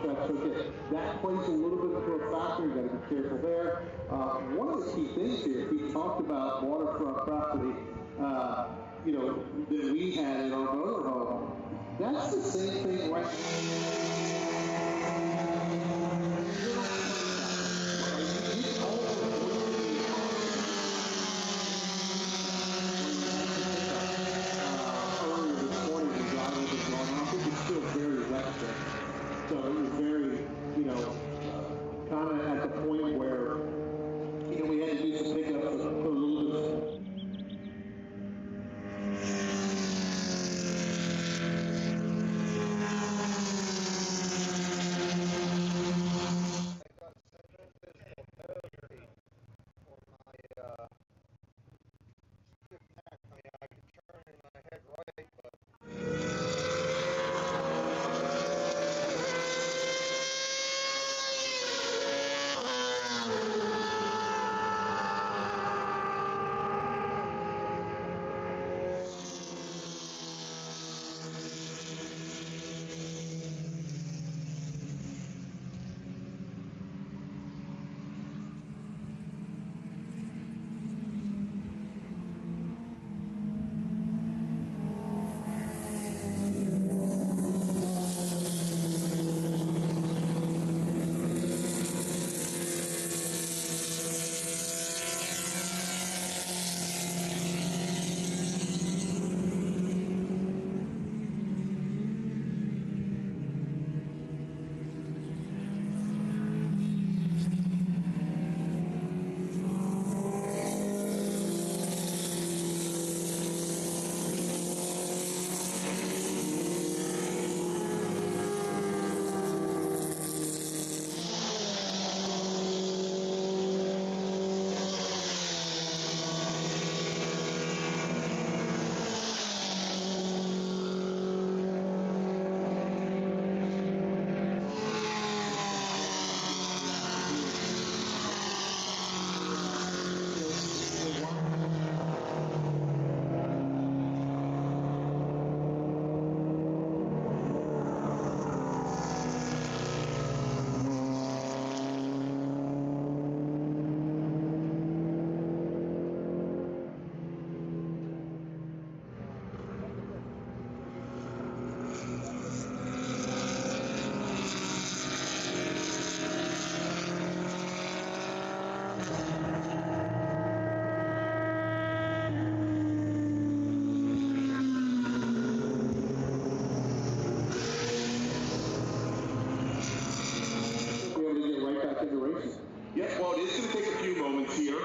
contract circuit. That plays a little bit of a factor. You got to be careful there. One of the key things here, we talked about waterfront property, that we had in our motorhome. That's the same thing right So it was very, kind of at the point where, we had to do some pickups for a little bit. Yeah, well, it is going to take a few moments here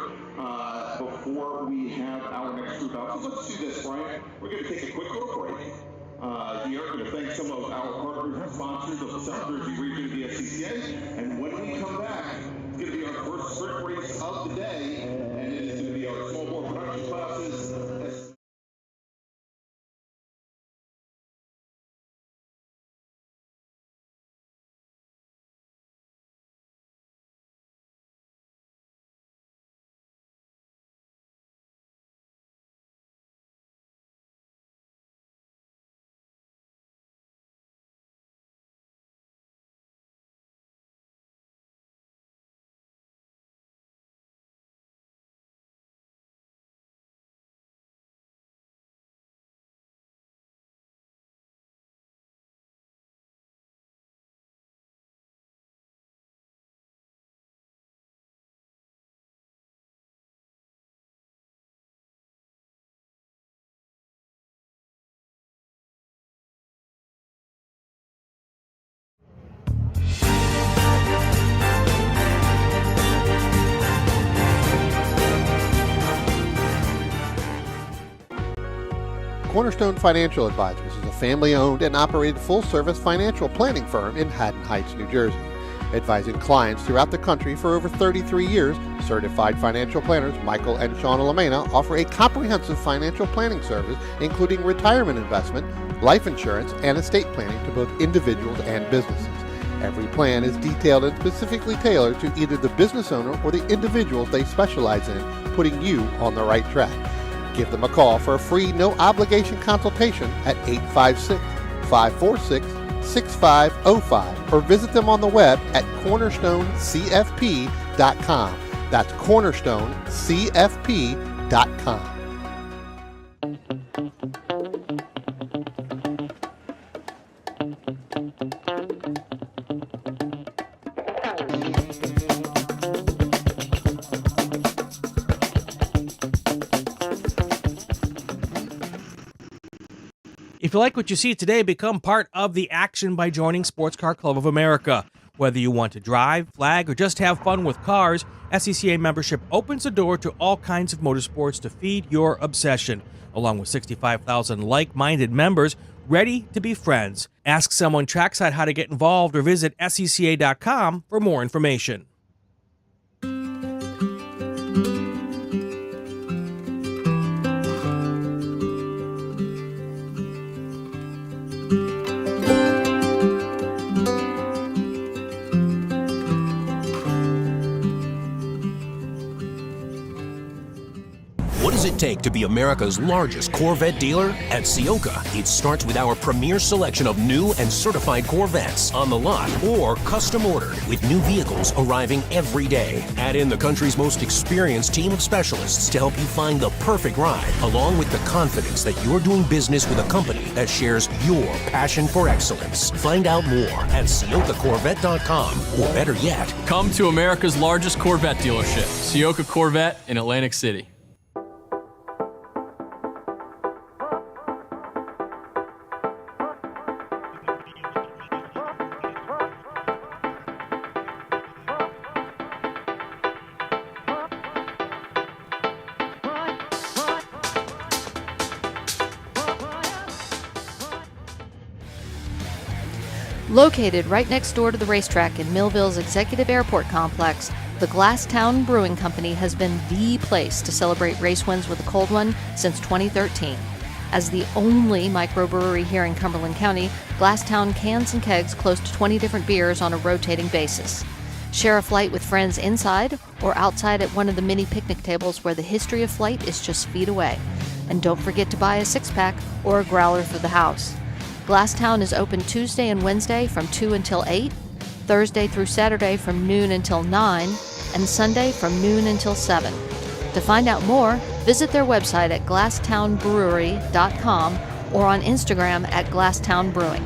before we have our next group out. So let's do this, Brian. We're going to take a quick little break here. We're going to thank some of our partners and sponsors of the South Jersey region of the SCCA. And when we come back, it's going to be our first sprint race of the day, and it is going to be our small bore production classes. Cornerstone Financial Advisors is a family-owned and operated full-service financial planning firm in Haddon Heights, New Jersey. Advising clients throughout the country for over 33 years, certified financial planners Michael and Shauna Lamena offer a comprehensive financial planning service including retirement investment, life insurance, and estate planning to both individuals and businesses. Every plan is detailed and specifically tailored to either the business owner or the individuals they specialize in, putting you on the right track. Give them a call for a free, no-obligation consultation at 856-546-5600. 888-646-6505 or visit them on the web at cornerstonecfp.com. That's cornerstonecfp.com. If you like what you see today, become part of the action by joining Sports Car Club of America. Whether you want to drive, flag, or just have fun with cars, SCCA membership opens the door to all kinds of motorsports to feed your obsession, along with 65,000 like-minded members ready to be friends. Ask someone trackside how to get involved or visit SCCA.com for more information. What does it take to be America's largest Corvette dealer? At Ciocca, it starts with our premier selection of new and certified Corvettes on the lot or custom ordered with new vehicles arriving every day. Add in the country's most experienced team of specialists to help you find the perfect ride, along with the confidence that you're doing business with a company that shares your passion for excellence. Find out more at CioccaCorvette.com, or better yet, come to America's largest Corvette dealership, Ciocca Corvette in Atlantic City. Located right next door to the racetrack in Millville's Executive Airport Complex, the Glasstown Brewing Company has been the place to celebrate race wins with a cold one since 2013. As the only microbrewery here in Cumberland County, Glasstown cans and kegs close to 20 different beers on a rotating basis. Share a flight with friends inside or outside at one of the mini picnic tables where the history of flight is just feet away. And don't forget to buy a six-pack or a growler for the house. Glasstown is open Tuesday and Wednesday from 2 until 8, Thursday through Saturday from noon until 9, and Sunday from noon until 7. To find out more, visit their website at glasstownbrewery.com or on Instagram at Glasstown Brewing.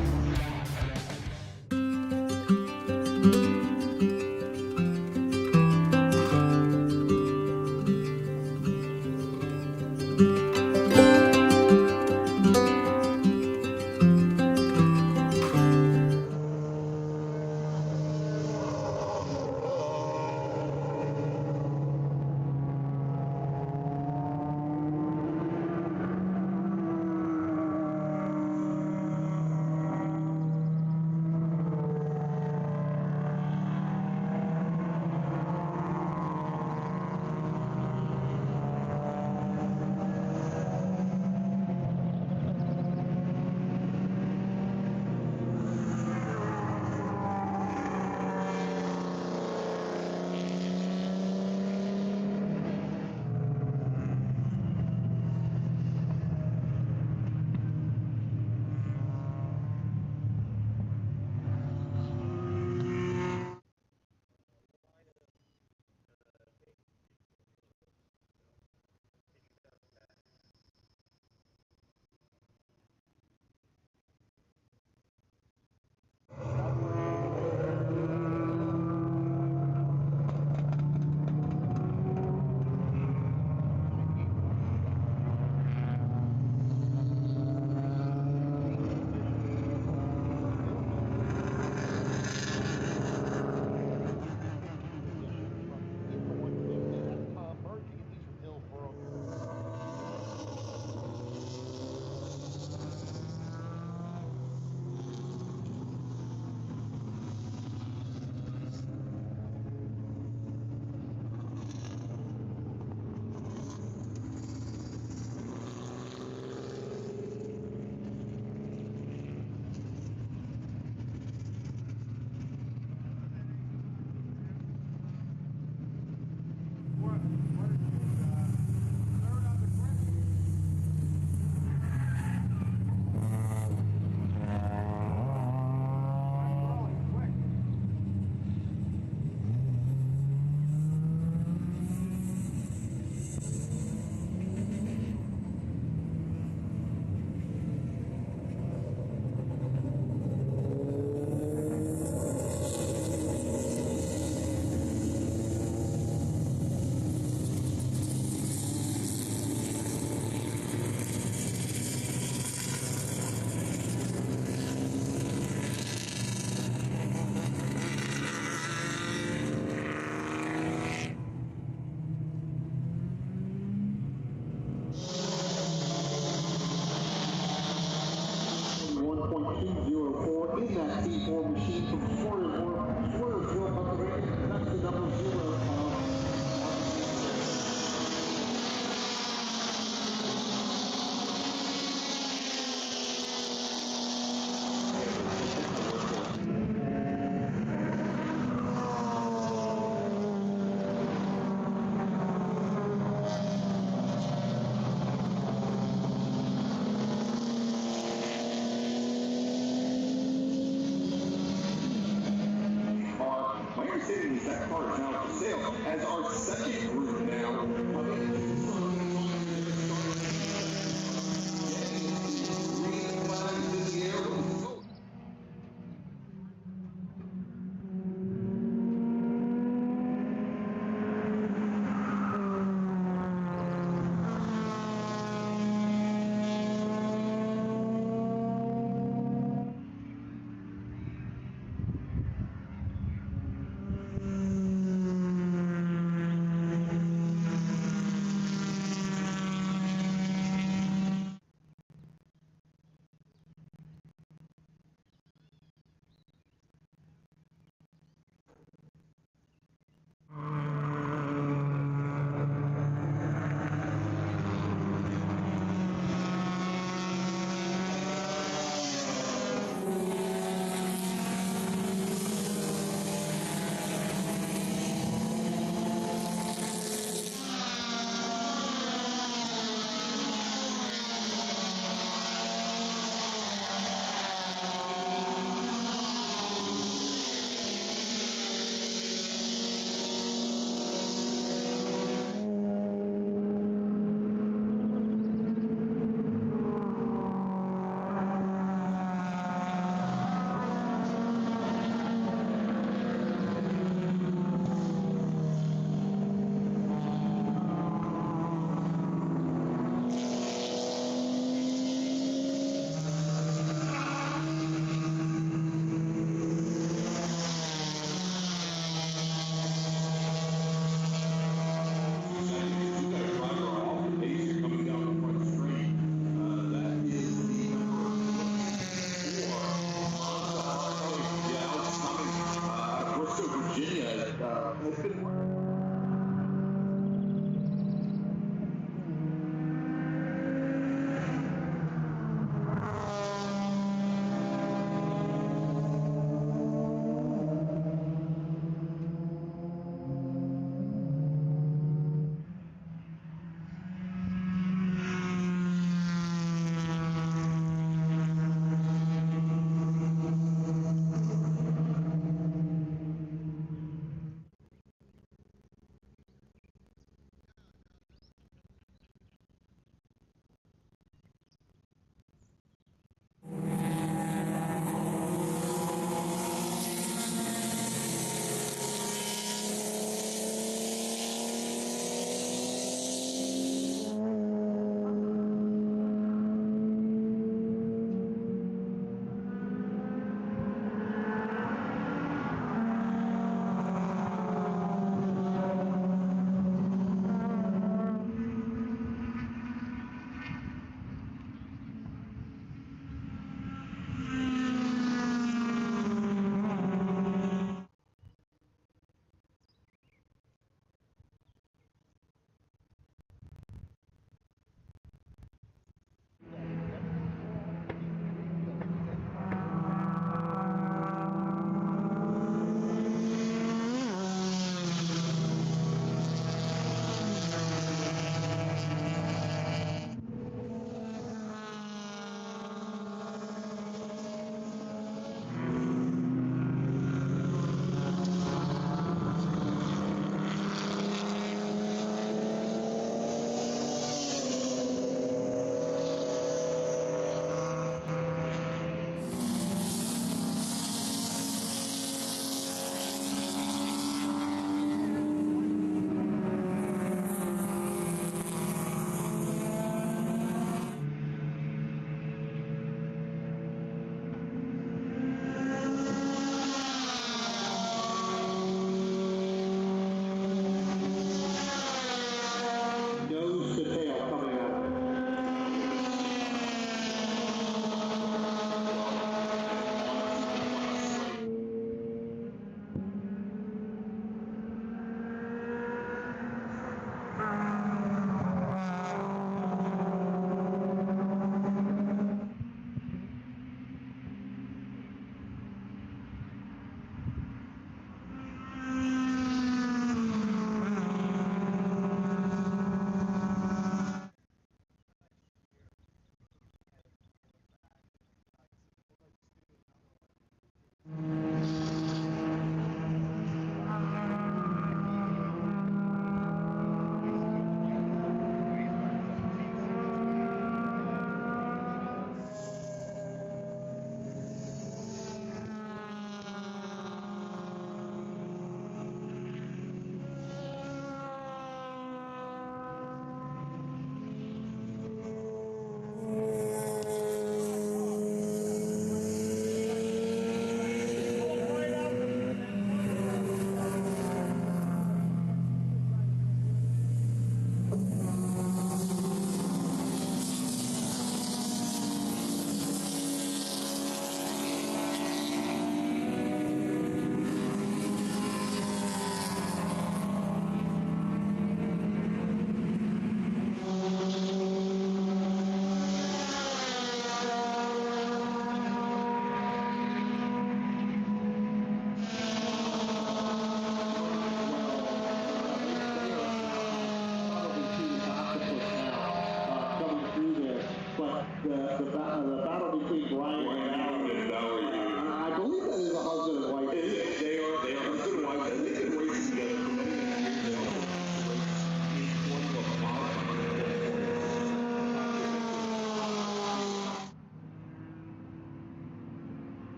Schroedersville, Pennsylvania. That's the number 0. My understanding is that car is now for sale as our second group now. Green flags in the air.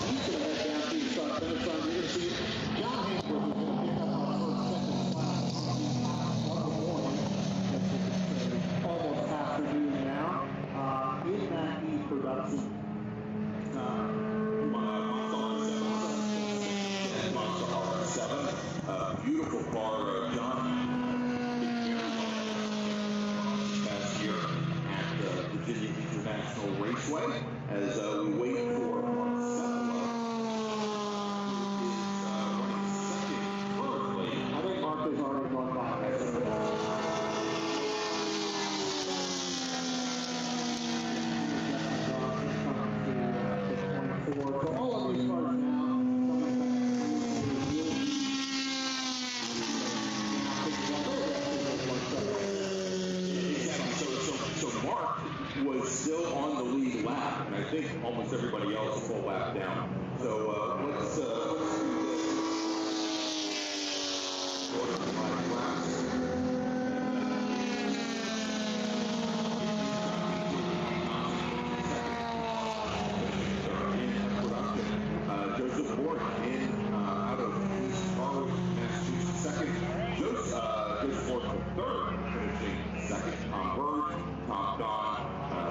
He's going to head down to the start finish line. You're going to see John Hansworth is going to pick up our first second class of the morning. It's almost afternoon now. In that E production. Beautiful car, John. Last year at the Virginia International Raceway as we wait for Marcelo, who is running second currently. I think Mark has already gone by. So all of these cars now So Mark was still on the lead lap, and I think almost everybody else a full lap down. So let's do this. Order 5 laps. Joseph Ford out of East Harlem, Massachusetts, second. Joseph Ford third, finishing second. Tom Bird, Tom Don,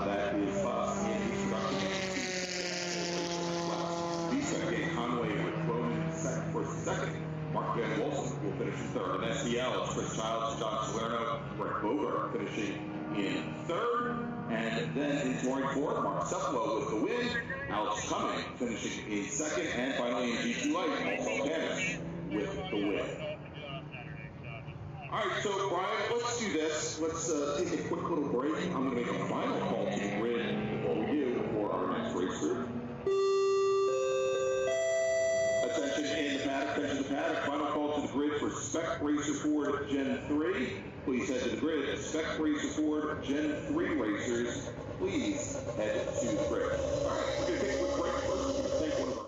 that is us in production. B-Spec Conway with Roman first and second. Mark Van Wilson will finish in third. And SCL, Chris Childs, John Salerno, Brett Bogart finishing in third. And then in touring fourth, Mark Cephalo with the win. Alex Cumming finishing in second. And finally in G2 Light, also Dennis with the win. All right, so Brian, let's do this. Let's take a quick little break. I'm going to make a final call to the grid before we do for our next race group. Attention in the paddock, final call to the grid for Spec Racer Ford Gen 3. Please head to the grid. Spec Racer Ford Gen 3 racers, please head to the grid. All right, we're going to take a quick break first. We're going to thank one of our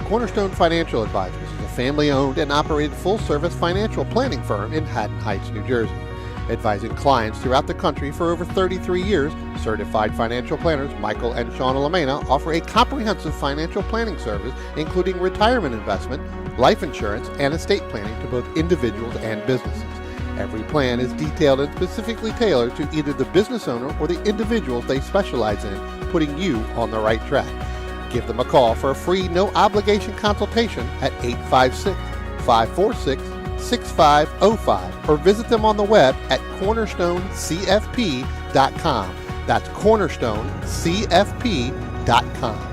Cornerstone Financial Advisors is a family-owned and operated full-service financial planning firm in Haddon Heights, New Jersey. Advising clients throughout the country for over 33 years, certified financial planners Michael and Shauna Lamena offer a comprehensive financial planning service including retirement investment, life insurance, and estate planning to both individuals and businesses. Every plan is detailed and specifically tailored to either the business owner or the individuals they specialize in, putting you on the right track. Give them a call for a free, no-obligation consultation at 856-546-6505 or visit them on the web at cornerstonecfp.com. That's cornerstonecfp.com.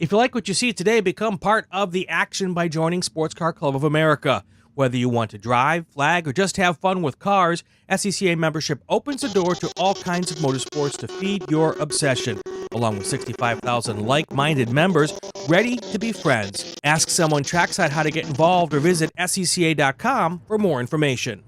If you like what you see today, become part of the action by joining Sports Car Club of America. Whether you want to drive, flag, or just have fun with cars, SCCA membership opens the door to all kinds of motorsports to feed your obsession, along with 65,000 like-minded members ready to be friends. Ask someone trackside how to get involved or visit SCCA.com for more information.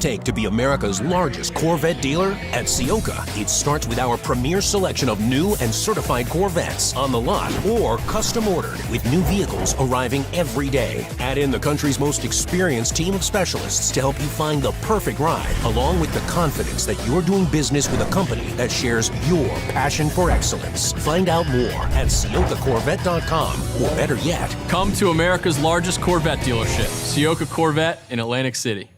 take to be America's largest Corvette dealer? At Ciocca, it starts with our premier selection of new and certified Corvettes on the lot or custom ordered with new vehicles arriving every day. Add in the country's most experienced team of specialists to help you find the perfect ride, along with the confidence that you're doing business with a company that shares your passion for excellence. Find out more at CioccaCorvette.com, or better yet, Come to America's largest Corvette dealership, Ciocca Corvette in Atlantic City.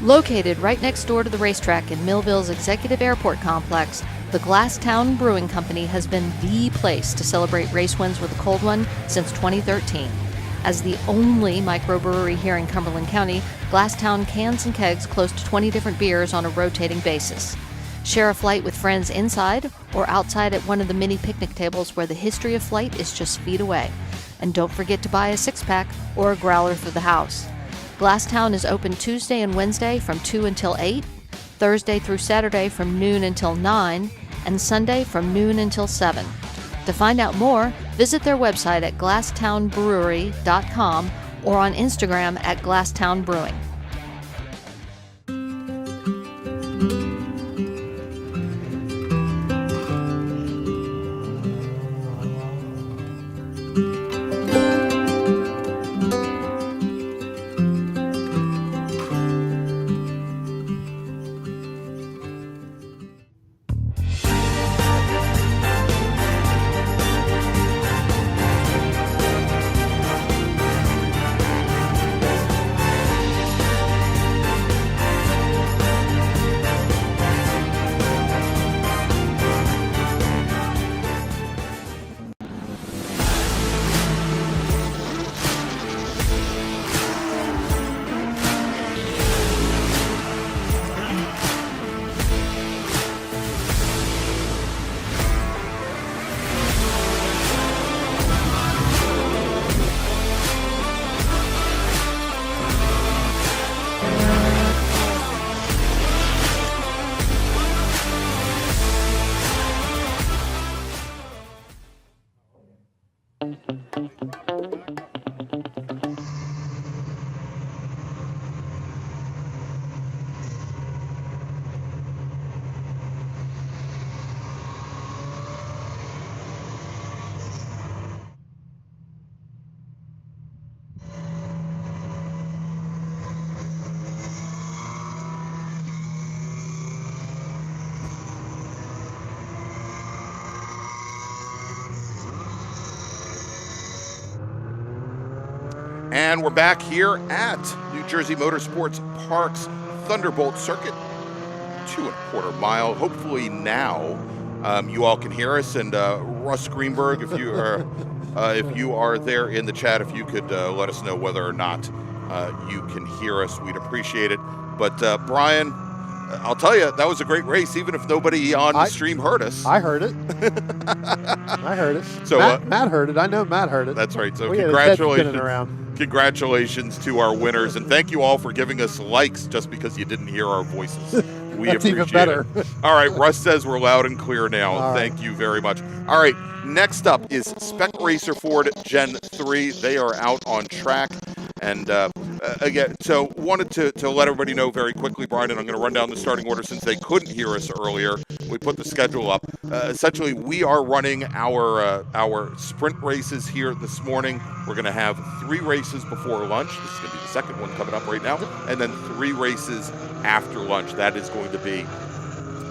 Located right next door to the racetrack in Millville's Executive Airport Complex, the Glasstown Brewing Company has been the place to celebrate race wins with a cold one since 2013. As the only microbrewery here in Cumberland County, Glasstown cans and kegs close to 20 different beers on a rotating basis. Share a flight with friends inside or outside at one of the mini picnic tables where the history of flight is just feet away. And don't forget to buy a six-pack or a growler for the house. Glasstown is open Tuesday and Wednesday from 2 until 8, Thursday through Saturday from noon until 9, and Sunday from noon until 7. To find out more, visit their website at glasstownbrewery.com or on Instagram at Glasstown Brewing. And we're back here at New Jersey Motorsports Park's Thunderbolt Circuit, 2.25 mile. Hopefully now you all can hear us. And Russ Greenberg, if you are there in the chat, if you could let us know whether or not you can hear us, we'd appreciate it. But Brian, I'll tell you, that was a great race, even if nobody on the stream heard us. I heard it. I heard it. So Matt heard it. I know Matt heard it. That's right. So congratulations. Congratulations to our winners, and thank you all for giving us likes just because you didn't hear our voices. We That's appreciate even better. it. All right, Russ says we're loud and clear now. All Thank you very much. All right, next up is Spec Racer Ford Gen 3. They are out on track. And again, so wanted to let everybody know very quickly, Brian, and I'm going to run down the starting order since they couldn't hear us earlier. We put the schedule up. Essentially, we are running our sprint races here this morning. We're going to have 3 races before lunch. This is going to be the second one coming up right now. And then 3 races after lunch. That is going to be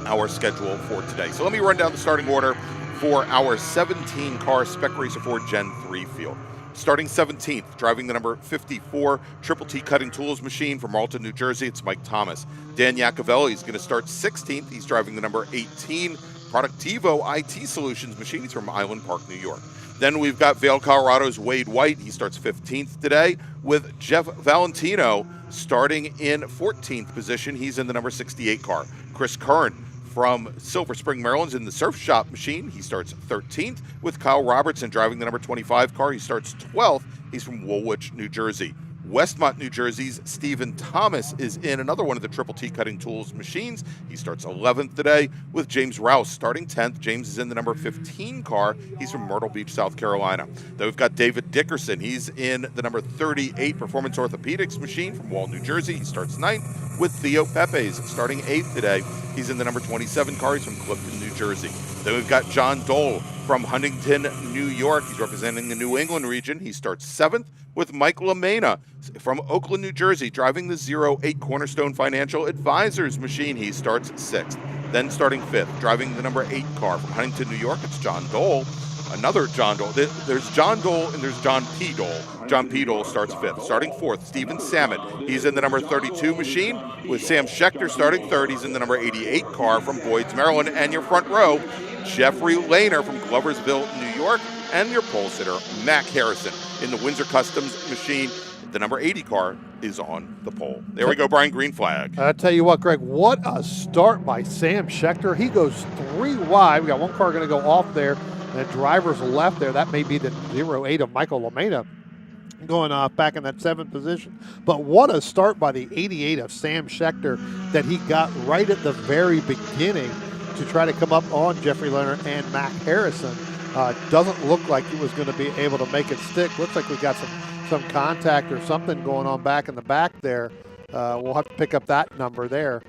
our schedule for today. So let me run down the starting order for our 17-car Spec Racer Ford Gen 3 field. Starting 17th, driving the number 54 Triple T Cutting Tools machine from Marlton, New Jersey, it's Mike Thomas. Dan Iacovelli is going to start 16th. He's driving the number 18 Productivo IT Solutions machine. He's from Island Park, New York. Then we've got Vail, Colorado's Wade White. He starts 15th today, with Jeff Valentino starting in 14th position. He's in the number 68 car. Chris Curran, from Silver Spring, Maryland's in the Surf Shop machine. He starts 13th with Kyle Robertson driving the number 25 car. He starts 12th. He's from Woolwich, New Jersey. Westmont, New Jersey's Stephen Thomas is in another one of the Triple T Cutting Tools machines. He starts 11th today with James Rouse starting 10th. James is in the number 15 car. He's from Myrtle Beach, South Carolina. Then we've got David Dickerson. He's in the number 38 Performance Orthopedics machine from Wall, New Jersey. He starts 9th with Theo Pepes starting 8th today. He's in the number 27 car. He's from Clifton, New Jersey. Then we've got John Dole from Huntington, New York. He's representing the New England region. He starts 7th with Mike LaMena from Oakland, New Jersey, driving the 08 Cornerstone Financial Advisors machine. He starts 6th. Then starting 5th, driving the number 8 car from Huntington, New York, it's John Dole. Another John Dole. There's John Dole and there's John P. Dole. John P. Dole starts 5th. Starting 4th, Stephen Samet. He's in the number 32 machine with Sam Schechter starting 3rd. He's in the number 88 car from Boyd's, Maryland. And your front row, Jeffrey Lehner from Gloversville, New York. And your pole sitter, Mac Harrison, in the Windsor Customs machine. The number 80 car is on the pole. There we go, Brian, green flag. I tell you what, Greg, what a start by Sam Schechter. He goes 3 wide. We got one car going to go off there. The driver's left there. That may be the 08 of Michael LaMena going off back in that 7th position. But what a start by the 88 of Sam Schechter that he got right at the very beginning to try to come up on Jeffrey Leonard and Mac Harrison. Doesn't look like he was going to be able to make it stick. Looks like we got some contact or something going on back in the back there. We'll have to pick up that number there.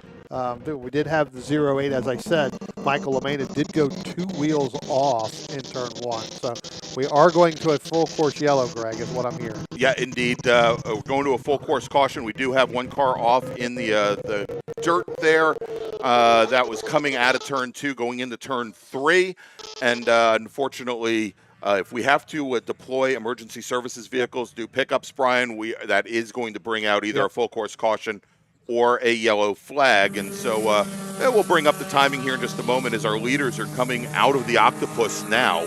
We did have the 08, as I said. Michael LaMena did go 2 wheels off in turn 1. So we are going to a full course yellow, Greg, is what I'm hearing. Yeah, indeed. We're going to a full course caution. We do have one car off in the dirt there. That was coming out of turn 2, going into turn 3. And unfortunately, if we have to deploy emergency services vehicles, do pickups, Brian, that is going to bring out either a full course caution or a yellow flag. And so we'll bring up the timing here in just a moment as our leaders are coming out of the Octopus now.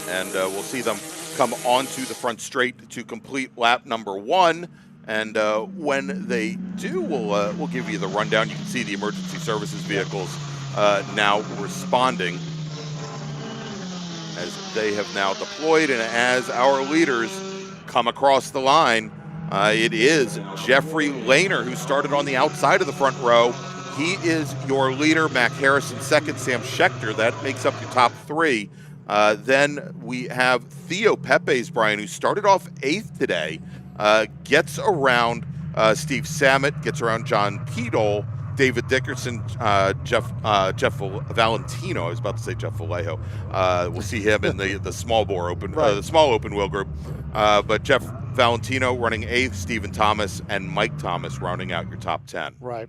And we'll see them come onto the front straight to complete lap number 1. And when they do, we'll give you the rundown. You can see the emergency services vehicles now responding as they have now deployed. And as our leaders come across the line, it is Jeffrey Lehner who started on the outside of the front row. He is your leader. Mac Harrison second, Sam Schechter. That makes up your top 3. Then we have Theo Pepes, Brian, who started off 8th today. Gets around Steve Samet, gets around John P. Dole, David Dickerson, Jeff Valentino. I was about to say Jeff Vallejo. We'll see him in the small bore open, the small open wheel group. But Jeff Valentino running 8th, Stephen Thomas and Mike Thomas rounding out your top 10. Right.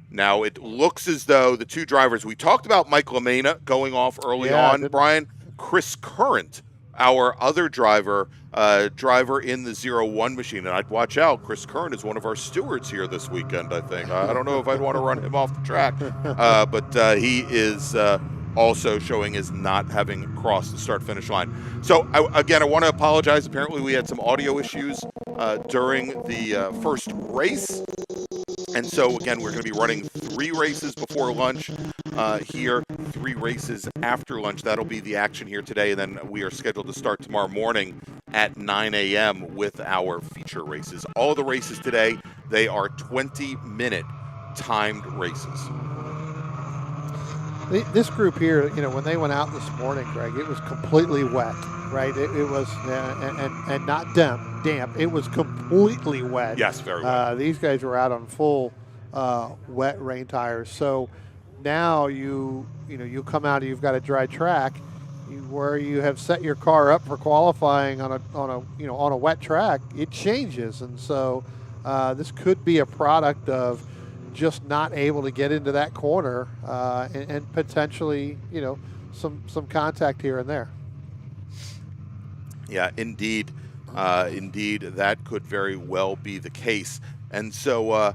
Now it looks as though the 2 drivers, we talked about Mike LaMena going off early on, Brian. Chris Current, our other driver in the 01 machine. And I'd watch out. Chris Current is one of our stewards here this weekend, I think. I don't know if I'd want to run him off the track, but he is also showing as not having crossed the start-finish line. So, I want to apologize. Apparently, we had some audio issues during the first race. And so, again, we're going to be running 3 races before lunch here, 3 races after lunch. That'll be the action here today. And then we are scheduled to start tomorrow morning at 9 a.m. with our feature races. All of the races today, they are 20-minute timed races. This group here, when they went out this morning, Greg, it was completely wet, right? It was, and not damp. It was completely wet. Yes, very wet. These guys were out on full wet rain tires. So now you come out and you've got a dry track where you have set your car up for qualifying on a wet track. It changes, and so this could be a product of just not able to get into that corner and potentially, some contact here and there. Yeah, indeed. Indeed, that could very well be the case. And so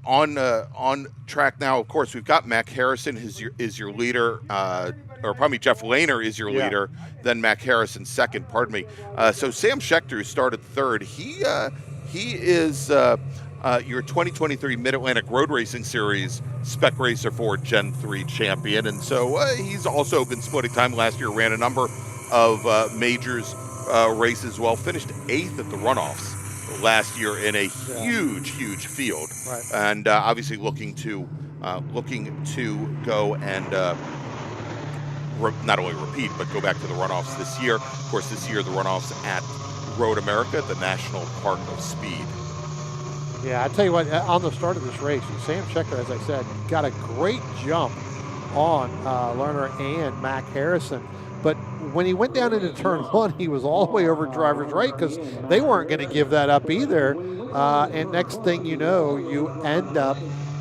on track now, of course, we've got Mac Harrison is your leader, or probably Jeff Lehner is your leader, then Mac Harrison second, pardon me. So Sam Schechter, who started 3rd, he is your 2023 Mid-Atlantic Road Racing Series Spec Racer Ford Gen 3 champion. And so he's also been splitting time. Last year ran a number of majors races. Well, finished 8th at the runoffs last year in a huge field. Right. And obviously looking to go and not only repeat, but go back to the runoffs this year. Of course, this year the runoffs at Road America, the National Park of Speed. Yeah, I tell you what, on the start of this race, Sam Ciocca, as I said, got a great jump on Lerner and Mac Harrison. But when he went down into turn 1, he was all the way over driver's right because they weren't going to give that up either. And next thing you know, you end up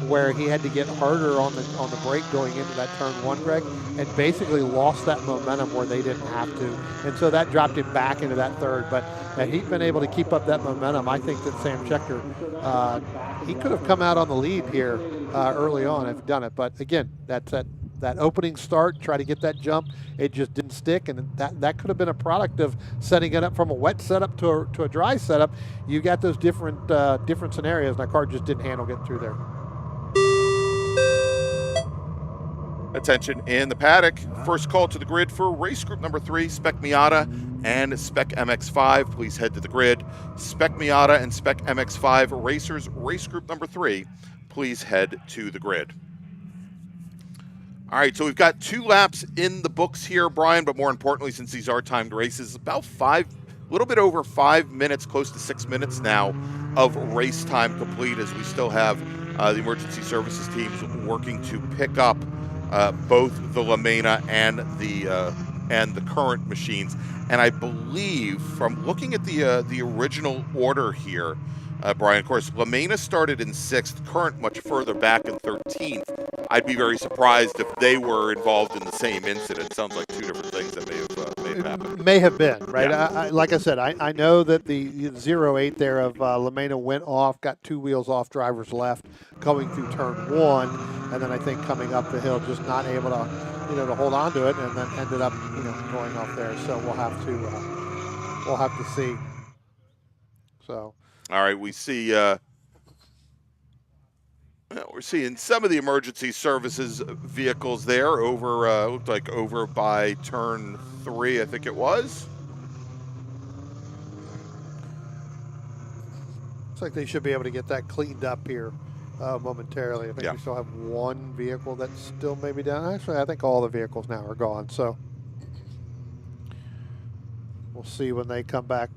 where he had to get harder on the brake going into that turn 1, Greg, and basically lost that momentum where they didn't have to. And so that dropped him back into that third. But had he been able to keep up that momentum, I think that Sam Ciocca, he could have come out on the lead here early on if he'd done it. But again, that's that opening start, try to get that jump, it just didn't stick, and that could have been a product of setting it up from a wet setup to a dry setup. You got those different scenarios, and that car just didn't handle getting through there. Attention in the paddock. First call to the grid for race group number 3, Spec Miata and Spec MX-5. Please head to the grid. Spec Miata and Spec MX-5 racers, race group number 3. Please head to the grid. All right, so we've got 2 laps in the books here, Brian, but more importantly, since these are timed races, about a little bit over 5 minutes, close to 6 minutes now of race time complete, as we still have the emergency services teams working to pick up both the LaMena and the current machines. And I believe, from looking at the original order here, Brian, of course, LaMena started in 6th, current much further back in 13th. I'd be very surprised if they were involved in the same incident. Sounds like 2 different things that may have happened. May have been, right? Yeah. Like I said, I know that the 08 there of LaMena went off, got 2 wheels off, drivers left, coming through turn 1, and then I think coming up the hill, just not able to hold on to it, and then ended up going off there. So we'll have to see. So. All right, we see. We're seeing some of the emergency services vehicles there over. Looked like over by turn 3, I think it was. Looks like they should be able to get that cleaned up here momentarily. I think we still have 1 vehicle that's still maybe down. Actually, I think all the vehicles now are gone. So we'll see when they come back.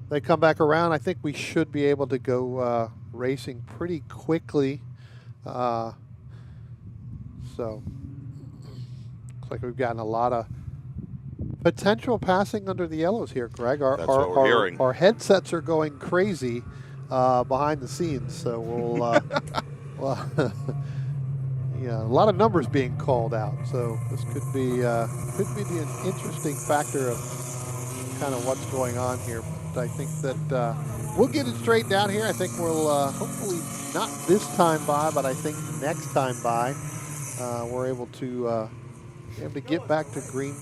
They come back around. I think we should be able to go racing pretty quickly. So looks like we've gotten a lot of potential passing under the yellows here, Greg. That's what we're hearing. Our headsets are going crazy behind the scenes. So we'll, a lot of numbers being called out. So this could be an interesting factor of kind of what's going on here. I think that we'll get it straightened out here. I think we'll hopefully not this time by, but I think next time by, we're able to get back to green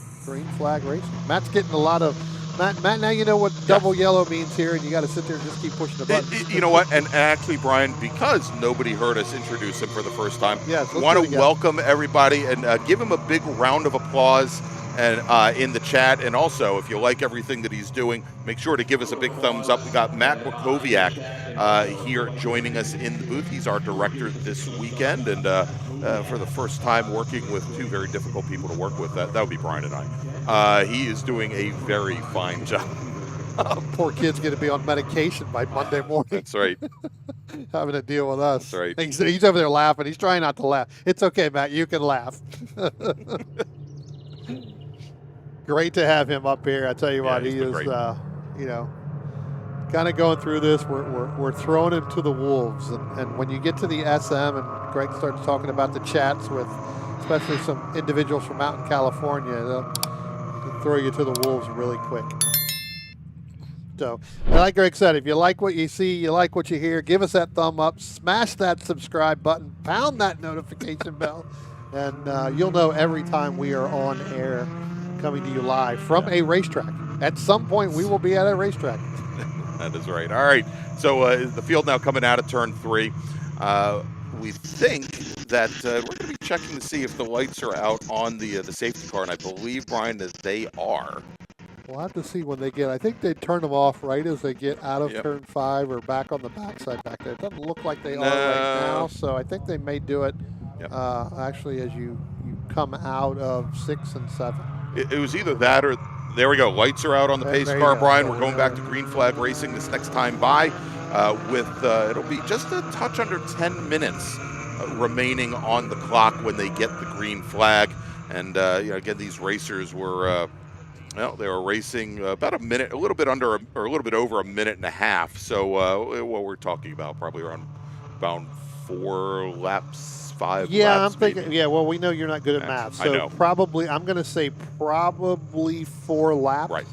flag racing. Matt's getting a lot of Matt. Now you know what double yellow means here, and you got to sit there and just keep pushing the button. You know what? And actually, Brian, because nobody heard us introduce him for the first time, want to welcome everybody and give him a big round of applause. And in the chat, and also if you like everything that he's doing, make sure to give us a big thumbs up. We got Matt Wakowiak here joining us in the booth. He's our director this weekend, and for the first time working with 2 very difficult people to work with. That would be Brian and I. He is doing a very fine job. Poor kid's going to be on medication by Monday morning. That's right. Having to deal with us. That's right. He's over there laughing. He's trying not to laugh. It's okay, Matt. You can laugh. Great to have him up here. I tell you what, he is, kind of going through this. We're throwing him to the wolves, and when you get to the SM, and Greg starts talking about the chats with, especially some individuals from out in California, they'll throw you to the wolves really quick. So, like Greg said, if you like what you see, you like what you hear, give us that thumb up, smash that subscribe button, pound that notification bell, and you'll know every time we are on air, coming to you live from a racetrack. At some point, we will be at a racetrack. That is right. All right. So the field now coming out of turn 3. We think that we're going to be checking to see if the lights are out on the safety car, and I believe, Brian, that they are. We'll have to see when they get. I think they turn them off right as they get out of turn 5 or back on the backside back there. It doesn't look like they are right now, so I think they may do it actually as you come out of 6 and 7. It was either that or there we go. Lights are out on the pace car, Brian. We're going back to green flag racing this next time by with it'll be just a touch under 10 minutes remaining on the clock when they get the green flag. And again, these racers were they were racing about a minute, a little bit under or a little bit over a minute and a half. So what we're talking about, probably around about 4 laps, 5 laps. I'm thinking. Maybe. Yeah, well, we know you're not good at math, so I know. probably I'm going to say probably 4 laps. Right.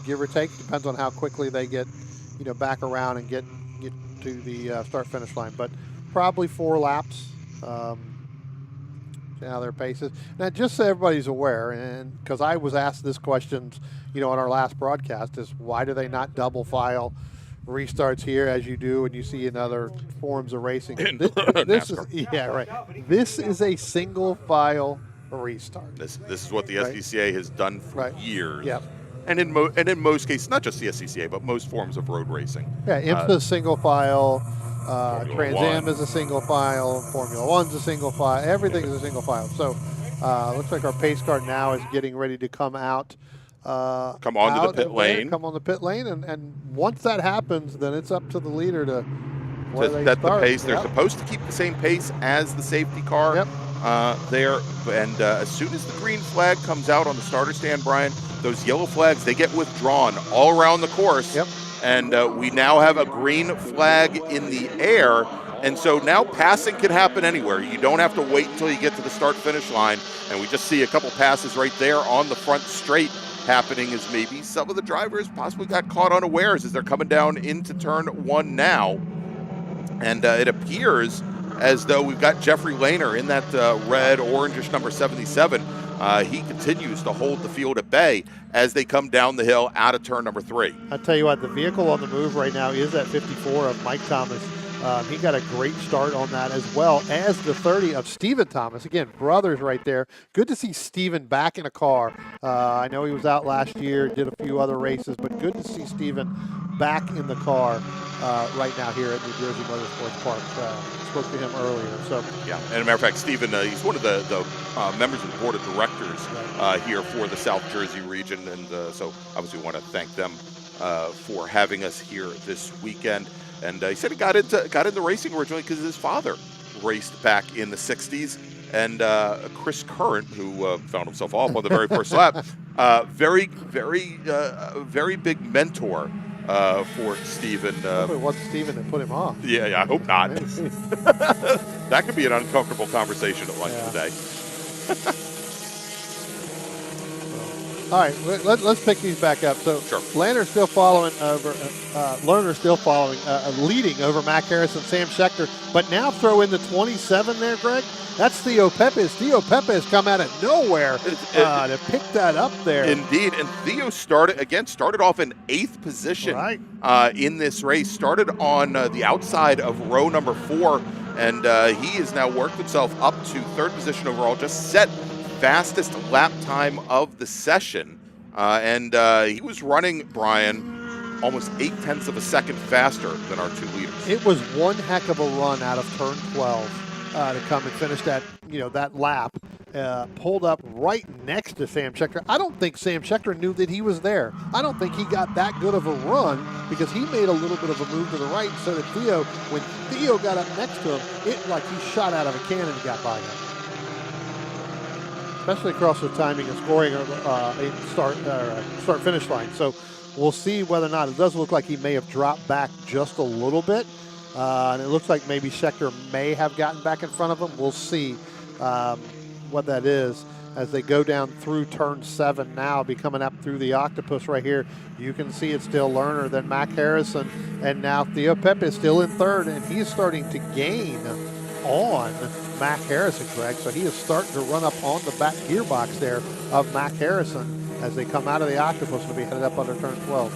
Give or take, depends on how quickly they get, back around and get to the start-finish line. But probably 4 laps. How their pace is. Now, just so everybody's aware, and because I was asked this question, on our last broadcast, is why do they not double file restarts here as you do and you see in other forms of racing? This is a single file restart. This is what the SCCA has done for years. Yep. And in most cases, not just the SCCA, but most forms of road racing. Yeah, IMSA is single file. Trans Am is a single file. Formula One's a single file. Everything is a single file. So looks like our pace car now is getting ready to come out. Come onto the pit lane. Come on the pit lane, and once that happens, then it's up to the leader to set the pace. They're supposed to keep the same pace as the safety car there. And as soon as the green flag comes out on the starter stand, Brian, those yellow flags, they get withdrawn all around the course. Yep. And we now have a green flag in the air. And so now passing can happen anywhere. You don't have to wait until you get to the start-finish line. And we just see a couple passes right there on the front straight happening as maybe some of the drivers possibly got caught unawares as they're coming down into turn 1 now. And it appears as though we've got Jeffrey Lehner in that red, orangish number 77. He continues to hold the field at bay as they come down the hill out of turn number 3. I'll tell you what, the vehicle on the move right now is that 54 of Mike Thomas. He got a great start on that, as well as the 30 of Stephen Thomas. Again, brothers right there. Good to see Stephen back in a car. I know he was out last year, did a few other races, but good to see Stephen back in the car right now here at New Jersey Motorsports Park. Spoke to him earlier. So yeah, and as a matter of fact, Stephen, he's one of the members of the board of directors here for the South Jersey region, and so obviously want to thank them for having us here this weekend. And he said he got into racing originally because his father raced back in the 60s. And Chris Current, who found himself off on the very first lap, very big mentor for Stephen. It wasn't Stephen that put him off. Yeah, I hope not. That could be an uncomfortable conversation at lunch today. All right, let's pick these back up. So Lerner's still following over, leading over Mac Harris and Sam Schechter. But now throw in the 27 there, Greg. That's Theo Pepes. Theo Pepes come out of nowhere to pick that up there. Indeed, and Theo started off in 8th position in this race. Started on the outside of row number 4, and he has now worked himself up to 3rd position overall. Just set fastest lap time of the session, and he was running, Brian, almost 0.8 of a second faster than our 2 leaders. It was one heck of a run out of turn 12 to come and finish that, that lap. Pulled up right next to Sam Schechter. I don't think Sam Schechter knew that he was there. I don't think he got that good of a run because he made a little bit of a move to the right. So did Theo. When Theo got up next to him, it like he shot out of a cannon and got by him. Especially across the timing and scoring start-finish line. So we'll see whether or not, it does look like he may have dropped back just a little bit. And it looks like maybe Schechter may have gotten back in front of him. We'll see what that is as they go down through turn 7 now, be coming up through the octopus right here. You can see it's still Lerner, then Mac Harrison, and now Theo Pepe is still in 3rd, and he's starting to gain on Mac Harrison, Greg. So he is starting to run up on the back gearbox there of Mac Harrison as they come out of the octopus to be headed up under turn 12.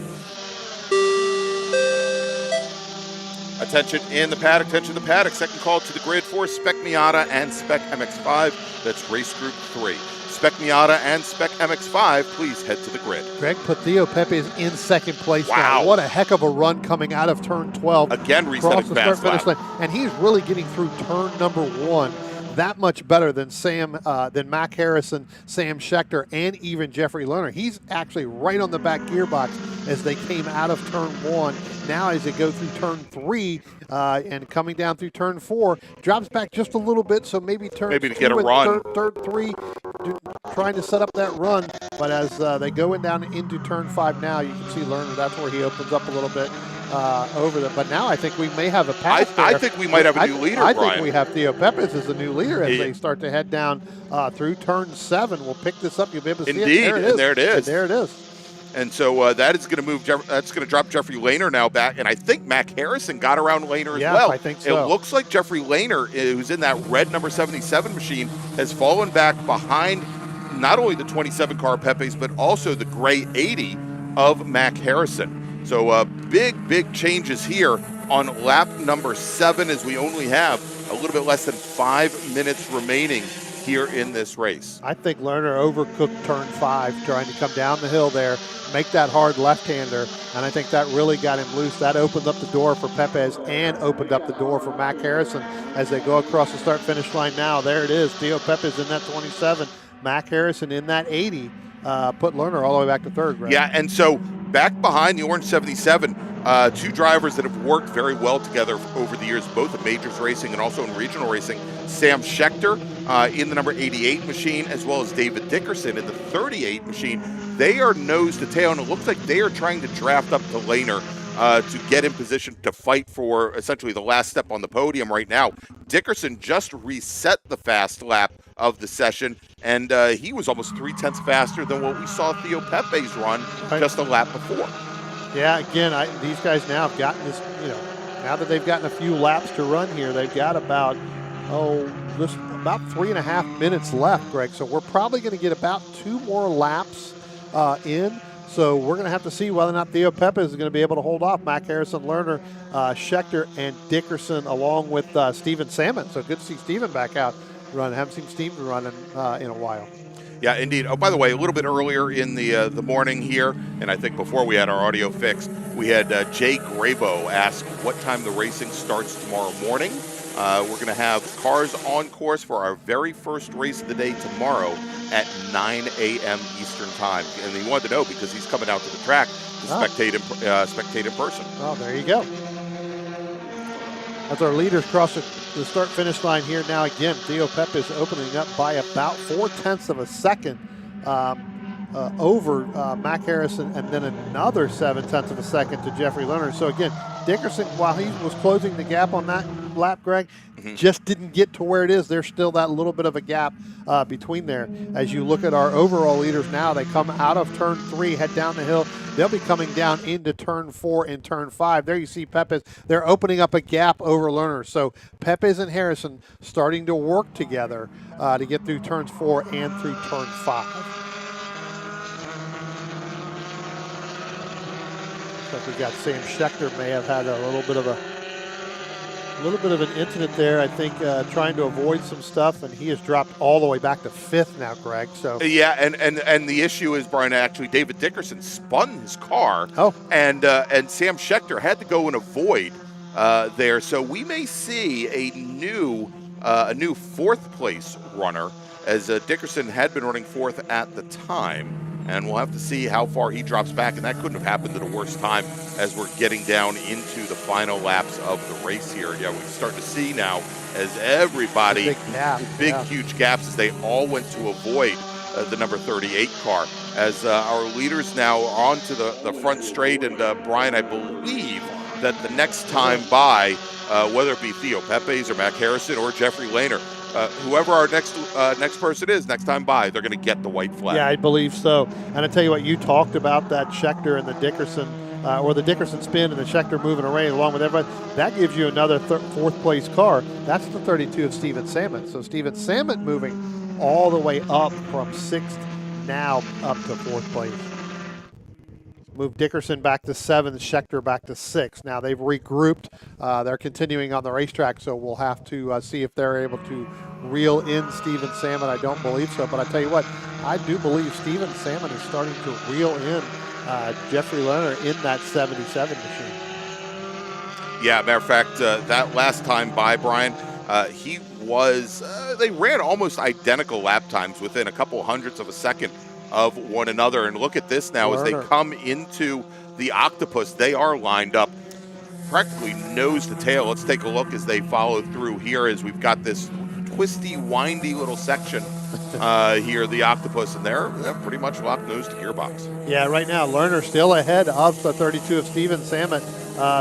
Attention in the paddock, attention in the paddock. Second call to the grid for Spec Miata and Spec MX-5. That's race group 3. Spec Miata and Spec MX-5, please head to the grid. Greg put Theo Pepes in second place. Wow. Now. What a heck of a run coming out of turn 12. Again, resetting the fast start-finish lap. line. And he's really getting through turn number 1 that much better than than Mac Harrison, Sam Schechter, and even Jeffrey Lerner. He's actually right on the back gearbox as they came out of turn 1. Now as they go through turn 3 and coming down through turn 4, drops back just a little bit, so maybe turn to get a run. Turn 3, trying to set up that run. But as they go down into turn 5 now, you can see Lerner, that's where he opens up a little bit. Over them, but now I think we may have a pass. I think we might have a new leader. I Brian. think we have Theo Pepes as the new leader as they start to head down through turn 7. We'll pick this up. You'll be able to see it. Indeed, there it is. And there it is. And so that is going to move. That's going to drop Jeffrey Lehner now back, and I think Mac Harrison got around Lehner as well. I think so. It looks like Jeffrey Lehner, who's in that red number 77 machine, has fallen back behind not only the 27 car Pepes, but also the gray 80 of Mac Harrison. So big changes here on lap number 7, as we only have a little bit less than 5 minutes remaining here in this race. I think Lerner overcooked turn 5, trying to come down the hill there, make that hard left-hander, and I think that really got him loose. That opened up the door for Pepes and opened up the door for Mac Harrison as they go across the start-finish line now. There it is, Theo Pepes in that 27, Mac Harrison in that 80, put Lerner all the way back to third, right? Yeah, and so back behind the orange 77, two drivers that have worked very well together over the years, both in majors racing and also in regional racing. Sam Schechter in the number 88 machine, as well as David Dickerson in the 38 machine. They are nose to tail, and it looks like they are trying to draft up to Lehner to get in position to fight for essentially the last step on the podium right now. Dickerson just reset the fast lap of the session, and he was almost 3/10 faster than what we saw Theo Pepes run just a lap before. Yeah, again, these guys now have gotten this, now that they've gotten a few laps to run here, they've got about 3.5 minutes left, Greg. So we're probably going to get about 2 more laps in. So we're going to have to see whether or not Theo Pepes is going to be able to hold off Mac Harrison, Lerner, Schechter, and Dickerson, along with Steven Salmon. So good to see Steven back out running. Haven't seen Steven running in a while. Yeah, indeed. Oh, by the way, a little bit earlier in the morning here, and I think before we had our audio fixed, we had Jay Grabo ask what time the racing starts tomorrow morning. We're going to have cars on course for our very first race of the day tomorrow at 9 a.m. Eastern Time. And he wanted to know because he's coming out to the track to spectate in person. Oh, there you go. As our leaders cross the start-finish line here now again, Theo Pepes opening up by about 0.4 of a second over Mac Harrison, and then another 0.7 of a second to Jeffrey Lerner. So again, Dickerson, while he was closing the gap on that lap, Greg, just didn't get to where it is. There's still that little bit of a gap between there. As you look at our overall leaders now, they come out of turn 3, head down the hill. They'll be coming down into turn 4 and turn 5. There you see Pepes. They're opening up a gap over Lerner. So Pepes and Harrison starting to work together to get through turns 4 and through turn 5. Like we got Sam Schechter may have had a little bit of an incident there. I think trying to avoid some stuff, and he has dropped all the way back to 5th now, Greg. So yeah, and the issue is, Brian, actually David Dickerson spun his car, and Sam Schechter had to go and avoid there. So we may see a new 4th place runner, as Dickerson had been running 4th at the time. And we'll have to see how far he drops back, and that couldn't have happened at a worse time as we're getting down into the final laps of the race here. Yeah, we start to see now as everybody, huge gaps as they all went to avoid the number 38 car. As our leaders now are onto the front straight, and Brian, I believe that the next time by, whether it be Theo Pepes or Mac Harrison or Jeffrey Lehner, whoever our next person is, next time by, they're going to get the white flag. Yeah, I believe so. And I tell you what, you talked about that Schechter and the Dickerson, or the Dickerson spin and the Schechter moving away along with everybody. That gives you another 4th place car. That's the 32 of Steven Salmon. So Steven Salmon moving all the way up from 6th now up to 4th place. Moved Dickerson back to 7th, Schechter back to 6th. Now they've regrouped. They're continuing on the racetrack, so we'll have to see if they're able to reel in Steven Salmon. I don't believe so, but I tell you what, I do believe Steven Salmon is starting to reel in Jeffrey Lerner in that 77 machine. Yeah, matter of fact, that last time by, Brian, he was, they ran almost identical lap times within a couple hundredths of a second of one another. And look at this now as they come into the Octopus. They are lined up practically nose to tail. Let's take a look as they follow through here as we've got this twisty, windy little section here, the Octopus, and they're pretty much locked nose to gearbox. Yeah, right now, Lerner still ahead of the 32 of Steven Salmon.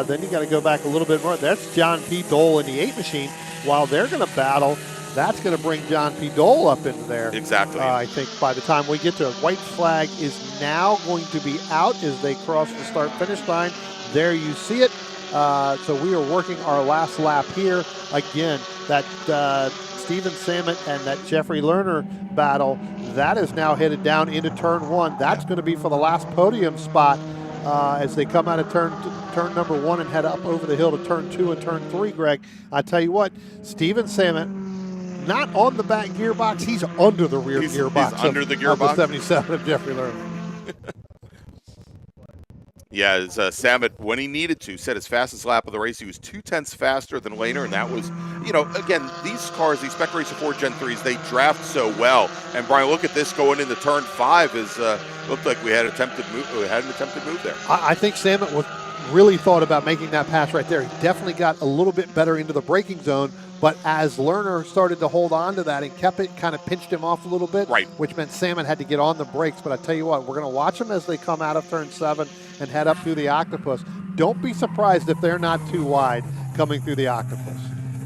Then you got to go back a little bit more. That's John P. Dole in the 8 machine. While they're going to battle, that's going to bring John P. Dole up into there. Exactly. I think by the time we get to it, white flag is now going to be out as they cross the start-finish line. There you see it. So we are working our last lap here. Again, that Steven Salmon and that Jeffrey Lerner battle, that is now headed down into turn 1. That's going to be for the last podium spot as they come out of turn number 1 and head up over the hill to turn 2 and turn 3, Greg. I tell you what, Steven Salmon, not on the back gearbox, he's under the rear gearbox. He's under the gearbox. Of the 77 of Jeffrey Lerner. Yeah, as Salmon, when he needed to, set his fastest lap of the race. He was 0.2 faster than Lerner, and that was, again, these cars, these Spec Racer 4 Gen 3s, they draft so well. And Brian, look at this going into turn 5. Looked like we had an attempted move there. I think Salmon really thought about making that pass right there. He definitely got a little bit better into the braking zone, but as Lerner started to hold on to that and kept it, kind of pinched him off a little bit, right, which meant Salmon had to get on the brakes. But I tell you what, we're going to watch them as they come out of turn 7 and head up through the Octopus. Don't be surprised if they're not too wide coming through the Octopus.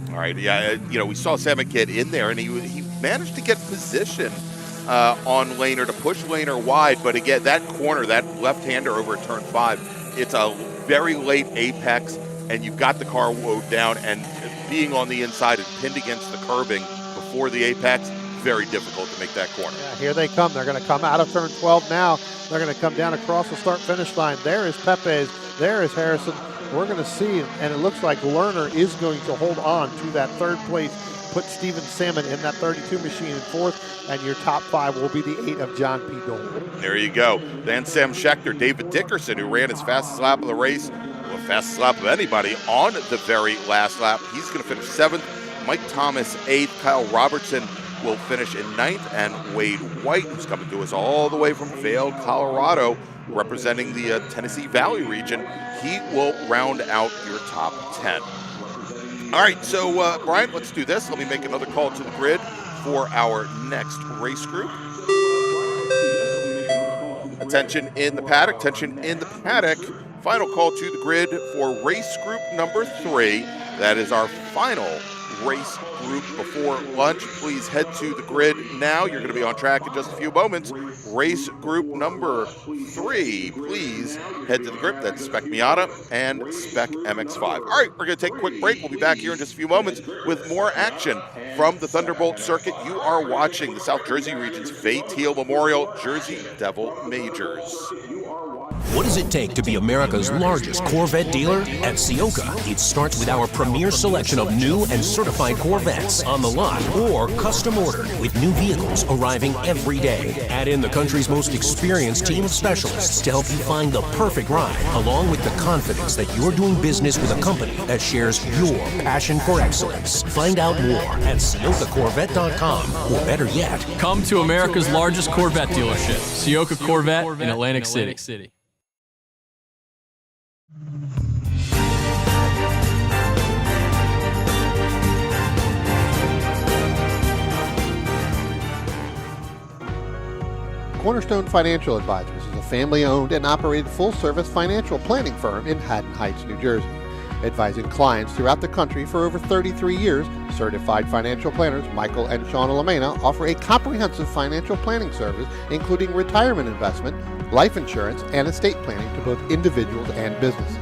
All right, yeah, we saw Salmon get in there, and he managed to get position on Lerner to push Lerner wide. But again, that corner, that left-hander over at turn 5, it's a very late apex, and you've got the car woed down, and being on the inside and pinned against the curbing before the apex, very difficult to make that corner. Yeah, here they come. They're going to come out of turn 12 now. They're going to come down across the start-finish line. There is Pepes. There is Harrison. We're going to see, and it looks like Lerner is going to hold on to that third place, put Steven Salmon in that 32 machine in 4th, and your top 5 will be the 8 of John P. Dole. There you go. Then Sam Schechter, David Dickerson, who ran his fastest lap of the race, the fastest lap of anybody on the very last lap. He's going to finish 7th. Mike Thomas 8th. Kyle Robertson will finish in 9th. And Wade White, who's coming to us all the way from Vail, Colorado, representing the Tennessee Valley region, he will round out your top 10. All right, so Brian, let's do this. Let me make another call to the grid for our next race group. Attention in the paddock, attention in the paddock. Final call to the grid for race group number 3. That is our final race group before lunch. Please head to the grid now. You're going to be on track in just a few moments. Race group number 3, please head to the grid. That's Spec Miata and Spec MX-5. All right, we're going to take a quick break. We'll be back here in just a few moments with more action from the Thunderbolt circuit. You are watching the South Jersey region's Fay Teal Memorial Jersey Devil Majors. What does it take to be America's largest Corvette dealer? At Ciocca, it starts with our premier selection of new and certified Corvettes on the lot or custom ordered with new vehicles arriving every day. Add in the country's most experienced team of specialists to help you find the perfect ride, along with the confidence that you're doing business with a company that shares your passion for excellence. Find out more at CioccaCorvette.com, or better yet, come to America's largest Corvette dealership, Ciocca Corvette in Atlantic City. Cornerstone Financial Advisors is a family-owned and operated full-service financial planning firm in Haddon Heights, New Jersey. Advising clients throughout the country for over 33 years, certified financial planners Michael and Shauna Lamena offer a comprehensive financial planning service including retirement investment, life insurance, and estate planning to both individuals and businesses.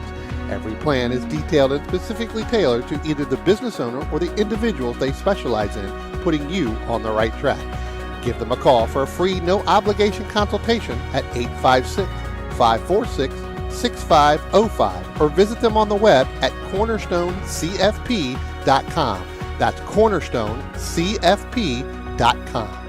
Every plan is detailed and specifically tailored to either the business owner or the individuals they specialize in, putting you on the right track. Give them a call for a free, no-obligation consultation at 856-586-5255 546-6505 or visit them on the web at cornerstonecfp.com. That's cornerstonecfp.com.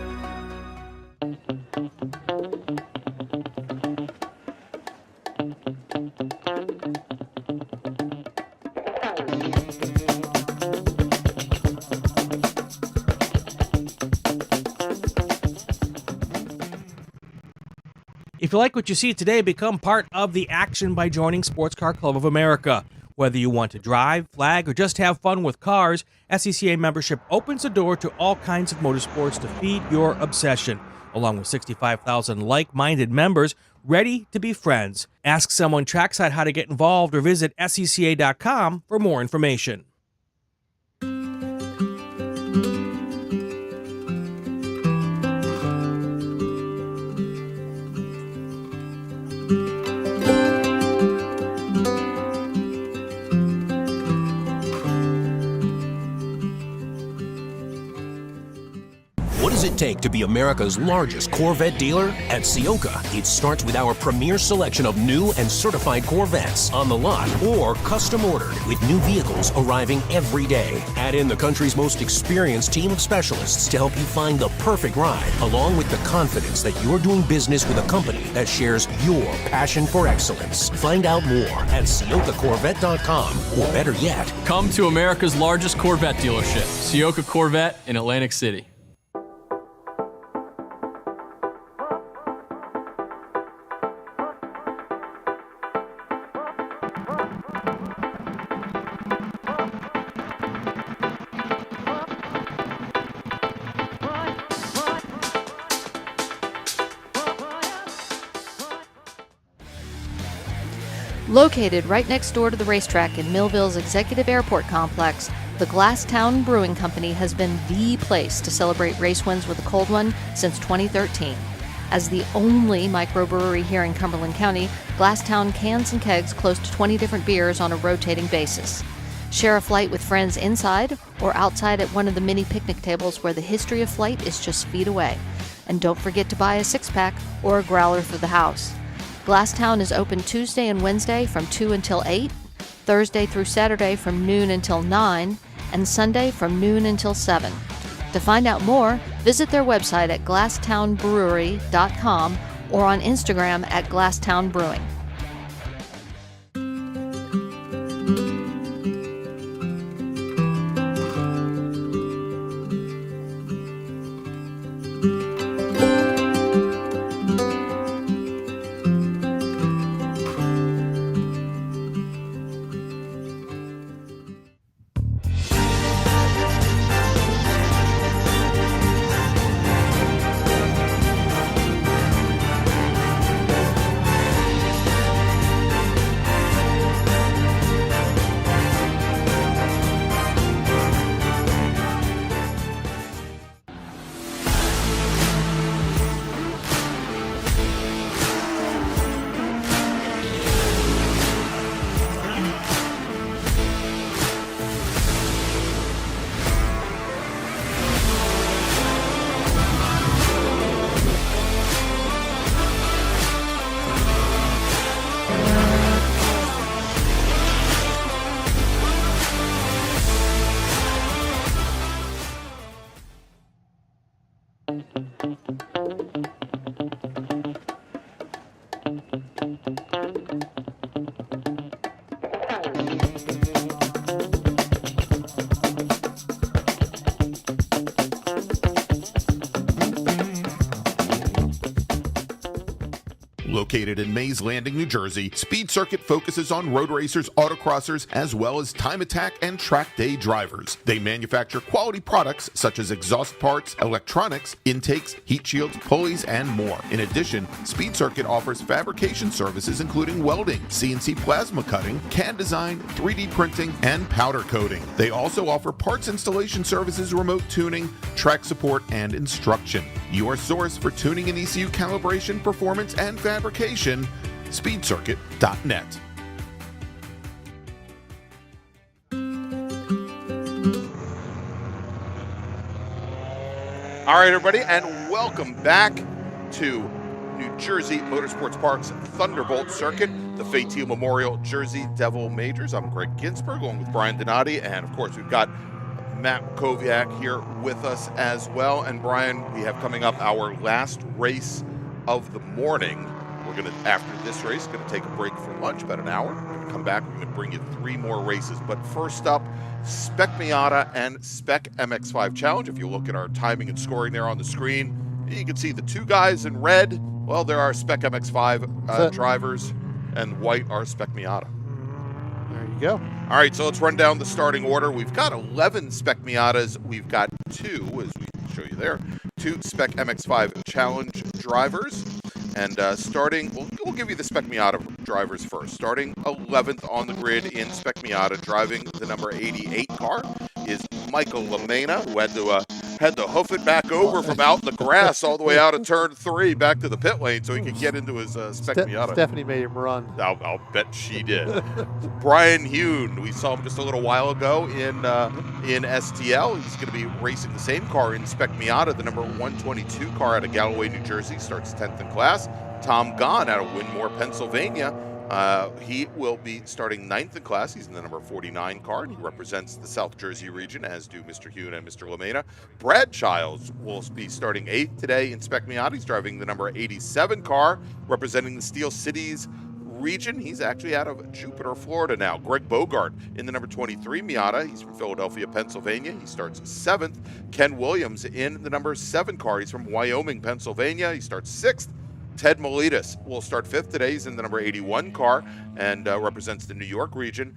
If you like what you see today, become part of the action by joining Sports Car Club of America. Whether you want to drive, flag, or just have fun with cars, SCCA membership opens the door to all kinds of motorsports to feed your obsession, along with 65,000 like-minded members ready to be friends. Ask someone trackside how to get involved or visit SCCA.com for more information. What does it take to be America's largest Corvette dealer? At Ciocca, it starts with our premier selection of new and certified Corvettes on the lot or custom ordered with new vehicles arriving every day. Add in the country's most experienced team of specialists to help you find the perfect ride, along with the confidence that you're doing business with a company that shares your passion for excellence. Find out more at CioccaCorvette.com, or better yet, Come to America's largest Corvette dealership, Ciocca Corvette in Atlantic City. Located right next door to the racetrack in Millville's Executive Airport Complex, the Glasstown Brewing Company has been the place to celebrate race wins with a cold one since 2013. As the only microbrewery here in Cumberland County, Glasstown cans and kegs close to 20 different beers on a rotating basis. Share a flight with friends inside or outside at one of the mini picnic tables where the history of flight is just feet away. And don't forget to buy a six-pack or a growler for the house. Glasstown is open Tuesday and Wednesday from 2 until 8, Thursday through Saturday from noon until 9, and Sunday from noon until 7. To find out more, visit their website at glasstownbrewery.com or on Instagram at Glasstown Brewing. Located in Mays Landing, New Jersey, Speed Circuit focuses on road racers, autocrossers, as well as time attack and track day drivers. They manufacture quality products such as exhaust parts, electronics, intakes, heat shields, pulleys, and more. In addition, Speed Circuit offers fabrication services including welding, CNC plasma cutting, CAD design, 3D printing, and powder coating. They also offer parts installation services, remote tuning, track support, and instruction. Your source for tuning and ECU calibration, performance, and fabrication, speedcircuit.net. All right, everybody, and welcome back to New Jersey Motorsports Park's Thunderbolt circuit, the Fay Teal Memorial Jersey Devil Majors. I'm Greg Ginsberg, along with Brian Donati, and of course we've got Matt Koviak here with us as well. And Brian, we have coming up our last race of the morning. We're going to, after this race, going to take a break for lunch, about an hour. We're going to come back. We're going to bring you 3 more races. But first up, Spec Miata and Spec MX-5 Challenge. If you look at our timing and scoring there on the screen, you can see the 2 guys in red. Well, there are Spec MX-5 drivers, and white are Spec Miata. There you go. All right, so let's run down the starting order. We've got 11 Spec Miatas. We've got 2, as we show you there, 2 Spec MX-5 Challenge drivers. And starting, we'll give you the Spec Miata drivers first. Starting 11th on the grid in Spec Miata, driving the number 88 car, is Michael Lamena, who had to hoof it back over from out in the grass all the way out of turn 3 back to the pit lane so he could get into his Spec Miata. Stephanie made him run. I'll bet she did. Brian Hune, we saw him just a little while ago in STL. He's going to be racing the same car in Spec Miata, the number 122 car out of Galloway, New Jersey, starts 10th in class. Tom Gahn out of Winmore, Pennsylvania. He will be starting 9th in class. He's in the number 49 car, and he represents the South Jersey region, as do Mr. Hune and Mr. Lamena. Brad Childs will be starting 8th today in Spec Miata. He's driving the number 87 car, representing the Steel Cities region. He's actually out of Jupiter, Florida now. Greg Bogart in the number 23 Miata. He's from Philadelphia, Pennsylvania. He starts 7th. Ken Williams in the number 7 car. He's from Wyoming, Pennsylvania. He starts 6th. Ted Miletus will start 5th today. He's in the number 81 car and represents the New York region.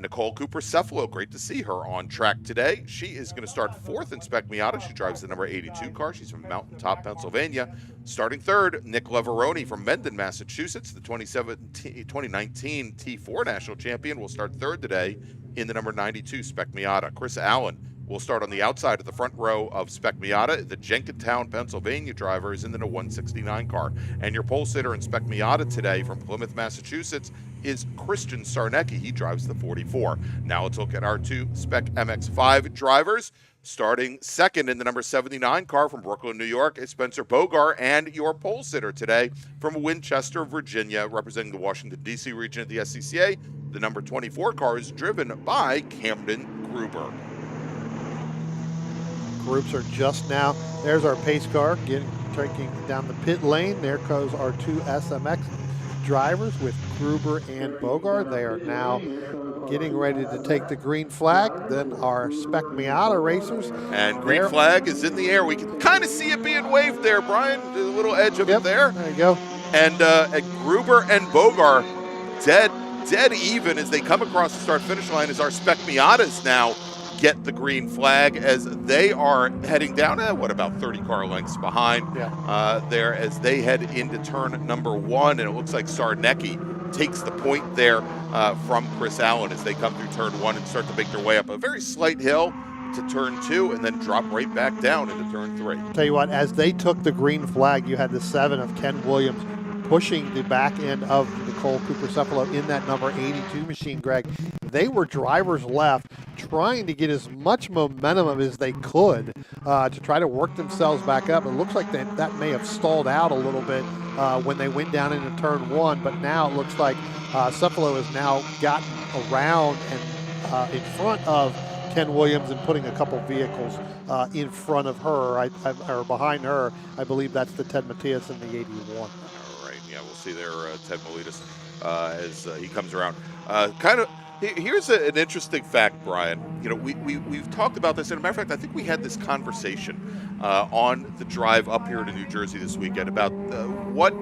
Nicole Cooper-Cephalo, great to see her on track today. She is going to start 4th in Spec Miata. She drives the number 82 car. She's from Mountaintop, Pennsylvania. Starting 3rd, Nick Leveroni from Mendon, Massachusetts. The 2019 T4 national champion will start 3rd today in the number 92 Spec Miata. Chris Allen will start on the outside of the front row of Spec Miata. The Jenkintown, Pennsylvania driver is in the 169 car. And your pole sitter in Spec Miata today from Plymouth, Massachusetts is Christian Sarnecki. He drives the 44. Now let's look at our 2 Spec MX-5 drivers. Starting 2nd in the number 79 car from Brooklyn, New York is Spencer Bogar, and your pole sitter today from Winchester, Virginia, representing the Washington, D.C. region of the SCCA. The number 24 car is driven by Camden Gruber. Groups are just now. There's our pace car taking down the pit lane. There goes our 2 SMX drivers with Gruber and Bogart. They are now getting ready to take the green flag. Then our Spec Miata racers. And green flag is in the air. We can kind of see it being waved there, Brian. The little edge of it there. There you go. And Gruber and Bogart dead even as they come across the start-finish line as our Spec Miatas now get the green flag as they are heading down, about 30 car lengths behind there as they head into turn number 1. And it looks like Sarnecki takes the point there from Chris Allen as they come through turn 1 and start to make their way up a very slight hill to turn 2 and then drop right back down into turn 3. Tell you what, as they took the green flag, you had the 7 of Ken Williams pushing the back end of Nicole Cooper-Cephalo in that number 82 machine, Greg. They were drivers left trying to get as much momentum as they could to try to work themselves back up. It looks like that may have stalled out a little bit when they went down into turn 1, but now it looks like Cephalo has now gotten around and in front of Ken Williams and putting a couple vehicles in front of her, or behind her. I believe that's the Ted Matias in the 81. Yeah, we'll see there Ted Miletus as he comes around. Here's an interesting fact, Brian. You know, we've talked about this. As a matter of fact, I think we had this conversation on the drive up here to New Jersey this weekend about what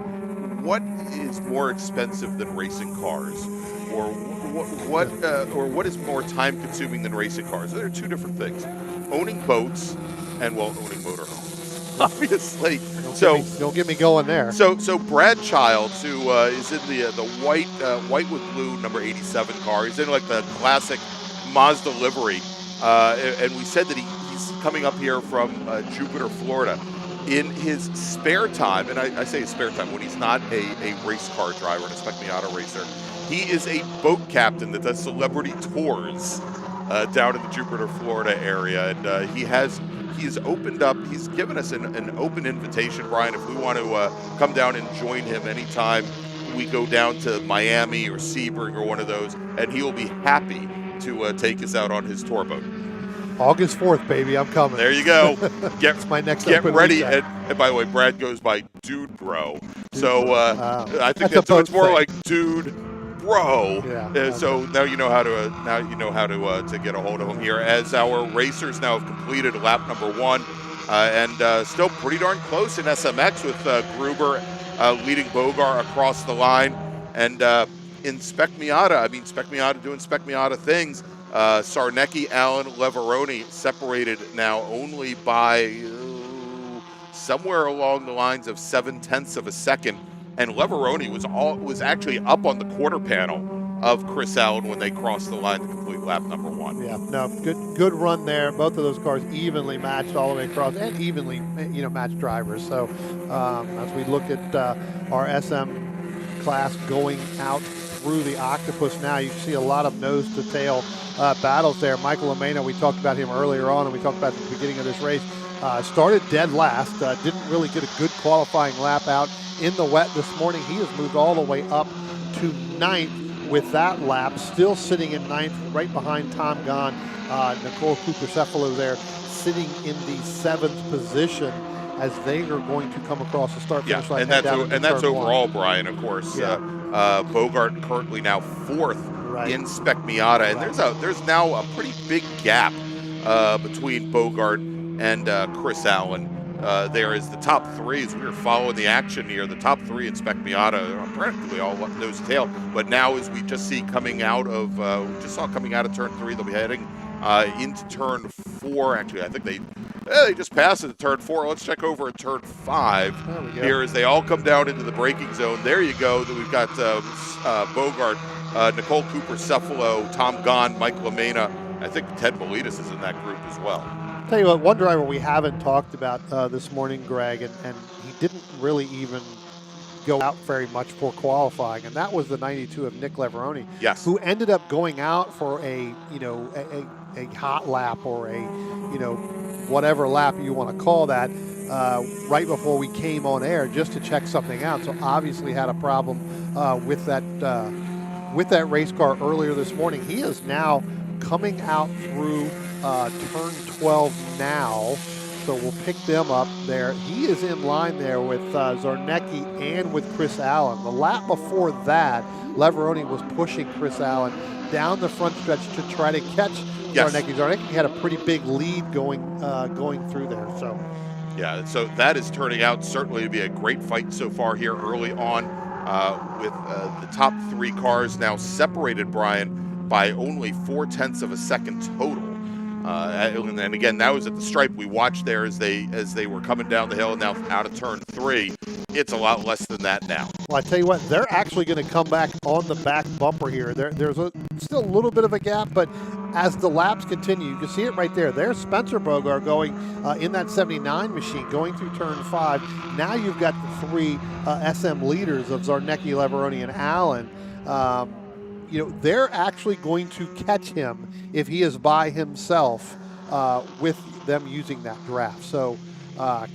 is more expensive than racing cars, or what is more time consuming than racing cars. There are 2 different things: owning boats and owning motorhomes. Obviously, don't get me going there. So Brad Childs, who is in the white with blue number 87 car, he's in like the classic Mazda livery, and we said that he's coming up here from Jupiter, Florida. In his spare time, and I say his spare time when he's not a race car driver and a Spec Miata racer, he is a boat captain that does celebrity tours down in the Jupiter, Florida area, and he has he's opened up, he's given us an open invitation, Brian, if we want to come down and join him anytime we go down to Miami or Sebring or one of those, and he will be happy to take us out on his tour boat. August 4th, baby, I'm coming. There you go. Get my next get open ready. weekend. And by the way, Brad goes by Dude Bro. So I think That's it's more thing. like Dude Bro. Yeah. So now you know how to get a hold of him here. As our racers now have completed lap number 1, and still pretty darn close in SMX with Gruber leading Bogar across the line, and in Spec Miata, Spec Miata doing Spec Miata things. Sarnecki, Allen, Leveroni separated now only by somewhere along the lines of 0.7 of a second, and Leveroni was actually up on the quarter panel of Chris Allen when they crossed the line to complete lap number 1. Yeah, no, good run there. Both of those cars evenly matched all the way across, and evenly matched drivers. So as we look at our SM class going out through the Octopus now, you can see a lot of nose to tail battles there. Michael Amena, we talked about him earlier on, and we talked about at the beginning of this race. Started dead last, didn't really get a good qualifying lap out in the wet this morning. He has moved all the way up to 9th with that lap, still sitting in 9th, right behind Tom Gahn. Nicole Cooper-Cephalo there sitting in the 7th position as they are going to come across the start-finish line. And that's overall, Brian, of course. Yeah. Bogart currently now 4th in Spec Miata, and there's now a pretty big gap between Bogart and Chris Allen. There is the top 3 as we were following the action here. The top 3 in Spec Miata are practically all nose to tail. But now, as we just see coming out of turn 3, they'll be heading into turn 4. Actually, I think they just passed it to turn 4. Let's check over at turn 5 here as they all come down into the braking zone. There you go. We've got Bogart, Nicole Cooper-Cephalo, Tom Gahn, Michael Amena. I think Ted Miletus is in that group as well. Tell you what, one driver we haven't talked about this morning, Greg, and he didn't really even go out very much for qualifying, and that was the 92 of Nick Leveroni, who ended up going out for a hot lap or a whatever lap you want to call that right before we came on air just to check something out. So obviously had a problem with that race car earlier this morning. He is now coming out through turn 12 now, so we'll pick them up there. He is in line there with Zarnecki and with Chris Allen. The lap before that, Leveroni was pushing Chris Allen down the front stretch to try to catch Zarnecki. Zarnecki had a pretty big lead going through there. So, yeah, so that is turning out certainly to be a great fight so far here early on with the top 3 cars now separated, Brian, by only 0.4 of a second total. And again, that was at the stripe we watched there as they were coming down the hill and now out of turn 3. It's a lot less than that now. Well, I tell you what, they're actually going to come back on the back bumper here. There's still a little bit of a gap, but as the laps continue, you can see it right there. There's Spencer Bogart going in that 79 machine going through turn 5. Now you've got the 3 SM leaders of Zarnecki, Leveroni, and Allen. They're actually going to catch him if he is by himself with them using that draft. So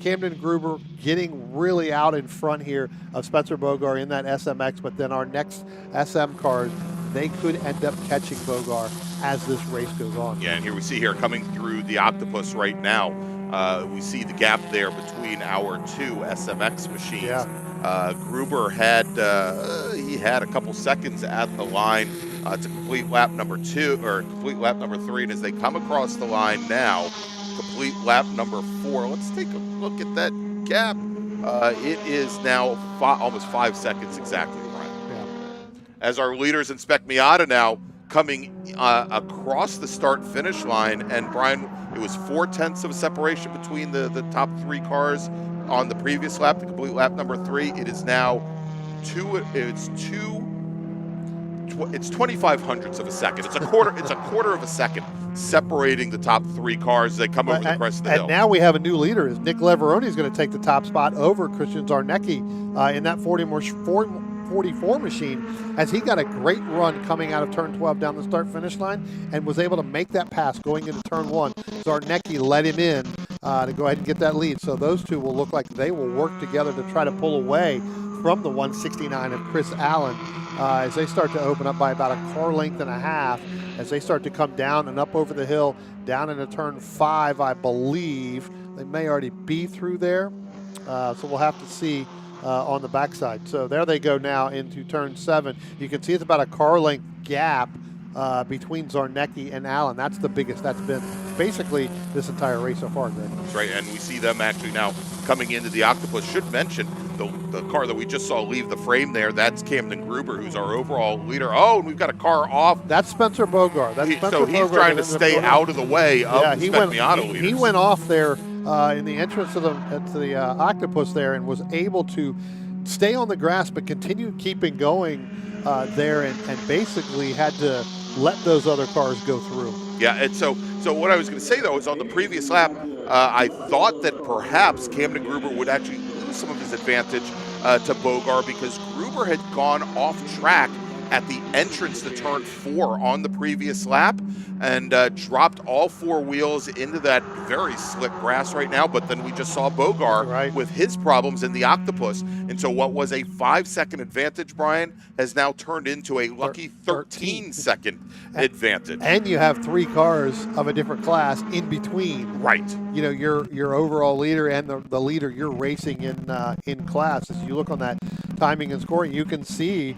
Camden Gruber getting really out in front here of Spencer Bogart in that SMX, but then our next SM cars, they could end up catching Bogart as this race goes on. Yeah, and here we see coming through the Octopus right now, we see the gap there between our 2 SMX machines. Yeah. Gruber had a couple seconds at the line to complete lap number 2 or complete lap number 3, and as they come across the line now, complete lap number 4. Let's take a look at that gap. It is now almost 5 seconds exactly, Brian. Yeah. As our leaders in Spec Miata now coming across the start-finish line, and Brian, it was 0.4 of a separation between the top 3 cars on the previous lap to complete lap number 3. It is now 25 hundredths of a second. It's a quarter of a second separating the top 3 cars as they come over the crest of the hill. And now we have a new leader. Is Nick Leveroni is going to take the top spot over Christian Zarnecki in that 44 machine, as he got a great run coming out of turn 12 down the start-finish line and was able to make that pass going into turn 1. Zarnecki let him in to go ahead and get that lead. So those two will look like they will work together to try to pull away from the 169 of Chris Allen as they start to open up by about a car length and a half as they start to come down and up over the hill, down into turn 5, I believe. They may already be through there, so we'll have to see on the backside. So there they go now into turn 7. You can see it's about a car length gap between Zarnecki and Allen. That's the biggest that's been basically this entire race so far, Greg. That's right, and we see them actually now coming into the Octopus. Should mention the car that we just saw leave the frame there, that's Camden Gruber, who's our overall leader. Oh, and we've got a car off. That's Spencer Bogart. So he's trying to stay out of the way of the Spec Miata leaders. He went off there in the entrance to the Octopus there and was able to stay on the grass but continue keeping going there and basically had to let those other cars go through. Yeah, and so what I was going to say, though, is on the previous lap, I thought that perhaps Camden Gruber would actually lose some of his advantage to Bogart because Gruber had gone off track at the entrance to turn 4 on the previous lap and dropped all 4 wheels into that very slick grass right now. But then we just saw Bogart with his problems in the Octopus. And so what was a 5-second advantage, Brian, has now turned into a lucky 13-second advantage. And you have 3 cars of a different class in between. Right. You know, your overall leader and the leader you're racing in class. As you look on that timing and scoring, you can see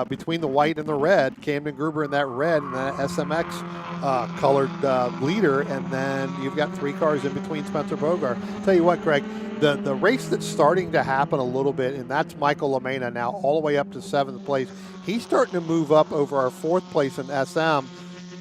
between the white and the red, Camden Gruber in that red and that SMX colored leader, and then you've got 3 cars in between Spencer Bogart. Tell you what, Greg, the race that's starting to happen a little bit, and that's Michael LaMena now all the way up to 7th place. He's starting to move up over our 4th place in SM,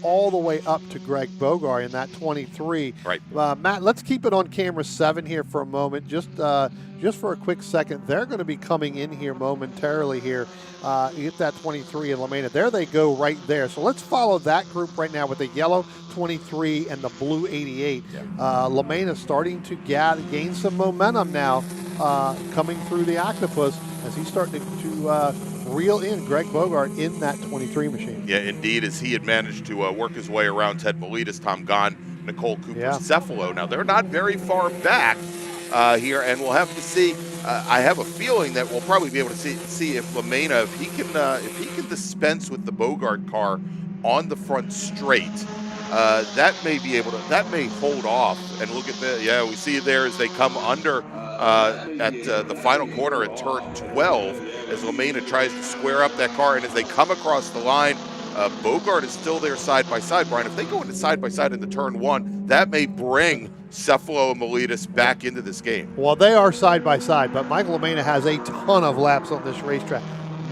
all the way up to Greg Bogart in that 23. Right. Matt, let's keep it on camera 7 here for a moment, just for a quick second. They're going to be coming in here momentarily here. Get that 23 in LaMena. There they go right there. So let's follow that group right now with the yellow 23 and the blue 88. Yeah. LaMena starting to gain some momentum now coming through the Octopus as he's starting to reel in Greg Bogart in that 23 machine. Yeah, indeed, as he had managed to work his way around Ted Miletus, Tom Gahn, Nicole Cooper, Cephalo. Now, they're not very far back here, and we'll have to see. I have a feeling that we'll probably be able to see if LaMena, if he can dispense with the Bogart car on the front straight, that may hold off. And look at we see it there as they come under at the final corner at turn 12 as LaMena tries to square up that car, and as they come across the line, Bogart is still there side by side. Brian, if they go into side by side into turn 1, that may bring Cephalo and Miletus back into this game. Well, they are side by side, but Michael LaMena has a ton of laps on this racetrack.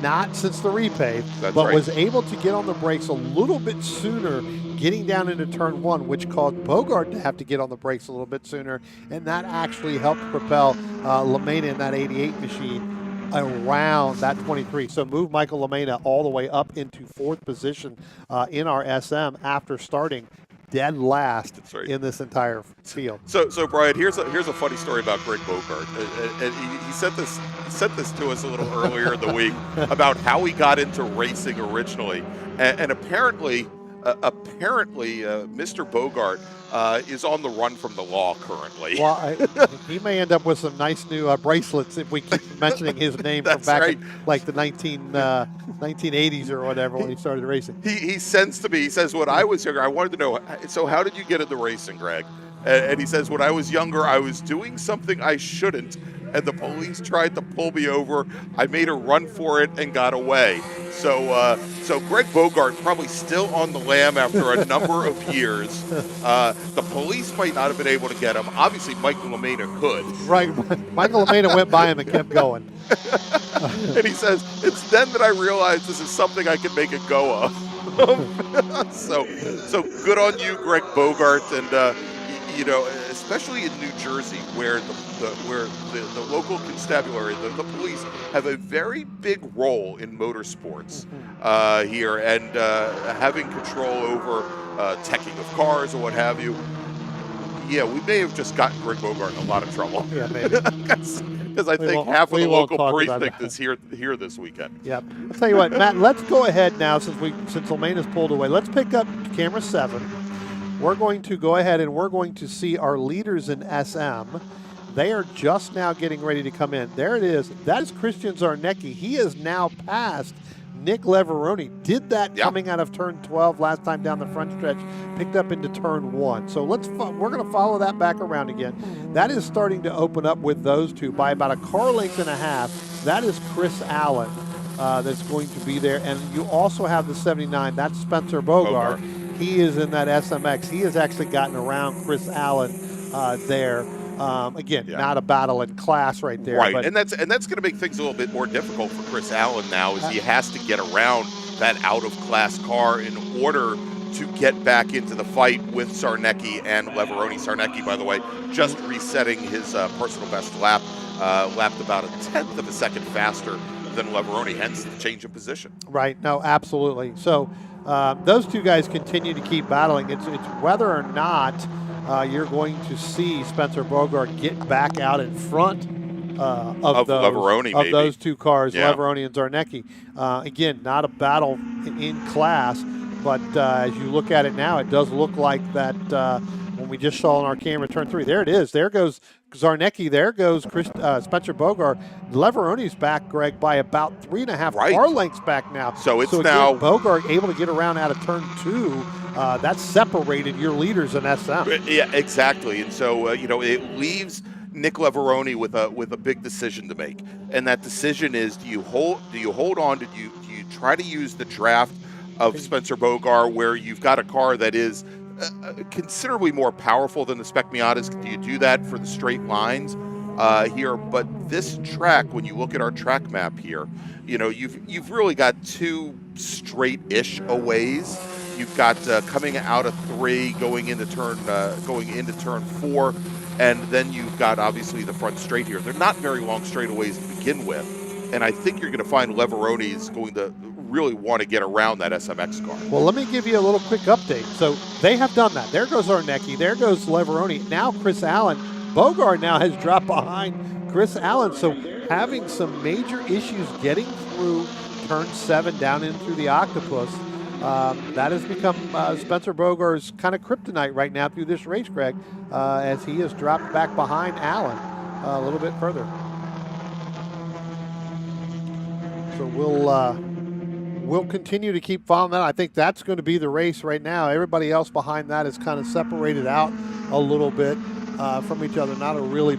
Not since the repave, but was able to get on the brakes a little bit sooner getting down into turn 1, which caused Bogart to have to get on the brakes a little bit sooner, and that actually helped propel LaMena in that 88 machine around that 23. So move Michael LaMena all the way up into 4th position in our SM after starting dead last in this entire field. So Brian, here's a funny story about Greg Bogart, and he sent this to us a little earlier in the week about how he got into racing originally, and apparently Mr. Bogart is on the run from the law currently. Well, he may end up with some nice new bracelets if we keep mentioning his name from back in like the 1980s or whatever when he started racing. He sends to me, he says, when I was younger, I wanted to know, so how did you get into racing, Greg? And he says, when I was younger, I was doing something I shouldn't, and the police tried to pull me over. I made a run for it and got away. So Greg Bogart probably still on the lam after a number of years. The police might not have been able to get him. Obviously, Michael LaMena could. Right. Michael LaMena went by him and kept going. And he says, it's then that I realized this is something I can make a go of. So good on you, Greg Bogart, and especially in New Jersey, where the local constabulary, the police, have a very big role in motorsports here, and having control over teching of cars or what have you. Yeah, we may have just gotten Greg Bogart in a lot of trouble. Yeah, maybe. Because I think half of the local precinct is here this weekend. Yep. I'll tell you what, Matt, let's go ahead now, since LaMena's pulled away. Let's pick up camera 7. we're going to go ahead and we're going to see our leaders in SM. They are just now getting ready to come in. There it is. That is Christian Zarnecki. He is now passed Nick Leveroni. Did that coming out of turn 12 last time down the front stretch, picked up into turn 1. So we're going to follow that back around again. That is starting to open up with those two by about a car length and a half. That is Chris Allen that's going to be there. And you also have the 79. That's Spencer Bogart. He is in that SMX. He has actually gotten around Chris Allen there. Again, not a battle in class right there. Right, but and that's going to make things a little bit more difficult for Chris Allen now, as he has to get around that out-of-class car in order to get back into the fight with Zarnecki and Leveroni. Zarnecki, by the way, just resetting his personal best lap, lapped about a tenth of a second faster than Leveroni, hence the change in position. Right, no, absolutely. So those two guys continue to keep battling. It's whether or not you're going to see Spencer Bogart get back out in front of those two cars, Leveroni and Zarnecki. Again, not a battle in class, but as you look at it now, it does look like that when we just saw on our camera turn 3. There it is. There goes Zarnecki. There goes Spencer Bogart. Leveroni's back, Greg, by about 3.5 car lengths back now. So it's now Bogart able to get around out of turn 2. That's separated your leaders in SM. Yeah, exactly. And so it leaves Nick Leveroni with a big decision to make, and that decision is: do you hold on? Do you try to use the draft of Spencer Bogart, where you've got a car that is considerably more powerful than the Spec Miatas? Do you do that for the straight lines here? But this track, when you look at our track map here, you've really got two straight-ish aways. You've got coming out of 3, going into turn 4, and then you've got obviously the front straight here. They're not very long straightaways to begin with, and I think you're going to find Leveroni is going to really want to get around that SMX car. Well, let me give you a little quick update. So they have done that. There goes Zarnecki. There goes Leveroni. Now Chris Allen. Bogart now has dropped behind Chris Allen. So having some major issues getting through turn 7 down in through the Octopus. That has become Spencer Bogart's kind of kryptonite right now through this race, Greg, as he has dropped back behind Allen a little bit further. So we'll continue to keep following that. I think that's going to be the race right now. Everybody else behind that is kind of separated out a little bit from each other. Not a really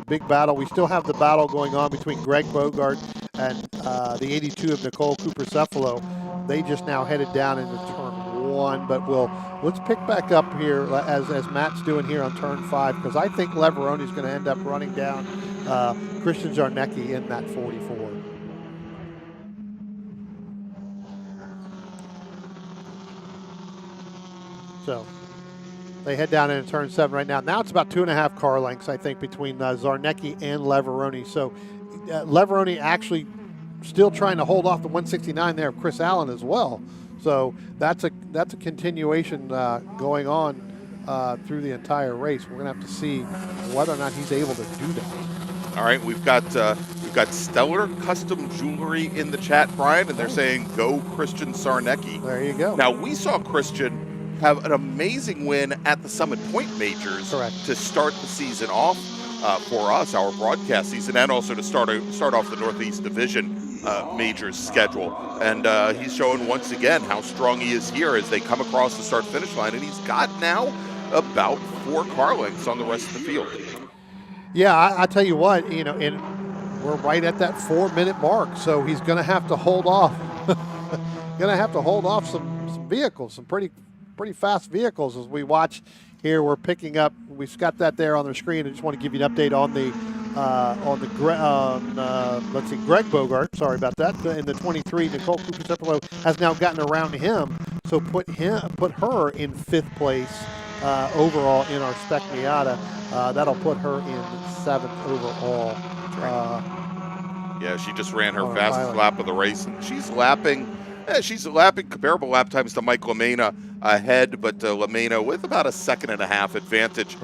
big battle. We still have the battle going on between Greg Bogart and the 82 of Nicole Cooper-Cephalo. They just now headed down into turn 1, but let's pick back up here as Matt's doing here on turn 5, because I think Leveroni's going to end up running down Christian Zarnecki in that 44. So they head down into turn 7 right now. Now it's about 2.5 car lengths, I think, between Zarnecki and Leveroni. So Leveroni actually still trying to hold off the 169 there of Chris Allen as well. So that's a continuation going on through the entire race. We're going to have to see whether or not he's able to do that. All right, we've got Stellar Custom Jewelry in the chat, Brian, and they're saying go Christian Zarnecki. There you go. Now, we saw Christian have an amazing win at the Summit Point Majors to start the season off for us, our broadcast season, and also to start off the Northeast Division Majors schedule. And he's showing once again how strong he is here as they come across the start-finish line, and he's got now about 4 car lengths on the rest of the field. Yeah, I tell you what, and we're right at that 4-minute mark, so he's going to have to hold off. Some vehicles, some pretty fast vehicles as we watch here. We're picking up. We've got that there on the screen. I just want to give you an update on the Greg Bogart. Sorry about that. In the 23, Nicole Cooper-Cephalo has now gotten around him, so put her in 5th place overall in our Spec Miata. That'll put her in 7th overall. Yeah, she just ran her fastest lap of the race, and she's lapping comparable lap times to Mike LaMena ahead, but LaMena with about a 1.5 second advantage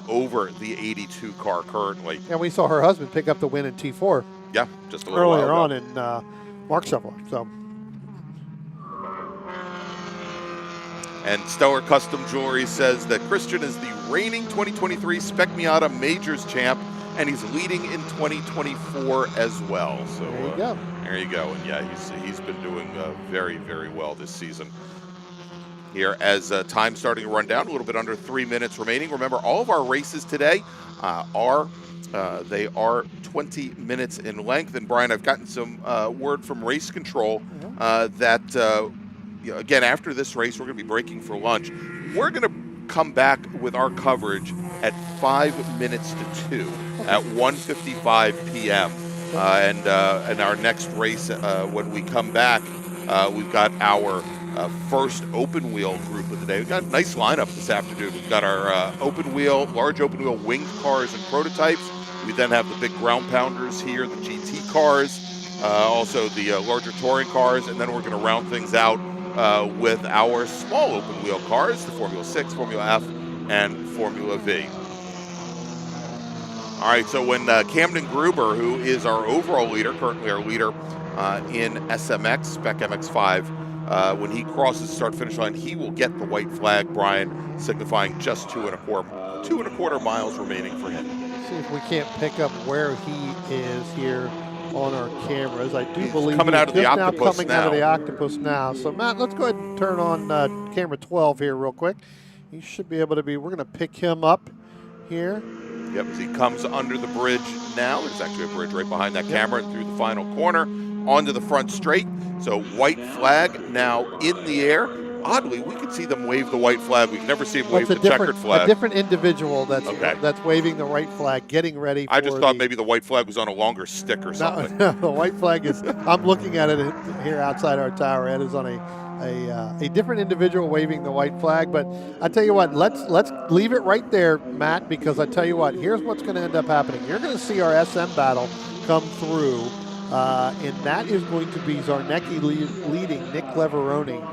over the 82 car currently. And we saw her husband pick up the win in T4. Yeah, just a little earlier on in Mark Cephalo. So And Stellar Custom Jewelry says that Christian is the reigning 2023 Spec Miata Majors champ, and he's leading in 2024 as well. So there you go. There you go. And yeah, he's been doing very, very well this season. Here as time starting to run down, a little bit under 3 minutes remaining. Remember, all of our races today are 20 minutes in length. And Brian, I've gotten some word from race control that again, after this race, we're going to be breaking for lunch. We're going to come back with our coverage at 5 minutes to 2 at 1:55 p.m. And our next race, when we come back, we've got our first open wheel group of the day. We've got a nice lineup this afternoon. We've got our large open wheel winged cars and prototypes. We then have the big ground pounders here, the GT cars, also the larger touring cars, and then we're going to round things out with our small open wheel cars, the Formula 6, Formula F, and Formula V. All right, so when Camden Gruber, who is our overall leader, currently our leader in SMX, Spec MX5, when he crosses the start-finish line, he will get the white flag, Brian, signifying just 2.25 miles remaining for him. See if we can't pick up where he is here on our cameras. I do believe coming out of the octopus coming out of the octopus now. So Matt, let's go ahead and turn on camera 12 here real quick. He should be able to be. We're going to pick him up here. Yep, as he comes under the bridge now. There's actually a bridge right behind that camera and through the final corner onto the front straight. So white flag now in the air. Oddly, we can see them wave the white flag. We can never see them wave the checkered flag. A different individual that's waving the white flag, getting ready for I just thought maybe the white flag was on a longer stick or something. No, the white flag is, I'm looking at it here outside our tower. It is on a different individual waving the white flag. But I tell you what, let's leave it right there, Matt, because I tell you what, here's what's going to end up happening. You're going to see our SM battle come through, and that is going to be Zarnecki leading Nick Leveroni.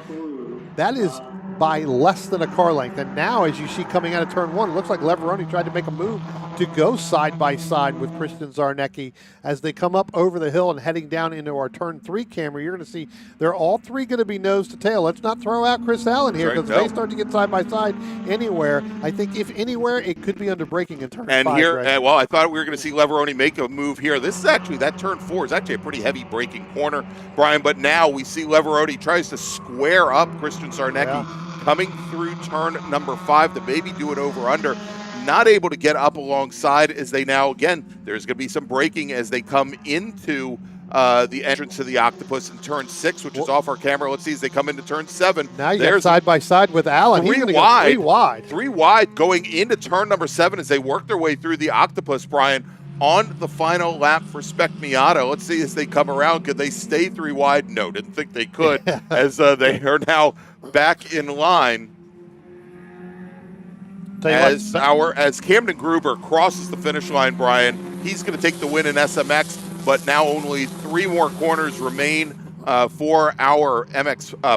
That is by less than a car length. And now, as you see coming out of turn one, it looks like Leveroni tried to make a move to go side by side with Christian Zarnecki as they come up over the hill and heading down into our turn three camera. You're going to see they're all three going to be nose to tail. Let's not throw out Chris Allen here, because if they start to get side by side anywhere, I think if anywhere, it could be under braking in turn and 5. Here, right? well, I thought we were going to see Leveroni make a move here. This is actually, that turn 4 is actually a pretty heavy braking corner, Brian, but now we see Leveroni tries to square up Christian Zarnecki coming through turn number 5 to maybe do it over under. Not able to get up alongside as they now, again, there's going to be some braking as they come into the entrance to the octopus in turn 6, which is off our camera. Let's see as they come into turn 7. Now you're side by side with Allen. He's going to go 3 wide. 3 wide going into turn number 7 as they work their way through the octopus, Brian, on the final lap for Spec Miata. Let's see as they come around. Could they stay 3 wide? No, didn't think they could as they are now back in line. As Camden Gruber crosses the finish line, Brian, he's going to take the win in SMX, but now only 3 more corners remain for our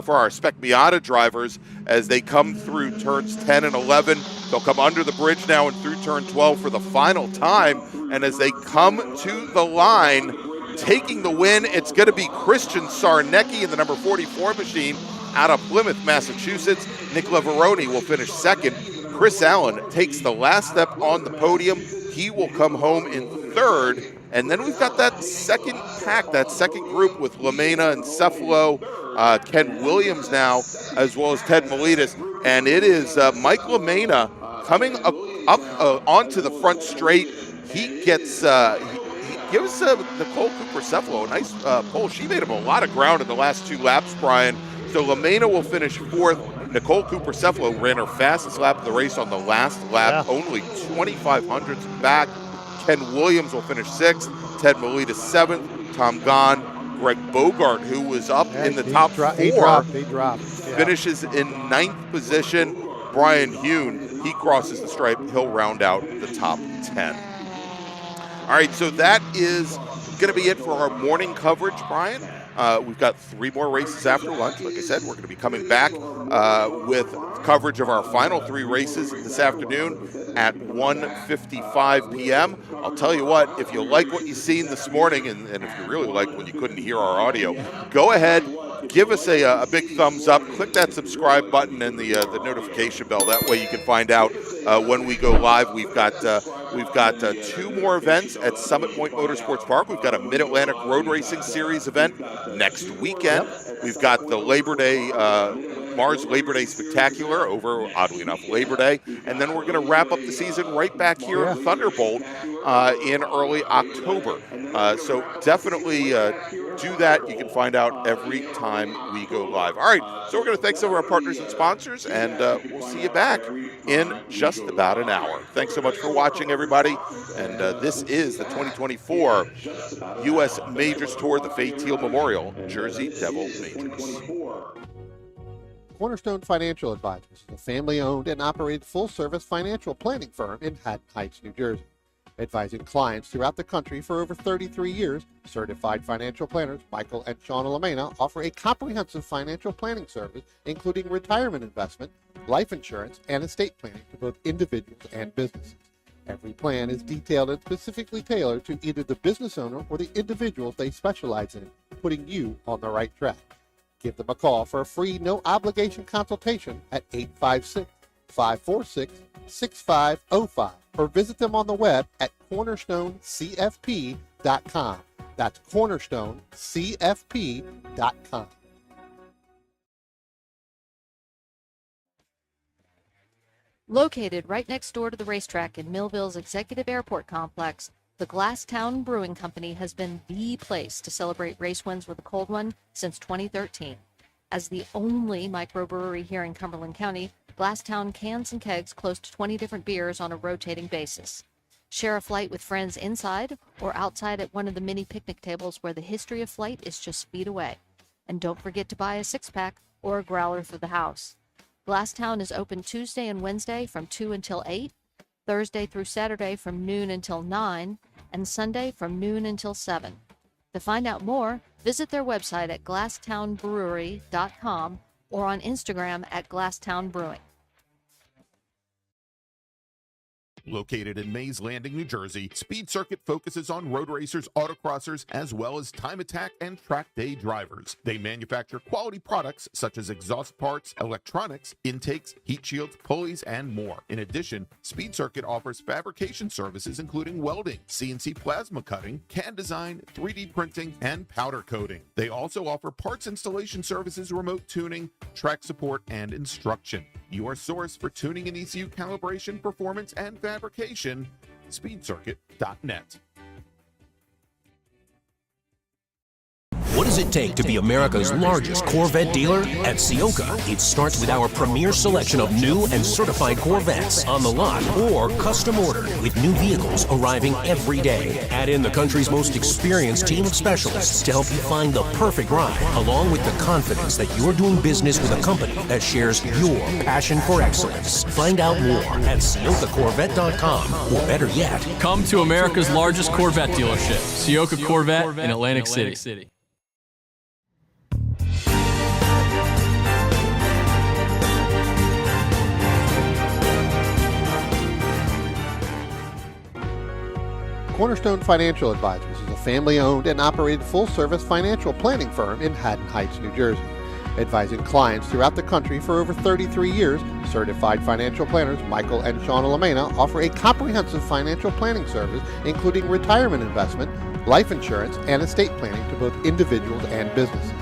for our Spec Miata drivers as they come through turns 10 and 11. They'll come under the bridge now and through turn 12 for the final time. And as they come to the line, taking the win, it's going to be Christian Zarnecki in the number 44 machine out of Plymouth, Massachusetts. Nick Leveroni will finish second. Chris Allen takes the last step on the podium. He will come home in third. And then we've got that second pack, that second group with LaMena and Cephalo, Ken Williams now, as well as Ted Miletus. And it is Mike LaMena coming up onto the front straight. He gets, he gives Nicole Cooper-Cephalo a nice pole. She made him a lot of ground in the last 2 laps, Brian. So LaMena will finish 4th. Nicole Cooper-Cephalo ran her fastest lap of the race on the last lap, only 2,500ths back. Ken Williams will finish 6th, Ted Miletus 7th, Tom Gahn, Greg Bogart, who was up in the top 4, he dropped. Finishes in 9th position. Brian Hune, he crosses the stripe. He'll round out the top 10. All right, so that is going to be it for our morning coverage, Brian. We've got 3 more races after lunch. Like I said, we're going to be coming back with coverage of our final 3 races this afternoon at 1:55 p.m. I'll tell you what, if you like what you've seen this morning, and if you really liked when you couldn't hear our audio, go ahead, give us a big thumbs up. Click that subscribe button and the notification bell. That way you can find out when we go live. We've got 2 more events at Summit Point Motorsports Park. We've got a Mid-Atlantic Road Racing Series event next weekend. We've got the Labor Day Mars Labor Day Spectacular over, oddly enough, Labor Day. And then we're going to wrap up the season right back here at Thunderbolt in early October. So definitely do that. You can find out every time we go live. All right, so we're going to thank some of our partners and sponsors, and we'll see you back in just about an hour. Thanks so much for watching, everybody. And this is the 2024 U.S. Majors Tour, the Fay Teal Memorial Jersey Devil Majors. Cornerstone Financial Advisors is a family-owned and operated full-service financial planning firm in Haddon Heights, New Jersey. Advising clients throughout the country for over 33 years, certified financial planners Michael and Shauna Lamena offer a comprehensive financial planning service, including retirement investment, life insurance, and estate planning to both individuals and businesses. Every plan is detailed and specifically tailored to either the business owner or the individuals they specialize in, putting you on the right track. Give them a call for a free, no-obligation consultation at 856-546-6505 or visit them on the web at cornerstonecfp.com. That's cornerstonecfp.com. Located right next door to the racetrack in Millville's Executive Airport Complex, the Glasstown Brewing Company has been the place to celebrate race wins with a cold one since 2013. As the only microbrewery here in Cumberland County, Glasstown cans and kegs close to 20 different beers on a rotating basis. Share a flight with friends inside or outside at one of the mini picnic tables where the history of flight is just feet away. And don't forget to buy a six-pack or a growler for the house. Glasstown is open Tuesday and Wednesday from 2 until 8, Thursday through Saturday from noon until 9, and Sunday from noon until 7. To find out more, visit their website at glasstownbrewery.com or on Instagram at Glasstown Brewing. Located in Mays Landing, New Jersey, Speed Circuit focuses on road racers, autocrossers, as well as time attack and track day drivers. They manufacture quality products such as exhaust parts, electronics, intakes, heat shields, pulleys, and more. In addition, Speed Circuit offers fabrication services including welding, CNC plasma cutting, CAD design, 3D printing, and powder coating. They also offer parts installation services, remote tuning, track support, and instruction. Your source for tuning and ECU calibration, performance, and fabrication, speedcircuit.net. What does it take to be America's largest Corvette dealer? At Ciocca, it starts with our premier selection of new and certified Corvettes on the lot or custom ordered with new vehicles arriving every day. Add in the country's most experienced team of specialists to help you find the perfect ride, along with the confidence that you're doing business with a company that shares your passion for excellence. Find out more at CioccaCorvette.com, or better yet, Come to America's largest Corvette dealership, Ciocca Corvette in Atlantic City. Cornerstone Financial Advisors is a family-owned and operated full-service financial planning firm in Haddon Heights, New Jersey. Advising clients throughout the country for over 33 years, certified financial planners Michael and Shauna Lamena offer a comprehensive financial planning service, including retirement investment, life insurance, and estate planning to both individuals and businesses.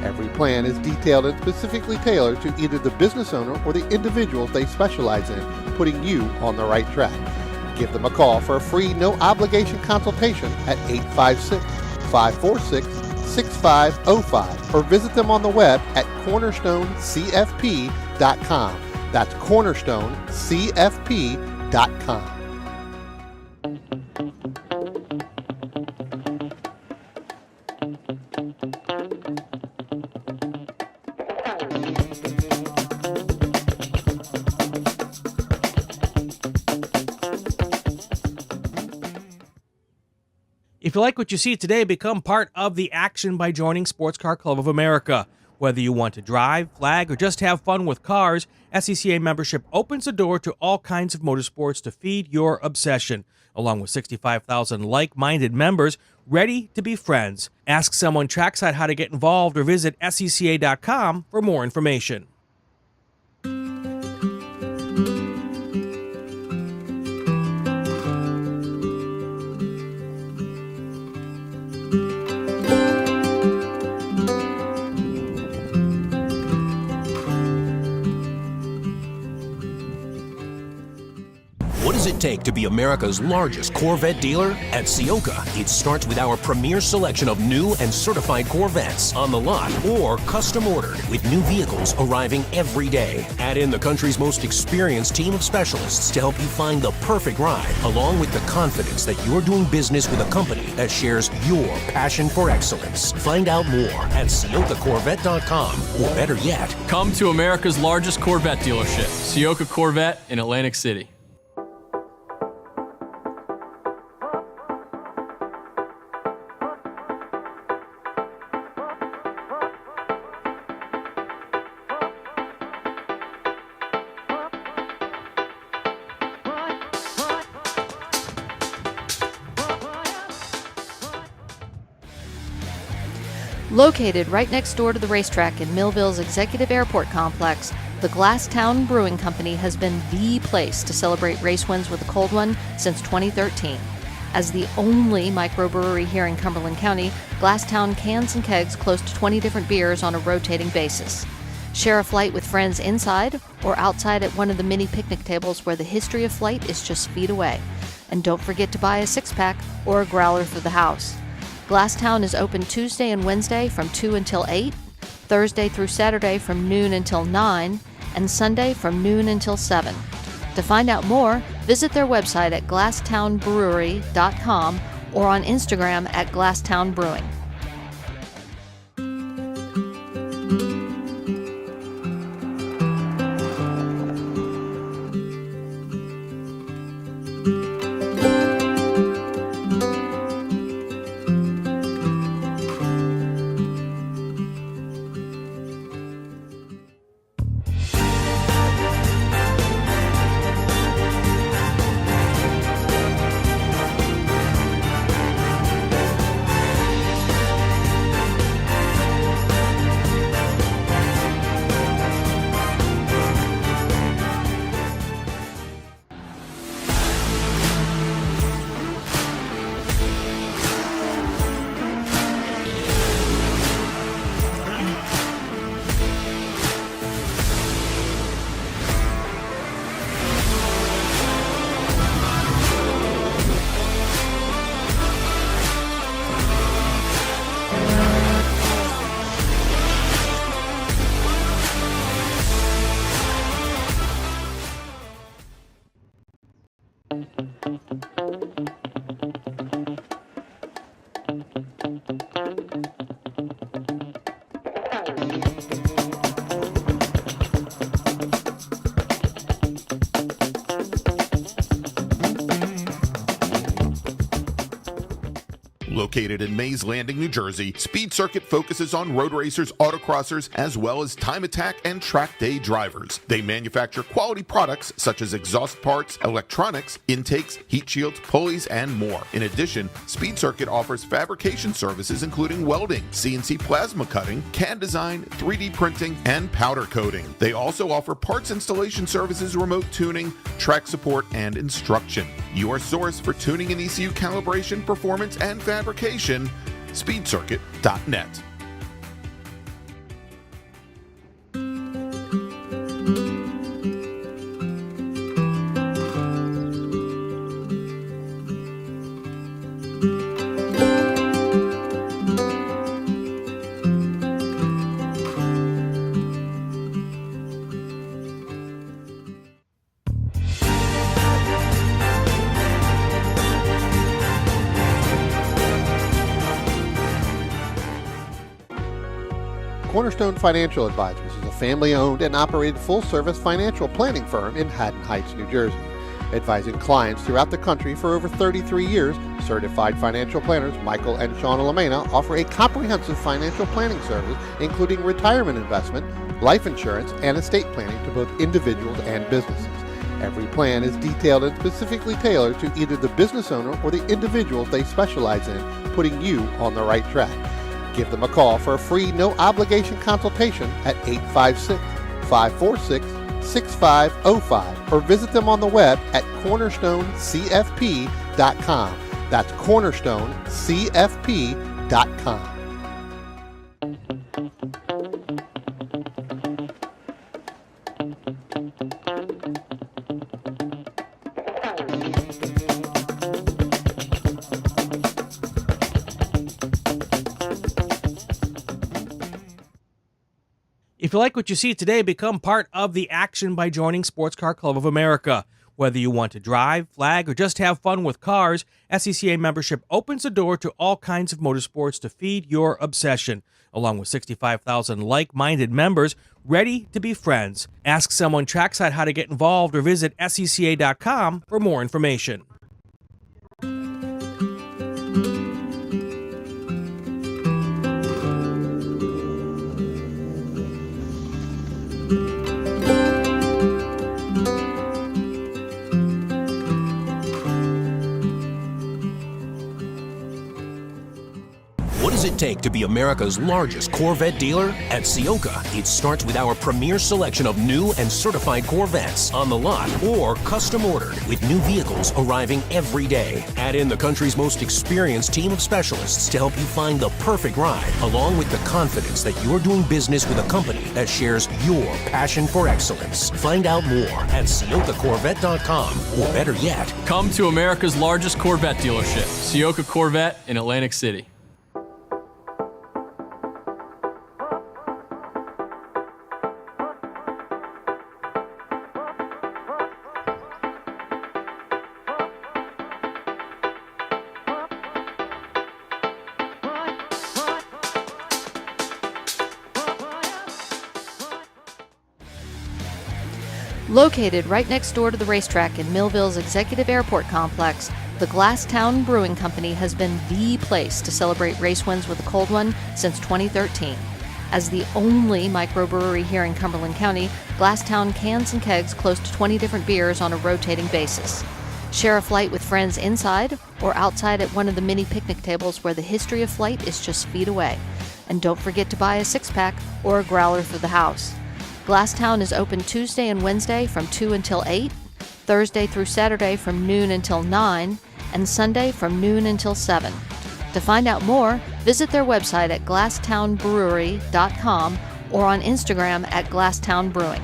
Every plan is detailed and specifically tailored to either the business owner or the individuals they specialize in, putting you on the right track. Give them a call for a free, no-obligation consultation at 856-546-6505 or visit them on the web at cornerstonecfp.com. That's cornerstonecfp.com. If you like what you see today, become part of the action by joining Sports Car Club of America. Whether you want to drive, flag, or just have fun with cars, SCCA membership opens the door to all kinds of motorsports to feed your obsession. Along with 65,000 like-minded members, ready to be friends. Ask someone trackside how to get involved or visit SCCA.com for more information. What does it take to be America's largest Corvette dealer? At Ciocca, it starts with our premier selection of new and certified Corvettes on the lot or custom ordered with new vehicles arriving every day. Add in the country's most experienced team of specialists to help you find the perfect ride, along with the confidence that you're doing business with a company that shares your passion for excellence. Find out more at CioccaCorvette.com, or better yet, Come to America's largest Corvette dealership, Ciocca Corvette in Atlantic City. Located right next door to the racetrack in Millville's Executive Airport Complex, the Glasstown Brewing Company has been the place to celebrate race wins with a cold one since 2013. As the only microbrewery here in Cumberland County, Glasstown cans and kegs close to 20 different beers on a rotating basis. Share a flight with friends inside or outside at one of the mini picnic tables where the history of flight is just feet away. And don't forget to buy a six-pack or a growler for the house. Glasstown is open Tuesday and Wednesday from 2 until 8, Thursday through Saturday from noon until 9, and Sunday from noon until 7. To find out more, visit their website at glasstownbrewery.com or on Instagram at Glasstown Brewing. Located in Mays Landing, New Jersey, Speed Circuit focuses on road racers, autocrossers, as well as time attack and track day drivers. They manufacture quality products such as exhaust parts, electronics, intakes, heat shields, pulleys, and more. In addition, Speed Circuit offers fabrication services including welding, CNC plasma cutting, CAD design, 3D printing, and powder coating. They also offer parts installation services, remote tuning, track support, and instruction. Your source for tuning and ECU calibration, performance, and fabrication, speedcircuit.net. Cornerstone Financial Advisors is a family-owned and operated full-service financial planning firm in Haddon Heights, New Jersey. Advising clients throughout the country for over 33 years, certified financial planners Michael and Shauna Lamena offer a comprehensive financial planning service including retirement investment, life insurance, and estate planning to both individuals and businesses. Every plan is detailed and specifically tailored to either the business owner or the individuals they specialize in, putting you on the right track. Give them a call for a free, no-obligation consultation at 856-546-6505 or visit them on the web at cornerstonecfp.com. That's cornerstonecfp.com. If you like what you see today, become part of the action by joining Sports Car Club of America. Whether you want to drive, flag, or just have fun with cars, SCCA membership opens the door to all kinds of motorsports to feed your obsession, along with 65,000 like-minded members ready to be friends. Ask someone trackside how to get involved or visit SCCA.com for more information. What does it take to be America's largest Corvette dealer? At Ciocca, it starts with our premier selection of new and certified Corvettes on the lot or custom ordered, with new vehicles arriving every day. Add in the country's most experienced team of specialists to help you find the perfect ride, along with the confidence that you're doing business with a company that shares your passion for excellence. Find out more at CioccaCorvette.com, or better yet, Come to America's largest Corvette dealership, Ciocca Corvette in Atlantic City. Located right next door to the racetrack in Millville's Executive Airport Complex, the Glasstown Brewing Company has been the place to celebrate race wins with a cold one since 2013. As the only microbrewery here in Cumberland County, Glasstown cans and kegs close to 20 different beers on a rotating basis. Share a flight with friends inside or outside at one of the many picnic tables where the history of flight is just feet away. And don't forget to buy a six-pack or a growler for the house. Glasstown is open Tuesday and Wednesday from 2 until 8, Thursday through Saturday from noon until 9, and Sunday from noon until 7. To find out more, visit their website at glasstownbrewery.com or on Instagram at Glasstown Brewing.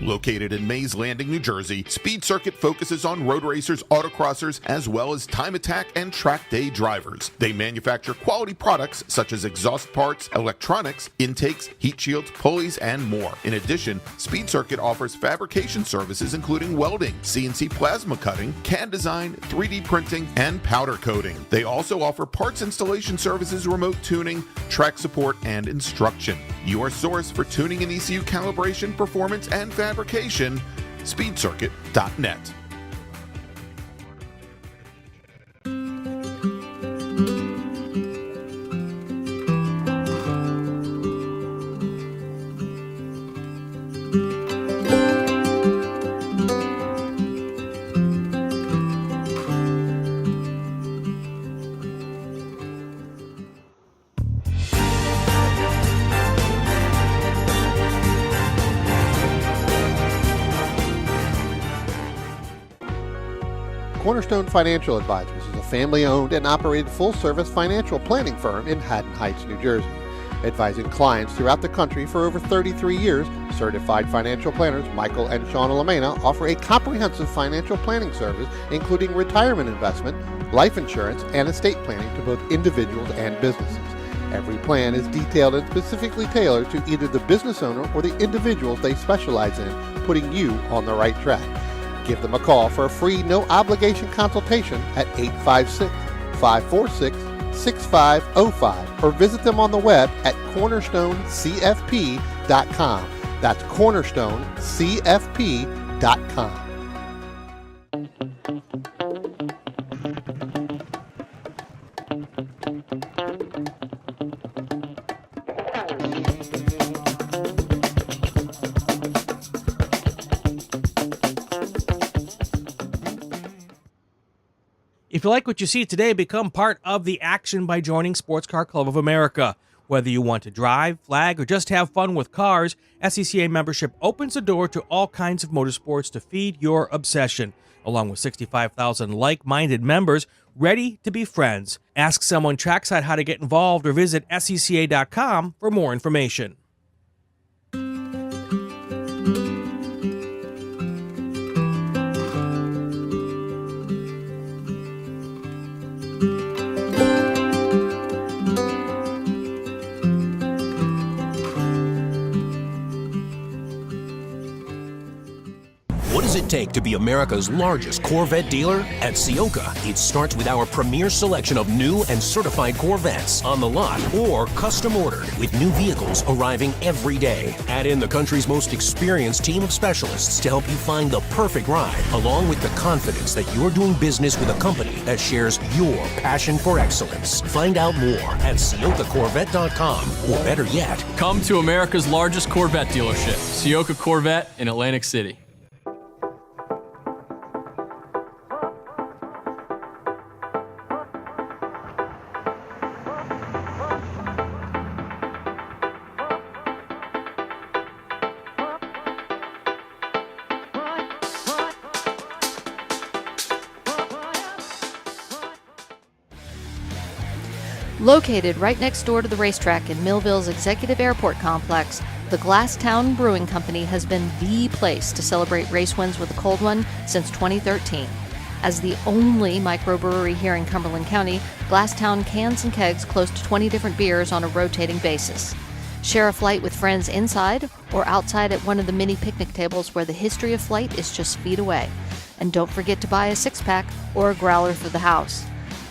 Located in Mays Landing, New Jersey, Speed Circuit focuses on road racers, autocrossers, as well as time attack and track day drivers. They manufacture quality products such as exhaust parts, electronics, intakes, heat shields, pulleys, and more. In addition, Speed Circuit offers fabrication services including welding, CNC plasma cutting, CAD design, 3D printing, and powder coating. They also offer parts installation services, remote tuning, track support, and instruction. Your source for tuning and ECU calibration, performance, and fabrication, speedcircuit.net. Cornerstone Financial Advisors is a family-owned and operated full-service financial planning firm in Haddon Heights, New Jersey. Advising clients throughout the country for over 33 years, certified financial planners Michael and Shauna Lamena offer a comprehensive financial planning service including retirement investment, life insurance, and estate planning to both individuals and businesses. Every plan is detailed and specifically tailored to either the business owner or the individuals they specialize in, putting you on the right track. Give them a call for a free, no-obligation consultation at 856-546-6505 or visit them on the web at cornerstonecfp.com. That's cornerstonecfp.com. If you like what you see today, become part of the action by joining Sports Car Club of America. Whether you want to drive, flag, or just have fun with cars, SCCA membership opens the door to all kinds of motorsports to feed your obsession, along with 65,000 like-minded members ready to be friends. Ask someone trackside how to get involved or visit SCCA.com for more information. What does it take to be America's largest Corvette dealer? At Ciocca, it starts with our premier selection of new and certified Corvettes on the lot or custom ordered, with new vehicles arriving every day. Add in the country's most experienced team of specialists to help you find the perfect ride, along with the confidence that you're doing business with a company that shares your passion for excellence. Find out more at CioccaCorvette.com, or better yet, Come to America's largest Corvette dealership, Ciocca Corvette in Atlantic City. Located right next door to the racetrack in Millville's Executive Airport Complex, the Glasstown Brewing Company has been the place to celebrate race wins with a cold one since 2013. As the only microbrewery here in Cumberland County, Glasstown cans and kegs close to 20 different beers on a rotating basis. Share a flight with friends inside or outside at one of the mini picnic tables where the history of flight is just feet away. And don't forget to buy a six-pack or a growler for the house.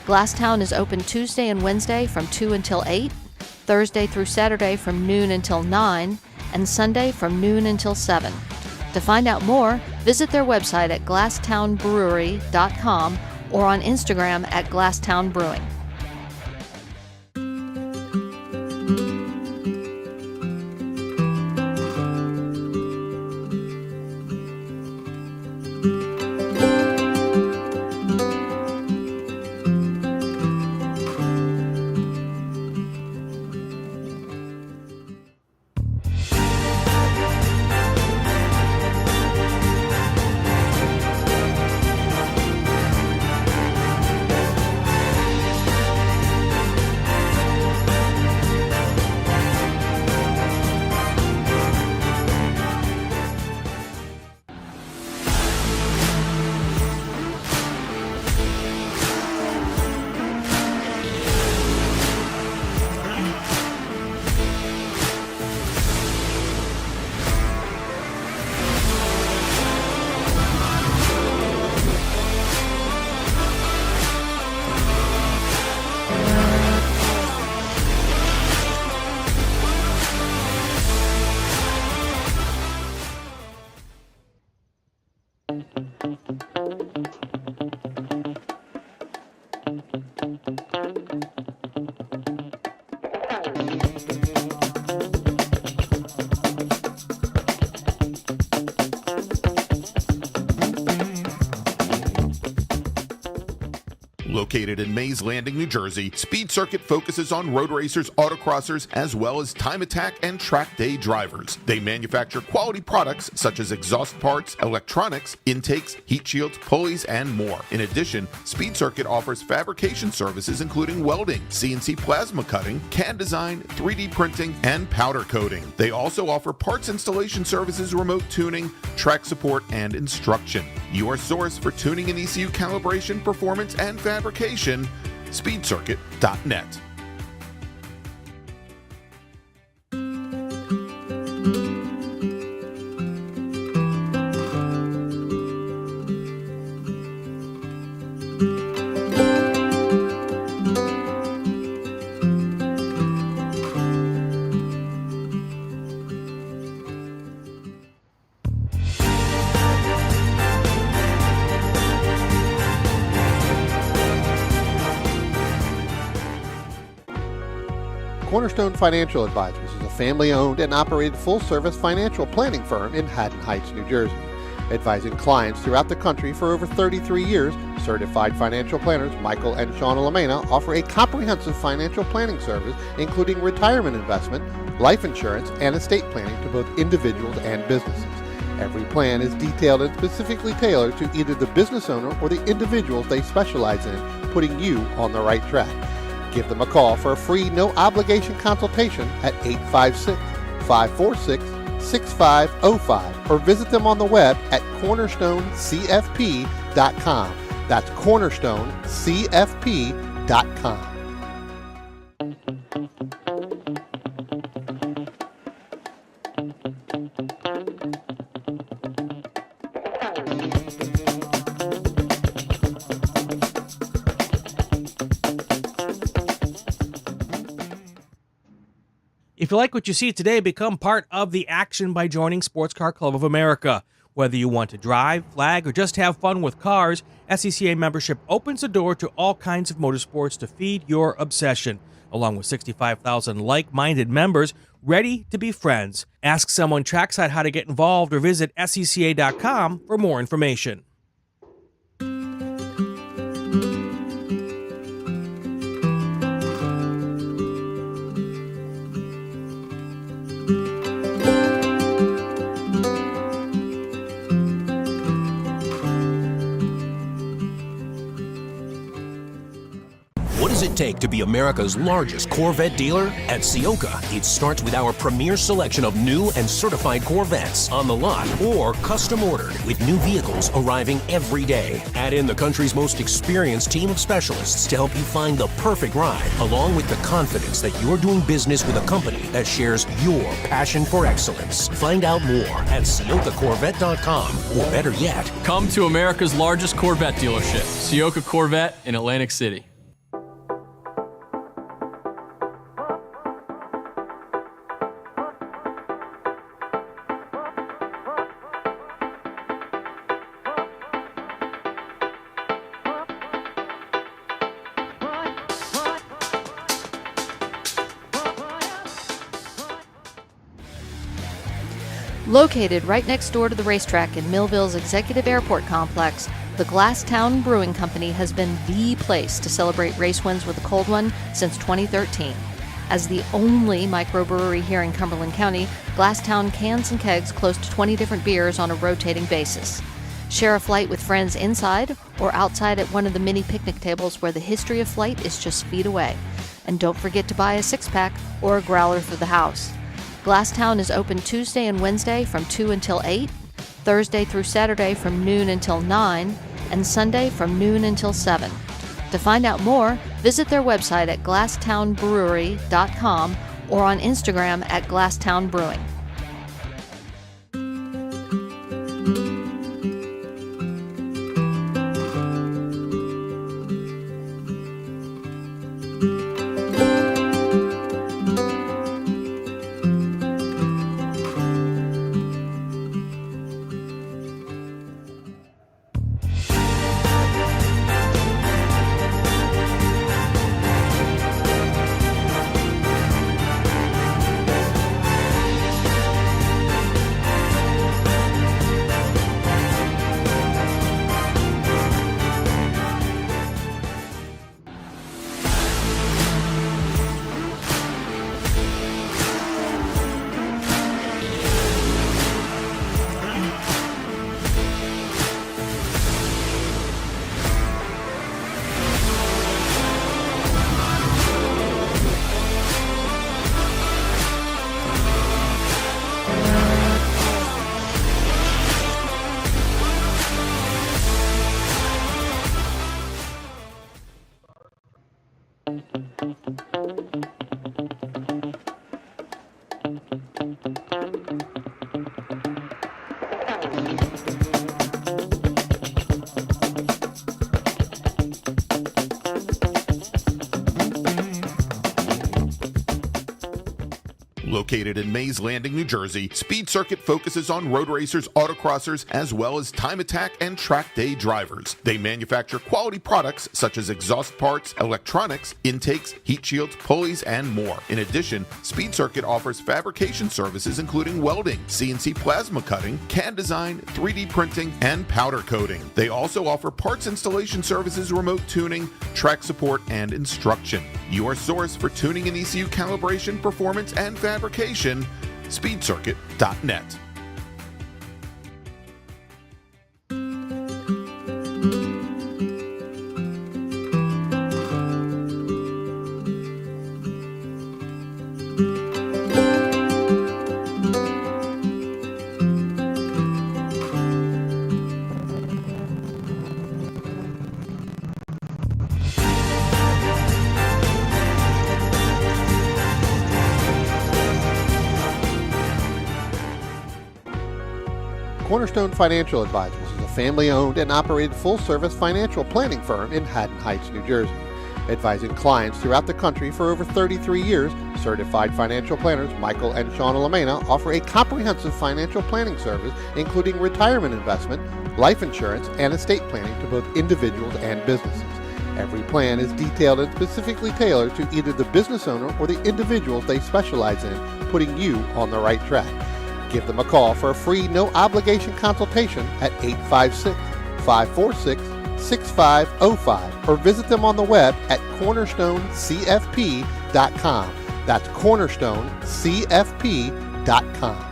Glasstown is open Tuesday and Wednesday from 2 until 8, Thursday through Saturday from noon until 9, and Sunday from noon until 7. To find out more, visit their website at glasstownbrewery.com or on Instagram at Glasstown Brewing. Located in Mays Landing, New Jersey, Speed Circuit focuses on road racers, autocrossers, as well as time attack and track day drivers. They manufacture quality products such as exhaust parts, electronics, intakes, heat shields, pulleys, and more. In addition, Speed Circuit offers fabrication services including welding, CNC plasma cutting, CAD design, 3D printing, and powder coating. They also offer parts installation services, remote tuning, track support, and instruction. Your source for tuning and ECU calibration, performance, and fabrication, speedcircuit.net. Cornerstone Financial Advisors is a family-owned and operated full-service financial planning firm in Haddon Heights, New Jersey. Advising clients throughout the country for over 33 years, certified financial planners Michael and Shauna Lamena offer a comprehensive financial planning service including retirement investment, life insurance, and estate planning to both individuals and businesses. Every plan is detailed and specifically tailored to either the business owner or the individuals they specialize in, putting you on the right track. Give them a call for a free, no-obligation consultation at 856-546-6505 or visit them on the web at cornerstonecfp.com. That's cornerstonecfp.com. If you like what you see today, become part of the action by joining Sports Car Club of America. Whether you want to drive, flag, or just have fun with cars, SCCA membership opens the door to all kinds of motorsports to feed your obsession, along with 65,000 like-minded members ready to be friends. Ask someone trackside how to get involved or visit SCCA.com for more information. What does it take to be America's largest Corvette dealer? At Ciocca, it starts with our premier selection of new and certified Corvettes on the lot or custom ordered with new vehicles arriving every day. Add in the country's most experienced team of specialists to help you find the perfect ride, along with the confidence that you're doing business with a company that shares your passion for excellence. Find out more at CioccaCorvette.com, or better yet, Come to America's largest Corvette dealership, Ciocca Corvette in Atlantic City. Located right next door to the racetrack in Millville's Executive Airport Complex, the Glasstown Brewing Company has been the place to celebrate race wins with a cold one since 2013. As the only microbrewery here in Cumberland County, Glasstown cans and kegs close to 20 different beers on a rotating basis. Share a flight with friends inside or outside at one of the mini picnic tables where the history of flight is just feet away. And don't forget to buy a six-pack or a growler for the house. Glasstown is open Tuesday and Wednesday from 2 until 8, Thursday through Saturday from noon until 9, and Sunday from noon until 7. To find out more, visit their website at glasstownbrewery.com or on Instagram at Glasstown Brewing. Located in Mays Landing, New Jersey, Speed Circuit focuses on road racers, autocrossers, as well as time attack and track day drivers. They manufacture quality products such as exhaust parts, electronics, intakes, heat shields, pulleys, and more. In addition, Speed Circuit offers fabrication services including welding, CNC plasma cutting, CAD design, 3D printing, and powder coating. They also offer parts installation services, remote tuning, track support, and instruction. Your source for tuning and ECU calibration, performance, and fabrication, speedcircuit.net. Cornerstone Financial Advisors is a family-owned and operated full-service financial planning firm in Haddon Heights, New Jersey. Advising clients throughout the country for over 33 years, certified financial planners Michael and Shauna Lamena offer a comprehensive financial planning service including retirement investment, life insurance, and estate planning to both individuals and businesses. Every plan is detailed and specifically tailored to either the business owner or the individuals they specialize in, putting you on the right track. Give them a call for a free, no-obligation consultation at 856-546-6505 or visit them on the web at cornerstonecfp.com. That's cornerstonecfp.com.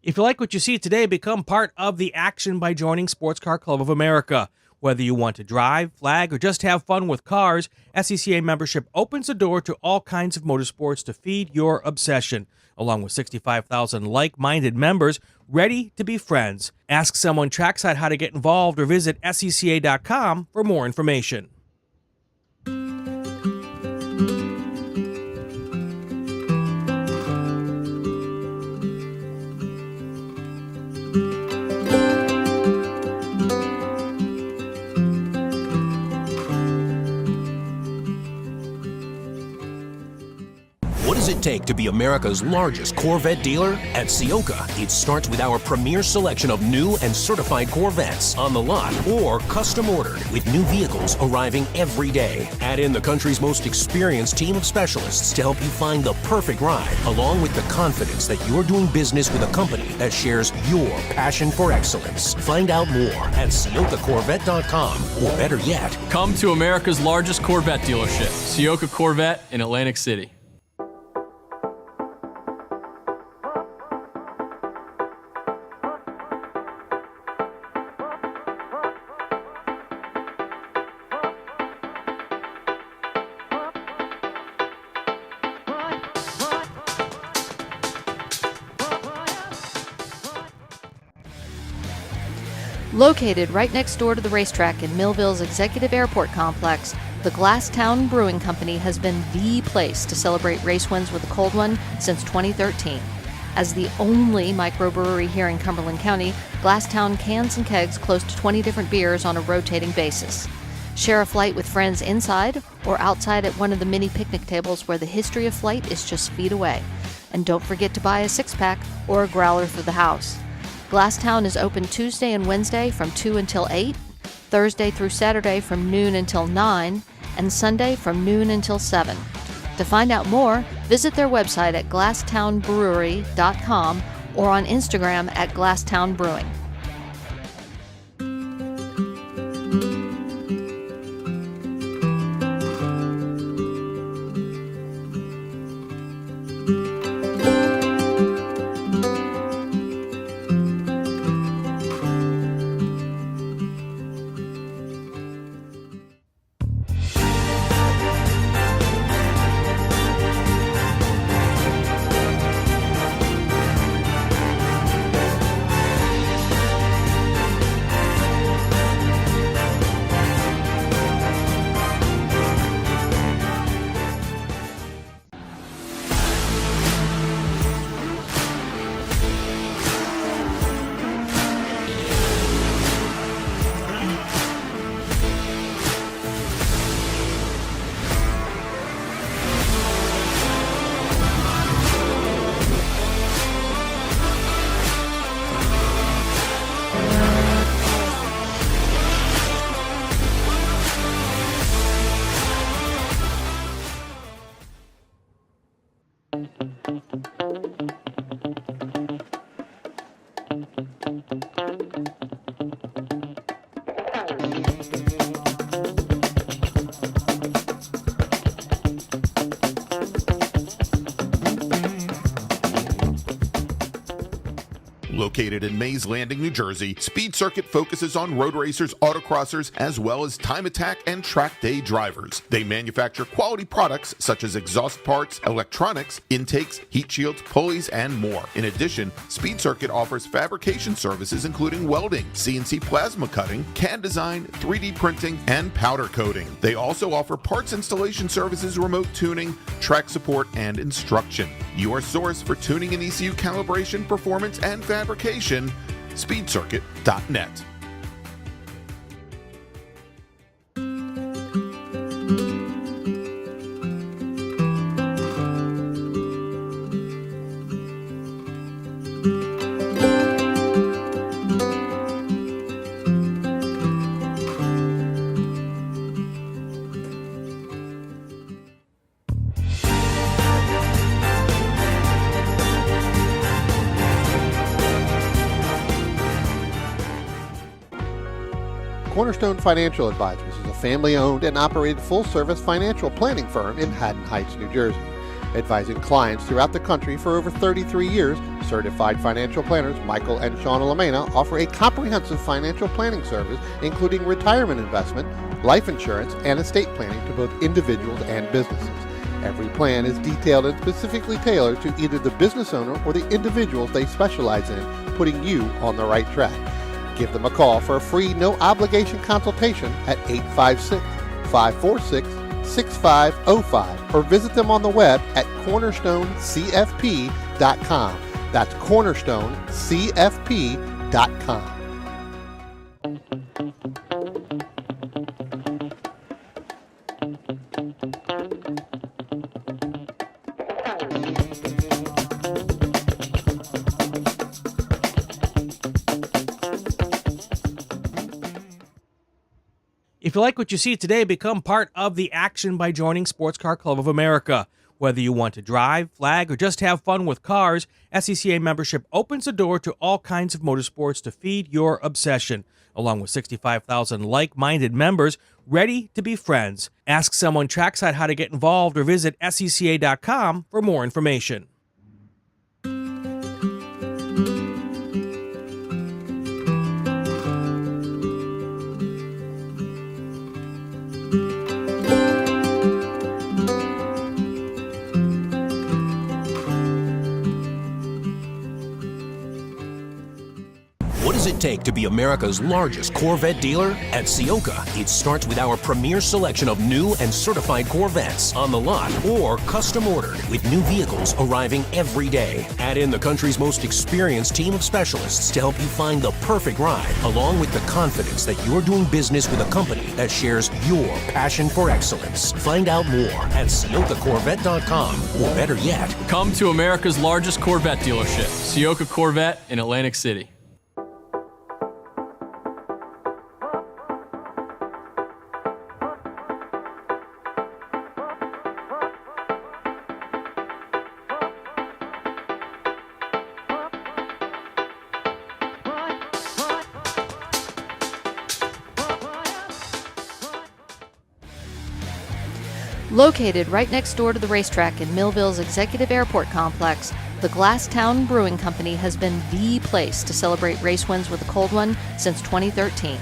If you like what you see today, become part of the action by joining Sports Car Club of America. Whether you want to drive, flag, or just have fun with cars, SCCA membership opens the door to all kinds of motorsports to feed your obsession, along with 65,000 like-minded members ready to be friends. Ask someone trackside how to get involved or visit SCCA.com for more information. What does it take to be America's largest Corvette dealer? At Ciocca, it starts with our premier selection of new and certified Corvettes on the lot or custom ordered with new vehicles arriving every day. Add in the country's most experienced team of specialists to help you find the perfect ride, along with the confidence that you're doing business with a company that shares your passion for excellence. Find out more at CioccaCorvette.com, or better yet, Come to America's largest Corvette dealership, Ciocca Corvette in Atlantic City. Located right next door to the racetrack in Millville's Executive Airport Complex, the Glasstown Brewing Company has been the place to celebrate race wins with a cold one since 2013. As the only microbrewery here in Cumberland County, Glasstown cans and kegs close to 20 different beers on a rotating basis. Share a flight with friends inside or outside at one of the mini picnic tables where the history of flight is just feet away. And don't forget to buy a six-pack or a growler for the house. Glasstown is open Tuesday and Wednesday from 2 until 8, Thursday through Saturday from noon until 9, and Sunday from noon until 7. To find out more, visit their website at glasstownbrewery.com or on Instagram at Glasstown Brewing. Located in Mays Landing, New Jersey, Speed Circuit focuses on road racers, autocrossers, as well as time attack and track day drivers. They manufacture quality products such as exhaust parts, electronics, intakes, heat shields, pulleys, and more. In addition, Speed Circuit offers fabrication services including welding, CNC plasma cutting, CAD design, 3D printing, and powder coating. They also offer parts installation services, remote tuning, track support, and instruction. Your source for tuning and ECU calibration, performance, and fabrication, speedcircuit.net. Cornerstone Financial Advisors is a family-owned and operated full-service financial planning firm in Haddon Heights, New Jersey. Advising clients throughout the country for over 33 years, certified financial planners Michael and Shauna Lamena offer a comprehensive financial planning service including retirement investment, life insurance, and estate planning to both individuals and businesses. Every plan is detailed and specifically tailored to either the business owner or the individuals they specialize in, putting you on the right track. Give them a call for a free, no-obligation consultation at 856-546-6505 or visit them on the web at cornerstonecfp.com. That's cornerstonecfp.com. If you like what you see today, become part of the action by joining Sports Car Club of America. Whether you want to drive, flag, or just have fun with cars, SCCA membership opens the door to all kinds of motorsports to feed your obsession, along with 65,000 like-minded members ready to be friends. Ask someone trackside how to get involved or visit SCCA.com for more information. What does it take to be America's largest Corvette dealer? At Ciocca, it starts with our premier selection of new and certified Corvettes on the lot or custom ordered with new vehicles arriving every day. Add in the country's most experienced team of specialists to help you find the perfect ride, along with the confidence that you're doing business with a company that shares your passion for excellence. Find out more at CioccaCorvette.com, or better yet, Come to America's largest Corvette dealership, Ciocca Corvette in Atlantic City. Located right next door to the racetrack in Millville's Executive Airport Complex, the Glasstown Brewing Company has been the place to celebrate race wins with a cold one since 2013.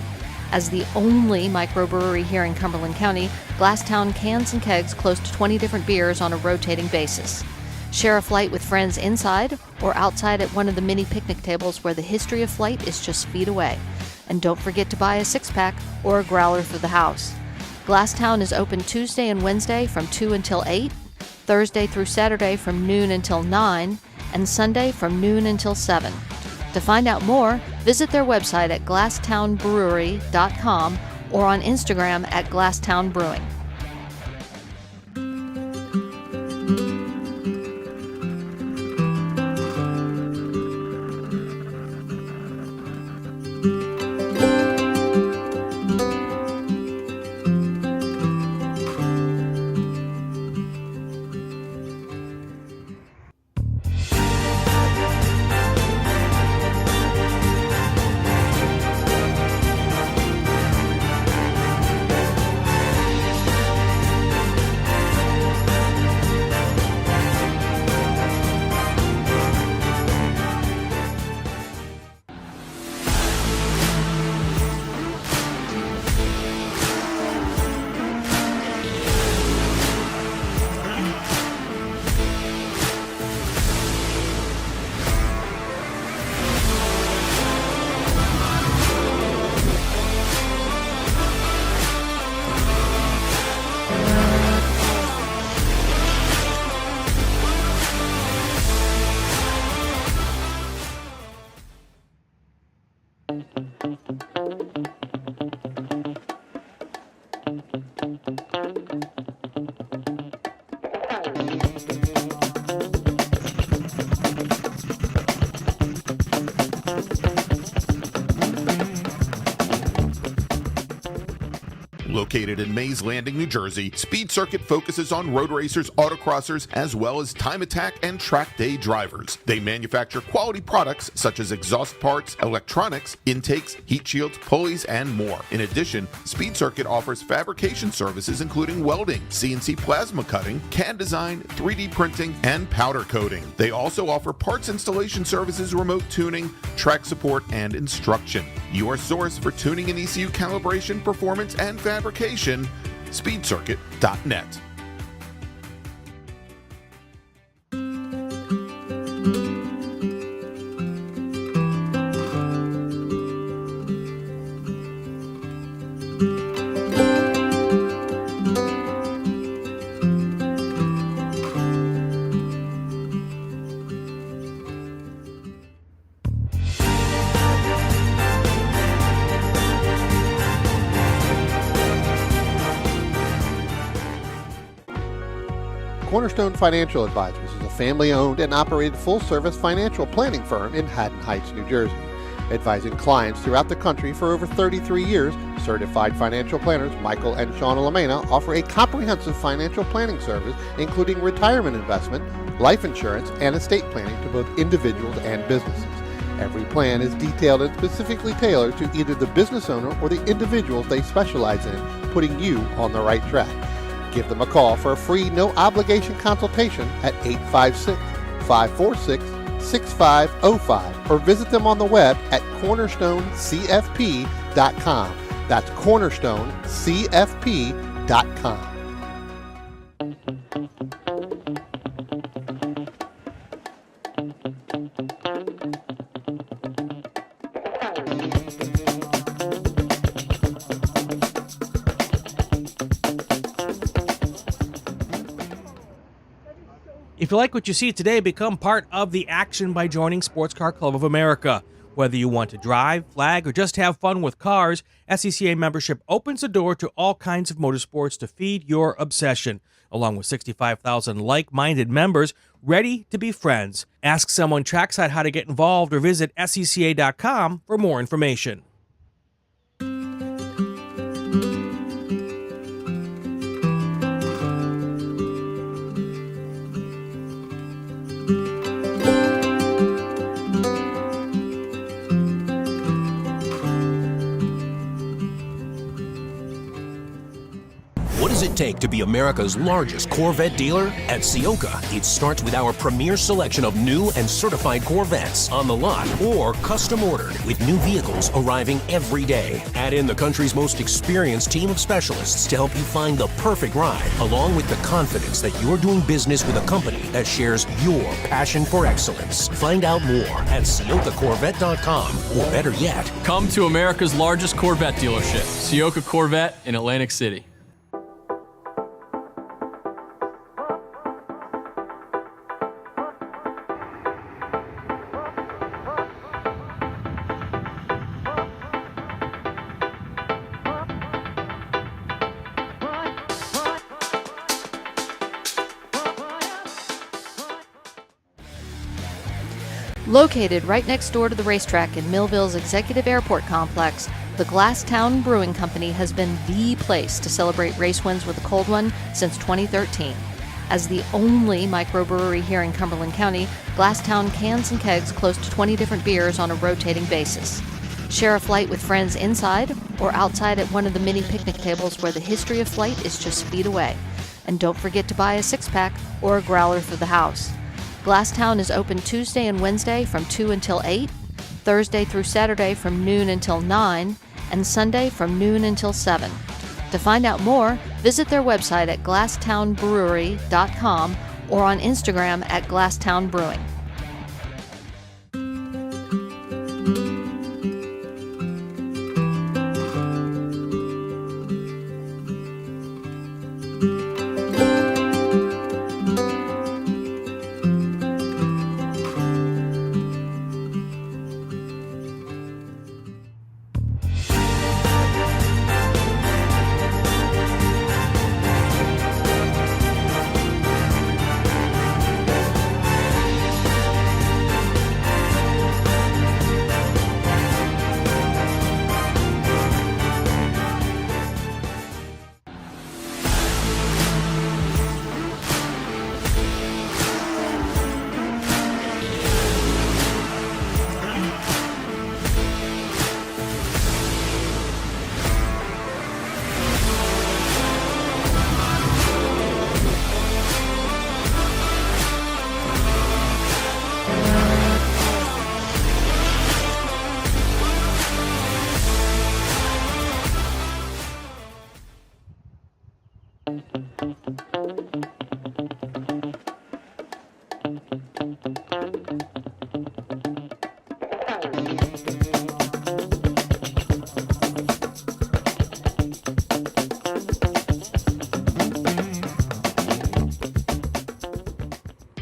As the only microbrewery here in Cumberland County, Glasstown cans and kegs close to 20 different beers on a rotating basis. Share a flight with friends inside or outside at one of the mini picnic tables where the history of flight is just feet away. And don't forget to buy a six-pack or a growler for the house. Glasstown is open Tuesday and Wednesday from 2 until 8, Thursday through Saturday from noon until 9, and Sunday from noon until 7. To find out more, visit their website at glasstownbrewery.com or on Instagram at Glasstown Brewing. Located in Mays Landing, New Jersey, Speed Circuit focuses on road racers, autocrossers, as well as time attack and track day drivers. They manufacture quality products such as exhaust parts, electronics, intakes, heat shields, pulleys, and more. In addition, Speed Circuit offers fabrication services including welding, CNC plasma cutting, CAD design, 3D printing, and powder coating. They also offer parts installation services, remote tuning, track support, and instruction. Your source for tuning and ECU calibration, performance, and fabrication, speedcircuit.net. Cornerstone Financial Advisors is a family-owned and operated full-service financial planning firm in Haddon Heights, New Jersey. Advising clients throughout the country for over 33 years, certified financial planners Michael and Shauna Lamena offer a comprehensive financial planning service including retirement investment, life insurance, and estate planning to both individuals and businesses. Every plan is detailed and specifically tailored to either the business owner or the individuals they specialize in, putting you on the right track. Give them a call for a free, no-obligation consultation at 856-546-6505 or visit them on the web at cornerstonecfp.com. That's cornerstonecfp.com. If you like what you see today, become part of the action by joining Sports Car Club of America. Whether you want to drive, flag, or just have fun with cars, SCCA membership opens the door to all kinds of motorsports to feed your obsession, along with 65,000 like-minded members ready to be friends. Ask someone trackside how to get involved or visit SCCA.com for more information. What does it take to be America's largest Corvette dealer? At Ciocca, it starts with our premier selection of new and certified Corvettes on the lot or custom ordered, with new vehicles arriving every day. Add in the country's most experienced team of specialists to help you find the perfect ride, along with the confidence that you're doing business with a company that shares your passion for excellence. Find out more at CioccaCorvette.com, or better yet, Come to America's largest Corvette dealership, Ciocca Corvette in Atlantic City. Located right next door to the racetrack in Millville's Executive Airport Complex, the Glasstown Brewing Company has been the place to celebrate race wins with a cold one since 2013. As the only microbrewery here in Cumberland County, Glasstown cans and kegs close to 20 different beers on a rotating basis. Share a flight with friends inside or outside at one of the many picnic tables where the history of flight is just feet away. And don't forget to buy a six-pack or a growler for the house. Glasstown is open Tuesday and Wednesday from 2 until 8, Thursday through Saturday from noon until 9, and Sunday from noon until 7. To find out more, visit their website at glasstownbrewery.com or on Instagram at Glasstown Brewing.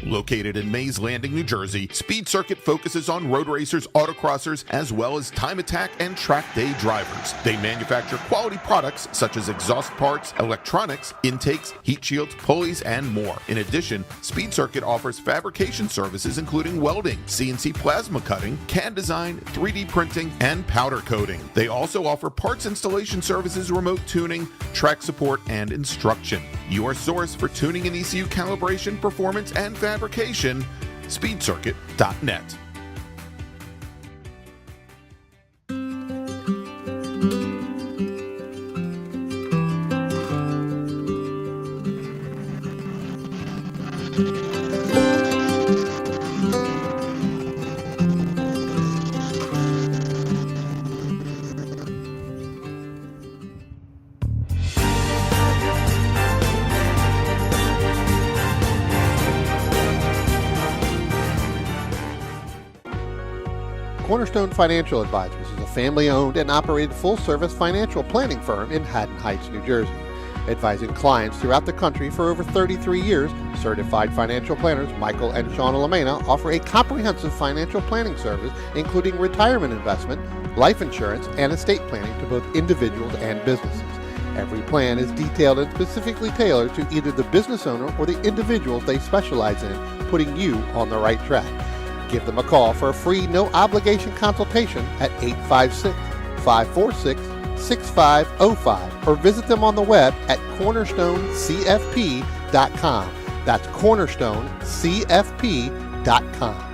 Located in Mays Landing, New Jersey, Speed Circuit focuses on road racers, autocrossers, as well as time attack and track day drivers. They manufacture quality products such as exhaust parts, electronics, intakes, heat shields, pulleys, and more. In addition, Speed Circuit offers fabrication services including welding, CNC plasma cutting, CAD design, 3D printing, and powder coating. They also offer parts installation services, remote tuning, track support, and instruction. Your source for tuning and ECU calibration, performance, and fabrication, speedcircuit.net. Cornerstone Financial Advisors is a family-owned and operated full-service financial planning firm in Haddon Heights, New Jersey. Advising clients throughout the country for over 33 years, certified financial planners Michael and Shauna Lamena offer a comprehensive financial planning service including retirement investment, life insurance, and estate planning to both individuals and businesses. Every plan is detailed and specifically tailored to either the business owner or the individuals they specialize in, putting you on the right track. Give them a call for a free, no-obligation consultation at 856-546-6505 or visit them on the web at cornerstonecfp.com. That's cornerstonecfp.com.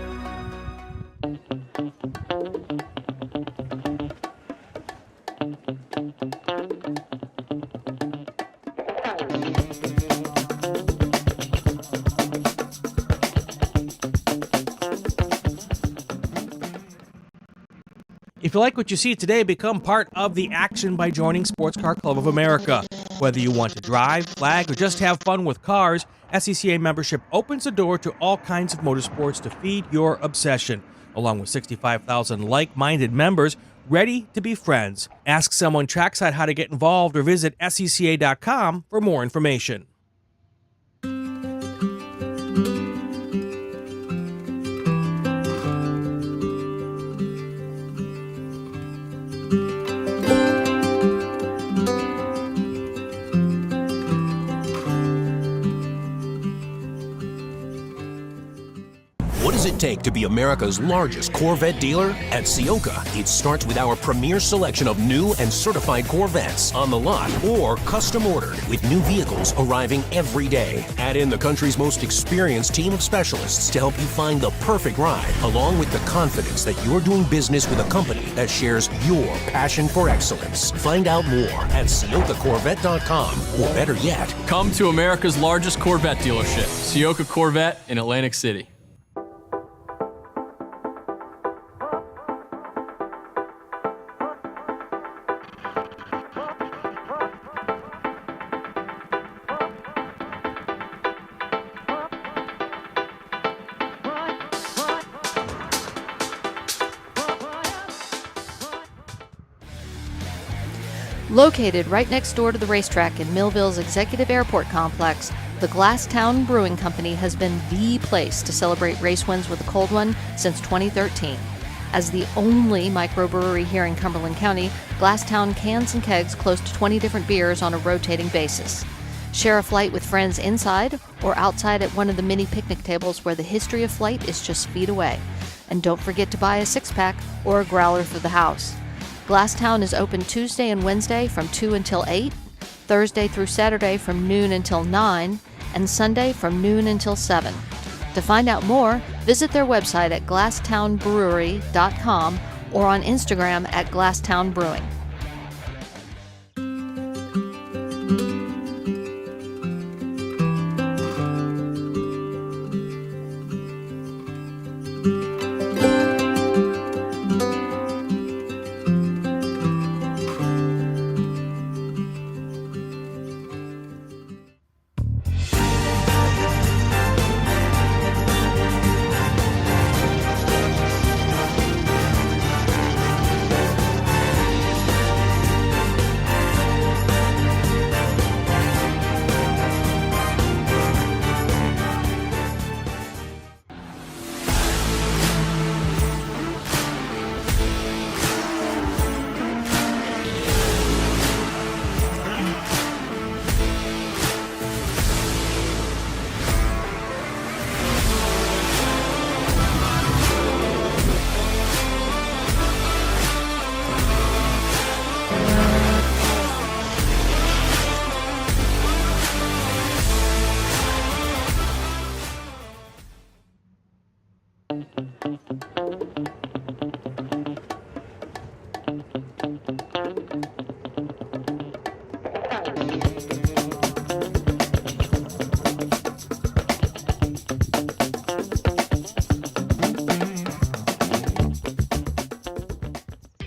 If you like what you see today, become part of the action by joining Sports Car Club of America. Whether you want to drive, flag, or just have fun with cars, SCCA membership opens the door to all kinds of motorsports to feed your obsession, along with 65,000 like-minded members ready to be friends. Ask someone trackside how to get involved or visit SCCA.com for more information. What does it take to be America's largest Corvette dealer? At Ciocca, it starts with our premier selection of new and certified Corvettes on the lot or custom ordered with new vehicles arriving every day. Add in the country's most experienced team of specialists to help you find the perfect ride, along with the confidence that you're doing business with a company that shares your passion for excellence. Find out more at CioccaCorvette.com, or better yet, Come to America's largest Corvette dealership, Ciocca Corvette in Atlantic City. Located right next door to the racetrack in Millville's Executive Airport Complex, the Glasstown Brewing Company has been the place to celebrate race wins with a cold one since 2013. As the only microbrewery here in Cumberland County, Glasstown cans and kegs close to 20 different beers on a rotating basis. Share a flight with friends inside or outside at one of the mini picnic tables where the history of flight is just feet away. And don't forget to buy a six-pack or a growler for the house. Glasstown is open Tuesday and Wednesday from 2 until 8, Thursday through Saturday from noon until 9, and Sunday from noon until 7. To find out more, visit their website at glasstownbrewery.com or on Instagram at Glasstown Brewing.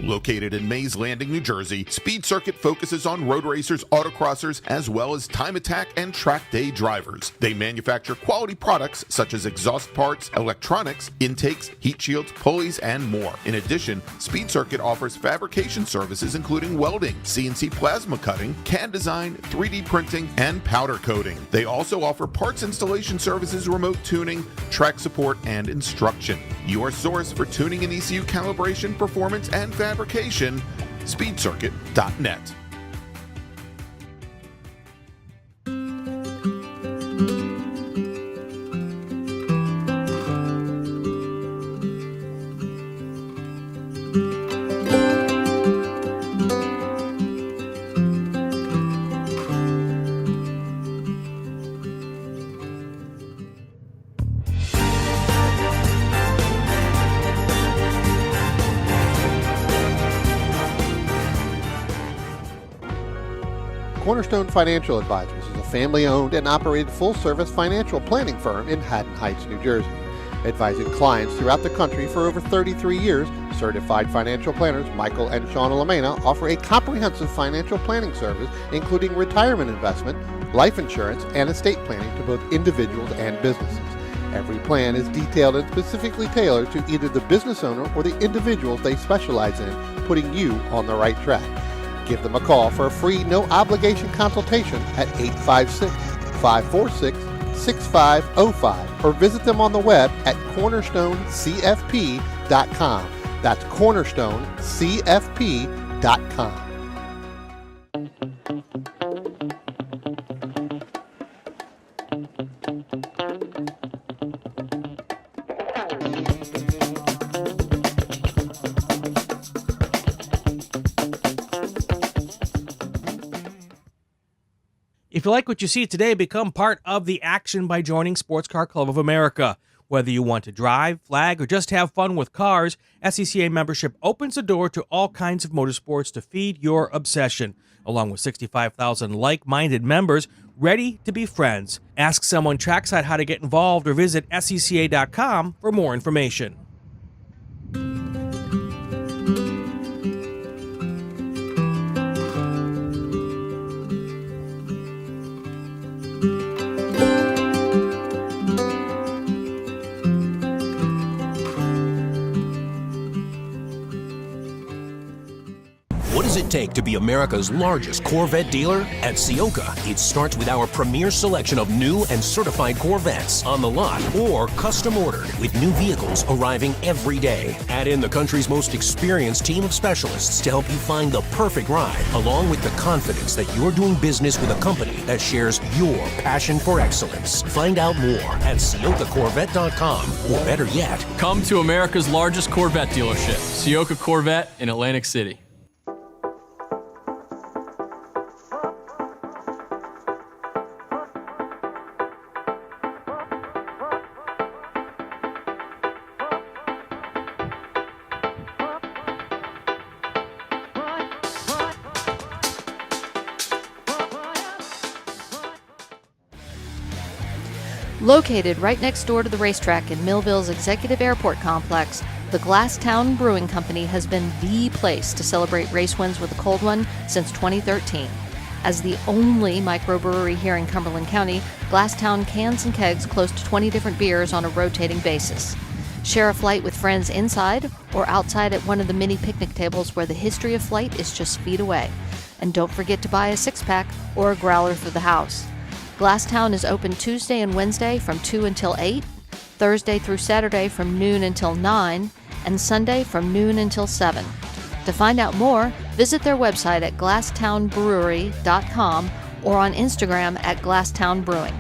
Located in Mays Landing, New Jersey, Speed Circuit focuses on road racers, autocrossers, as well as time attack and track day drivers. They manufacture quality products such as exhaust parts, electronics, intakes, heat shields, pulleys, and more. In addition, Speed Circuit offers fabrication services including welding, CNC plasma cutting, CAD design, 3D printing, and powder coating. They also offer parts installation services, remote tuning, track support, and instruction. Your source for tuning and ECU calibration, performance, and fabrication, speedcircuit.net. Cornerstone Financial Advisors is a family-owned and operated full-service financial planning firm in Haddon Heights, New Jersey. Advising clients throughout the country for over 33 years, certified financial planners Michael and Shauna Lamena offer a comprehensive financial planning service including retirement investment, life insurance, and estate planning to both individuals and businesses. Every plan is detailed and specifically tailored to either the business owner or the individuals they specialize in, putting you on the right track. Give them a call for a free, no-obligation consultation at 856-546-6505 or visit them on the web at cornerstonecfp.com. That's cornerstonecfp.com. If you like what you see today, become part of the action by joining Sports Car Club of America. Whether you want to drive, flag, or just have fun with cars, SCCA membership opens the door to all kinds of motorsports to feed your obsession, along with 65,000 like-minded members ready to be friends. Ask someone trackside how to get involved or visit SCCA.com for more information. What does it take to be America's largest Corvette dealer? At Ciocca, it starts with our premier selection of new and certified Corvettes on the lot or custom ordered with new vehicles arriving every day. Add in the country's most experienced team of specialists to help you find the perfect ride, along with the confidence that you're doing business with a company that shares your passion for excellence. Find out more at CioccaCorvette.com, or better yet, Come to America's largest Corvette dealership, Ciocca Corvette in Atlantic City. Located right next door to the racetrack in Millville's Executive Airport Complex, the Glasstown Brewing Company has been the place to celebrate race wins with a cold one since 2013. As the only microbrewery here in Cumberland County, Glasstown cans and kegs close to 20 different beers on a rotating basis. Share a flight with friends inside or outside at one of the mini picnic tables where the history of flight is just feet away. And don't forget to buy a six-pack or a growler for the house. Glasstown is open Tuesday and Wednesday from 2 until 8, Thursday through Saturday from noon until 9, and Sunday from noon until 7. To find out more, visit their website at glasstownbrewery.com or on Instagram at Glasstown Brewing.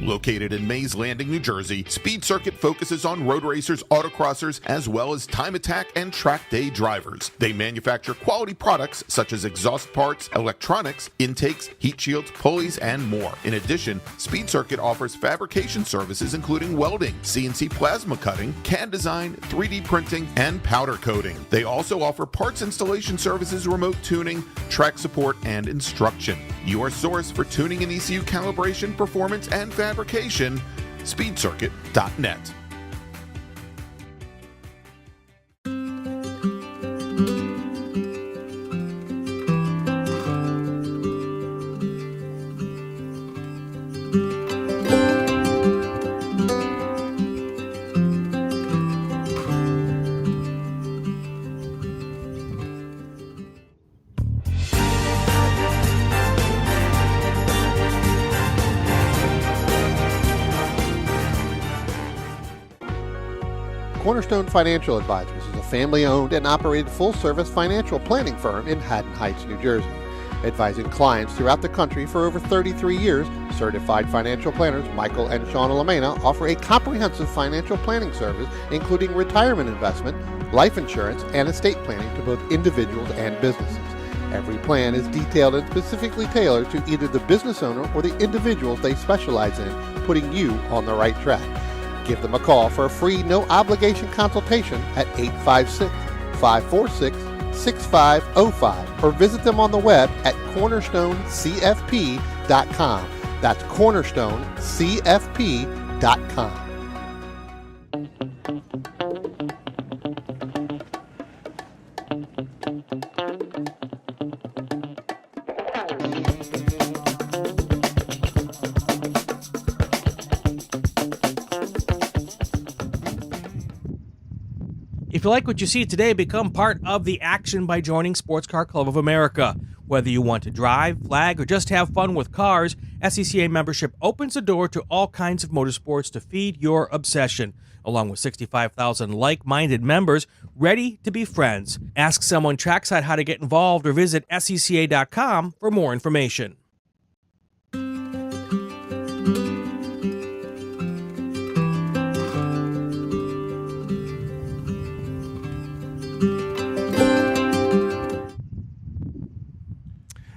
Located in Mays Landing, New Jersey, Speed Circuit focuses on road racers, autocrossers, as well as time attack and track day drivers. They manufacture quality products such as exhaust parts, electronics, intakes, heat shields, pulleys, and more. In addition, Speed Circuit offers fabrication services including welding, CNC plasma cutting, CAD design, 3D printing, and powder coating. They also offer parts installation services, remote tuning, track support, and instruction. Your source for tuning and ECU calibration, performance, and fabrication, speedcircuit.net. Cornerstone Financial Advisors is a family-owned and operated full-service financial planning firm in Haddon Heights, New Jersey. Advising clients throughout the country for over 33 years, certified financial planners Michael and Shauna Lamena offer a comprehensive financial planning service including retirement investment, life insurance, and estate planning to both individuals and businesses. Every plan is detailed and specifically tailored to either the business owner or the individuals they specialize in, putting you on the right track. Give them a call for a free, no-obligation consultation at 856-546-6505 or visit them on the web at cornerstonecfp.com. That's cornerstonecfp.com. If you like what you see today, become part of the action by joining Sports Car Club of America. Whether you want to drive, flag, or just have fun with cars, SCCA membership opens the door to all kinds of motorsports to feed your obsession, along with 65,000 like-minded members ready to be friends. Ask someone trackside how to get involved or visit SCCA.com for more information.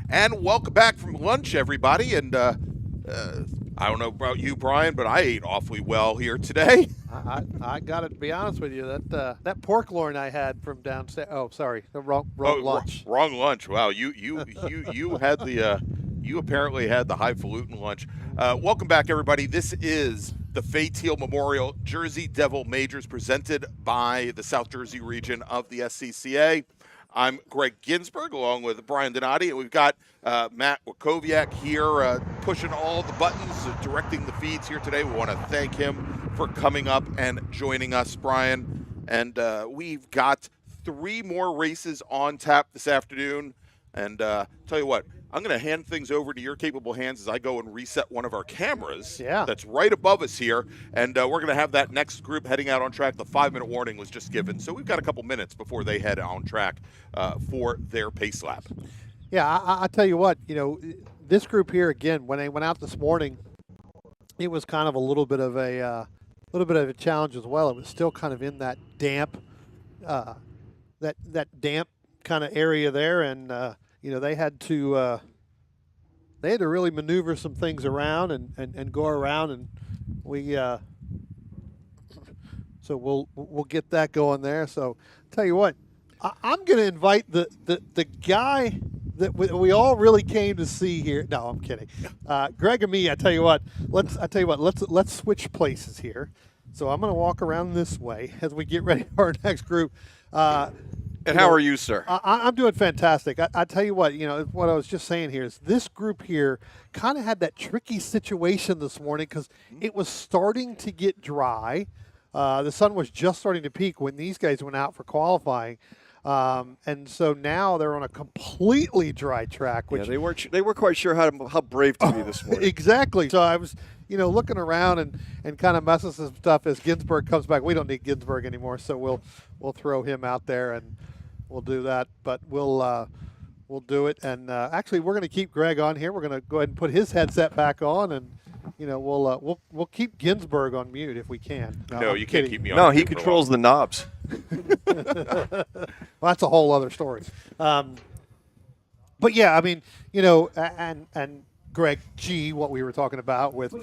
And welcome back from lunch, everybody. And I don't know about you, Brian, but I ate awfully well here today. I got to be honest with you, that pork loin I had from downstairs. Oh, sorry, the wrong lunch. Wrong lunch. Wow, you had the you apparently had the highfalutin lunch. Welcome back, everybody. This is the Fay Teal Memorial Jersey Devil Majors presented by the South Jersey region of the SCCA. I'm Greg Ginsberg, along with Brian Donati, and we've got Matt Wakowiak here pushing all the buttons, directing the feeds here today. We want to thank him for coming up and joining us, Brian. And we've got 3 more races on tap this afternoon. And tell you what, I'm going to hand things over to your capable hands as I go and reset one of our cameras that's right above us here. And we're going to have that next group heading out on track. The 5-minute warning was just given. So we've got a couple minutes before they head on track for their pace lap. Yeah, I tell you what, this group here, again, when they went out this morning, it was kind of a little bit of a challenge as well. It was still kind of in that damp, that damp kind of area there, and they had to really maneuver some things around and go around, and so we'll get that going there. So tell you what, I'm going to invite the guy that we all really came to see here. No, I'm kidding. Greg and me, I tell you what, let's switch places here. So I'm going to walk around this way as we get ready for our next group. And how are you, sir? I'm doing fantastic. I tell you what, what I was just saying here is this group here kind of had that tricky situation this morning because it was starting to get dry. The sun was just starting to peak when these guys went out for qualifying. And so now they're on a completely dry track. Which they weren't quite sure how brave to be this morning. Exactly. So I was, looking around and kind of messing some stuff as Ginsberg comes back. We don't need Ginsberg anymore, so we'll throw him out there and we'll do that. But we'll do it. And actually, we're going to keep Greg on here. We're going to go ahead and put his headset back on, and we'll keep Ginsburg on mute if we can. No, you can't keep me on. No, he controls the knobs. Well, that's a whole other story. But yeah, I mean, and Greg G, what we were talking about with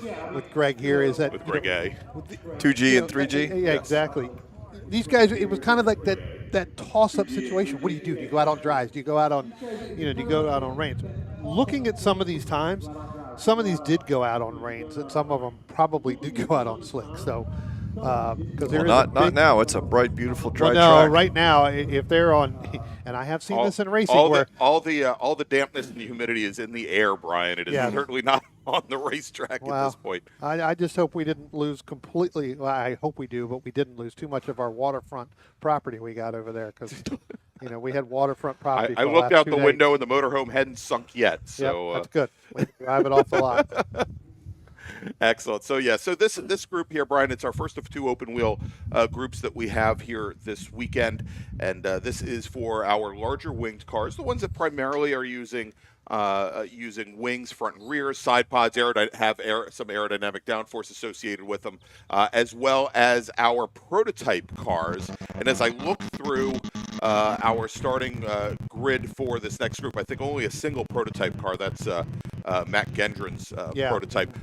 Greg here is that with Greg A, 2G and 3G. Yeah, exactly. These guys, it was kind of like that toss-up situation. What do you do? Do you go out on drives? Do you go out on, do you go out on rains? Looking at some of these times, some of these did go out on rains, and some of them probably did go out on slicks. So, because not now. It's a bright, beautiful dry track. track. Right now, if they're on, and I have seen this in racing, all where the dampness and humidity is in the air, Brian. It is certainly not on the racetrack at this point. I just hope we didn't lose completely. Well, I hope we do, but we didn't lose too much of our waterfent property we got over there because, we had waterfront property. I looked out the window and the motorhome hadn't sunk yet. So that's good. We can drive it off the lot. Excellent. So this group here, Brian, it's our first of two open wheel groups that we have here this weekend, and this is for our larger winged cars, the ones that primarily are using wings, front and rear, side pods, have some aerodynamic downforce associated with them, as well as our prototype cars. And as I look through our starting grid for this next group, I think only a single prototype car. That's Matt Gendron's prototype.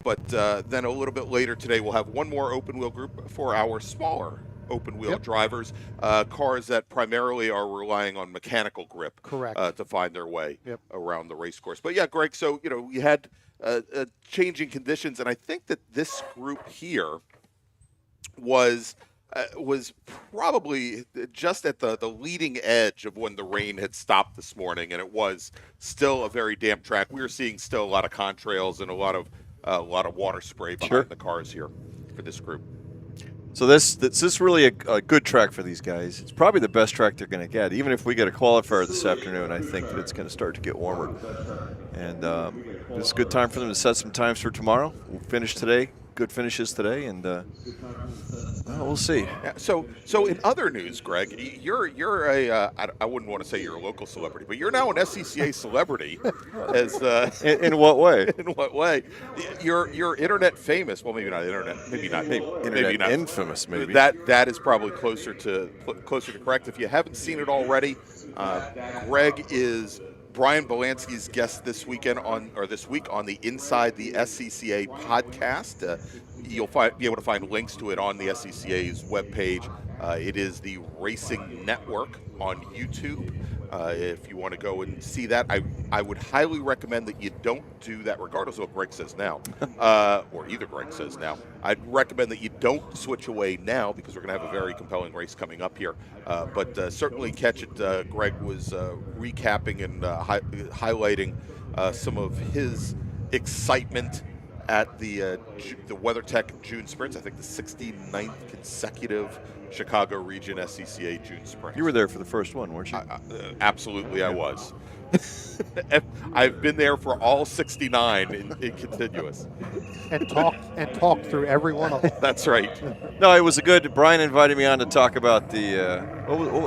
But then a little bit later today, we'll have one more open wheel group for our smaller open wheel drivers, cars that primarily are relying on mechanical grip to find their way around the race course. But yeah, Greg, so we had changing conditions, and I think that this group here was probably just at the leading edge of when the rain had stopped this morning, and it was still a very damp track. We were seeing still a lot of contrails and a lot of water spray behind the cars here for this group. So this is really a good track for these guys. It's probably the best track they're going to get. Even if we get a qualifier this afternoon, I think that it's going to start to get warmer. And it's a good time for them to set some times for tomorrow. We'll finish today. Good finishes today, and we'll see. Yeah, so in other news, Greg, you're a I wouldn't want to say you're a local celebrity, but you're now an SCCA celebrity. In what way? In what way? You're internet famous. Well, maybe not internet. Maybe not. Maybe not infamous. Maybe that is probably closer to correct. If you haven't seen it already, Greg is Brian Belansky's guest this week on the Inside the SCCA podcast. You'll be able to find links to it on the SCCA's webpage. It is the Racing Network on YouTube. If you want to go and see that, I would highly recommend that you don't do that, regardless of what Greg says now, or either Greg says now. I'd recommend that you don't switch away now because we're going to have a very compelling race coming up here. But certainly catch it. Greg was recapping and highlighting some of his excitement at the WeatherTech June Sprints. I think the 69th consecutive Chicago Region SCCA June Sprint. You were there for the first one, weren't you? Absolutely, I was. I've been there for all 69 in continuous. And talked through every one of them. That's right. No, it was a good. Brian invited me on to talk about the.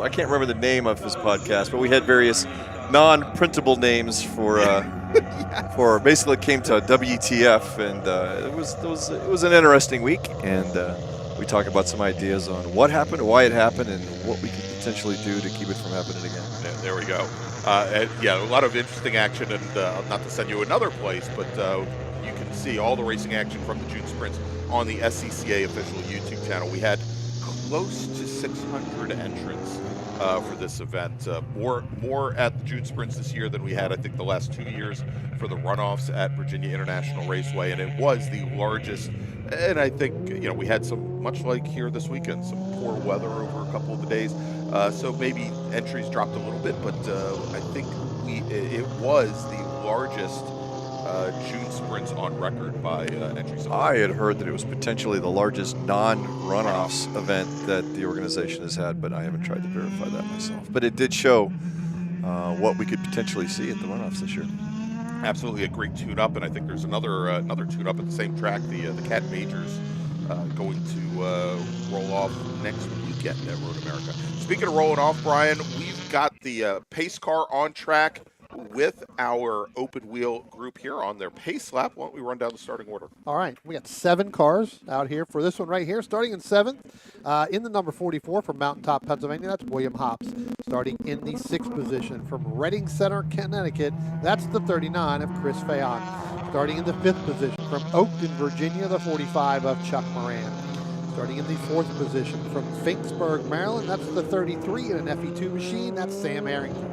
I can't remember the name of his podcast, but we had various non-printable names for. For basically it came to WTF, and it was an interesting week, and we talked about some ideas on what happened, why it happened, and what we could potentially do to keep it from happening again. Yeah, there we go. And a lot of interesting action, and not to send you another place, but you can see all the racing action from the June Sprints on the SCCA official YouTube channel. We had close to 600 entrants for this event. More at the June Sprints this year than we had, I think, the last 2 years for the runoffs at Virginia International Raceway, and it was the largest. And I think we had some, much like here this weekend, some poor weather over a couple of the days, so maybe entries dropped a little bit, but I think it was the largest June Sprints on record by entries. I had heard that it was potentially the largest non-runoffs event that the organization has had, but I haven't tried to verify that myself. But it did show what we could potentially see at the runoffs this year. Absolutely a great tune-up, and I think there's another tune-up at the same track, the Cat Majors, going to roll off next weekend at Road America. Speaking of rolling off, Brian, we've got the pace car on track. with our open wheel group here on their pace lap. Why don't we run down the starting order? All right, we got 7 cars out here for this one right here. Starting in 7th, in the number 44 from Mountaintop, Pennsylvania, that's William Hops. Starting in the 6th position from Reading Center, Connecticut, that's the 39 of Chris Fayon. Starting in the 5th position from Oakton, Virginia, the 45 of Chuck Moran. Starting in the 4th position from Finksburg, Maryland, that's the 33 in an FE2 machine, that's Sam Harrington.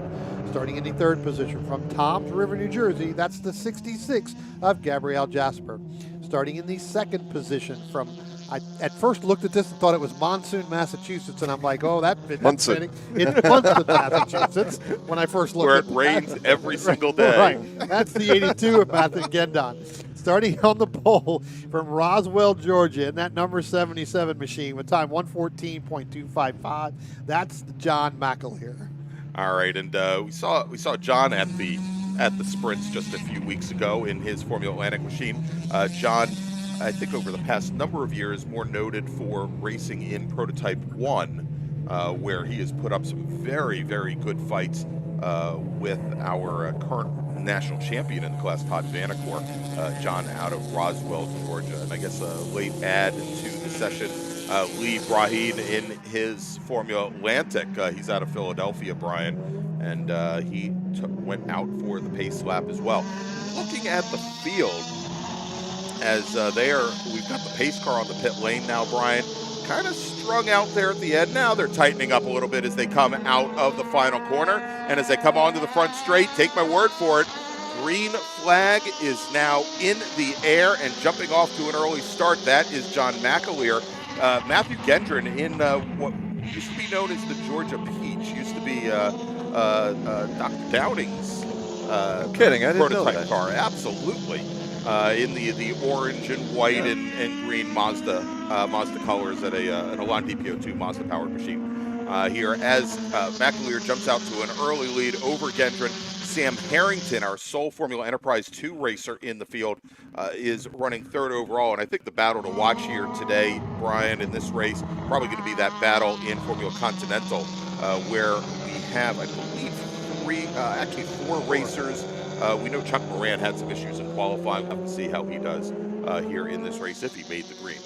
Starting in the 3rd position from Toms River, New Jersey, that's the 66 of Gabrielle Jasper. Starting in the 2nd position from, I at first looked at this and thought it was Monsoon, Massachusetts, and I'm like, oh, that's fitting. It's Munson, Massachusetts, when I first looked where at it rains every single day. Right, that's the 82 of Matthew Gendon. Starting on the pole from Roswell, Georgia, in that number 77 machine with time 1:14.255. That's John McAleer. All right, and we saw John at the sprints just a few weeks ago in his Formula Atlantic machine. John, I think over the past number of years, more noted for racing in Prototype 1, where he has put up some very, very good fights with our current national champion in the class, Todd Vanacore, John out of Roswell, Georgia. And I guess a late add to the session, Lee Brahim in his Formula Atlantic. He's out of Philadelphia, Brian, and he went out for the pace lap as well. Looking at the field, as we've got the pace car on the pit lane now, Brian, kind of strung out there at the end. Now they're tightening up a little bit as they come out of the final corner. And as they come onto the front straight, take my word for it, green flag is now in the air and jumping off to an early start. That is John McAleer. Matthew Gendron in what used to be known as the Georgia Peach, used to be Dr. Downing's kidding, I didn't know prototype that. car. Absolutely. In the orange and white and green Mazda colors at an Elan DPO2 Mazda powered machine. Here as McAleer jumps out to an early lead over Gendron. Sam Harrington, our sole Formula Enterprise 2 racer in the field, is running 3rd overall. And I think the battle to watch here today, Brian, in this race, probably going to be that battle in Formula Continental, where we have, I believe, 4 racers. We know Chuck Moran had some issues in qualifying. We'll have to see how he does here in this race if he made the green.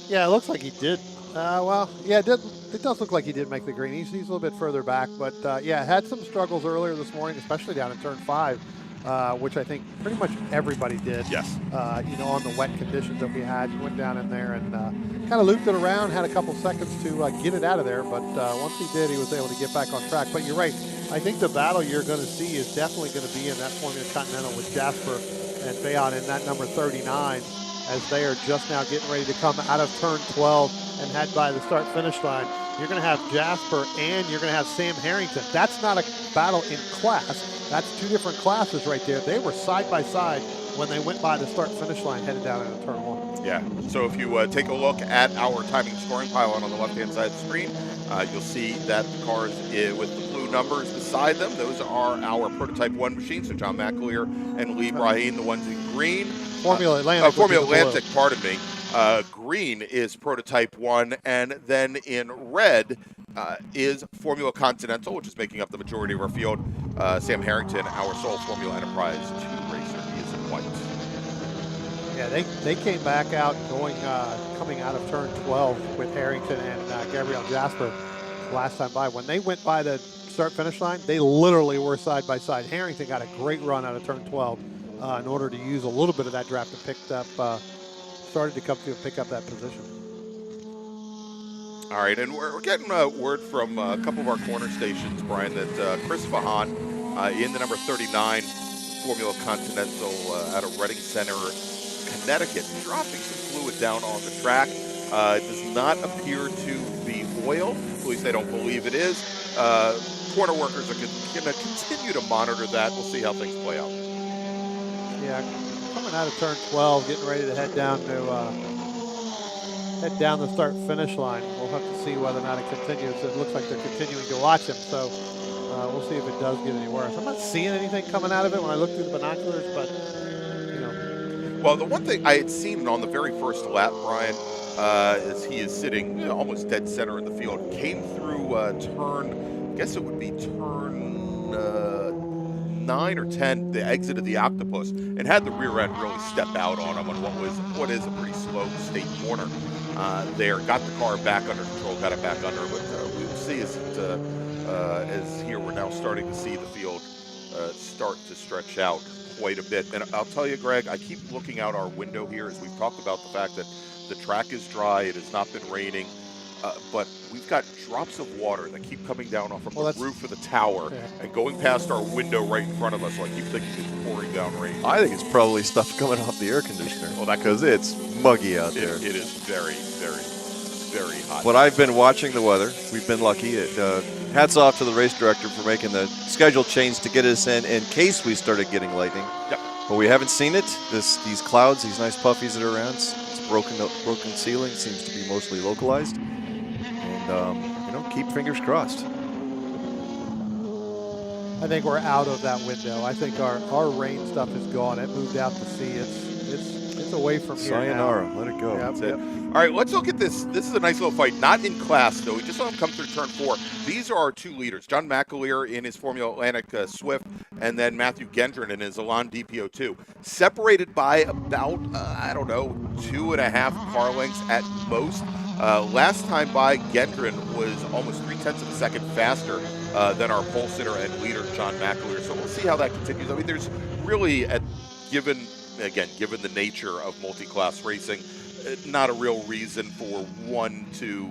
Yeah, it looks like he did. It does look like he did make the green. He's a little bit further back, but had some struggles earlier this morning, especially down in turn 5, which I think pretty much everybody did. Yes. On the wet conditions that we had, he went down in there and kind of looped it around, had a couple seconds to get it out of there, but once he did, he was able to get back on track. But you're right. I think the battle you're going to see is definitely going to be in that Formula Continental with Jasper and Fayon in that number 39, as they are just now getting ready to come out of turn 12 and head by the start-finish line. You're going to have Jasper and you're going to have Sam Harrington. That's not a battle in class. That's 2 different classes right there. They were side by side when they went by the start-finish line headed down into turn 1. Yeah, so if you take a look at our timing scoring pylon on the left-hand side of the screen, you'll see that the cars with the blue numbers beside them, those are our Prototype 1 machines, so John McAleer and Lee Brahim, the ones in green. Formula Atlantic. Formula Atlantic, pardon me. Green is Prototype 1, and then in red is Formula Continental, which is making up the majority of our field. Sam Harrington, our sole Formula Enterprise 2 racer, he is in white. Yeah, they came back out coming out of turn 12 with Harrington and Gabrielle Jasper last time by. When they went by the start-finish line, they literally were side by side. Harrington got a great run out of turn 12 in order to use a little bit of that draft and started to come through and pick up that position. All right, and we're getting word from a couple of our corner stations, Brian, that Chris Fahan in the number 39 Formula Continental out of Reading Center, Connecticut, dropping some fluid down on the track. It does not appear to be oil. At least they don't believe it is. Corner workers are going to continue to monitor that. We'll see how things play out. Yeah, coming out of turn 12, getting ready to head down the start-finish line. We'll have to see whether or not it continues. It looks like they're continuing to watch him, so we'll see if it does get any worse. I'm not seeing anything coming out of it when I look through the binoculars, but, you know. Well, the one thing I had seen on the very first lap, Brian, as he is sitting almost dead center in the field, came through turn, I guess it would be turn 9 or 10, they exited the Octopus and had the rear end really step out on them on what is a pretty slow state corner. There, got the car back under control, got it back under, but we will see as here we're now starting to see the field start to stretch out quite a bit. And I'll tell you, Greg, I keep looking out our window here as we've talked about the fact that the track is dry, it has not been raining, but we've got drops of water that keep coming down off of the roof of the tower and going past our window right in front of us, so I keep thinking it's pouring down rain. I think it's probably stuff coming off the air conditioner. Well, because it's muggy out there. It is very, very, very hot. But I've been watching the weather. We've been lucky. Hats off to the race director for making the schedule change to get us in case we started getting lightning. Yep. But we haven't seen it. These clouds, these nice puffies that are around, it's broken ceiling, seems to be mostly localized. And, keep fingers crossed. I think we're out of that window. I think our rain stuff is gone. It moved out to sea. It's away from here Sayonara. now. Let it go. That's it. All right, let's look at this. This is a nice little fight. Not in class, though. We just saw him come through turn 4. These are our 2 leaders. John McAleer in his Formula Atlantic Swift, and then Matthew Gendron in his Elan DPO2. Separated by about, 2.5 car lengths at most. Last time by, Gendron was almost 0.3 of a second faster than our pole sitter and leader, John McAleer. So we'll see how that continues. I mean, there's really, given the nature of multi-class racing, not a real reason for one to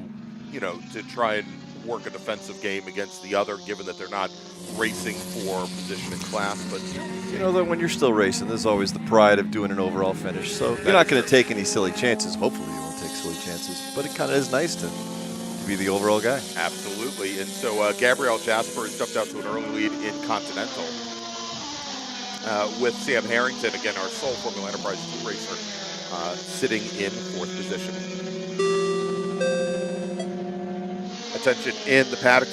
try and work a defensive game against the other, given that they're not racing for position in class. But that when you're still racing, there's always the pride of doing an overall finish. So you're not going to take any silly chances. Hopefully you won't take silly chances. But it kind of is nice to be the overall guy. Absolutely. And so Gabrielle Jasper has jumped out to an early lead in Continental with Sam Harrington, again, our sole Formula Enterprise racer, sitting in 4th position. Attention in the paddock.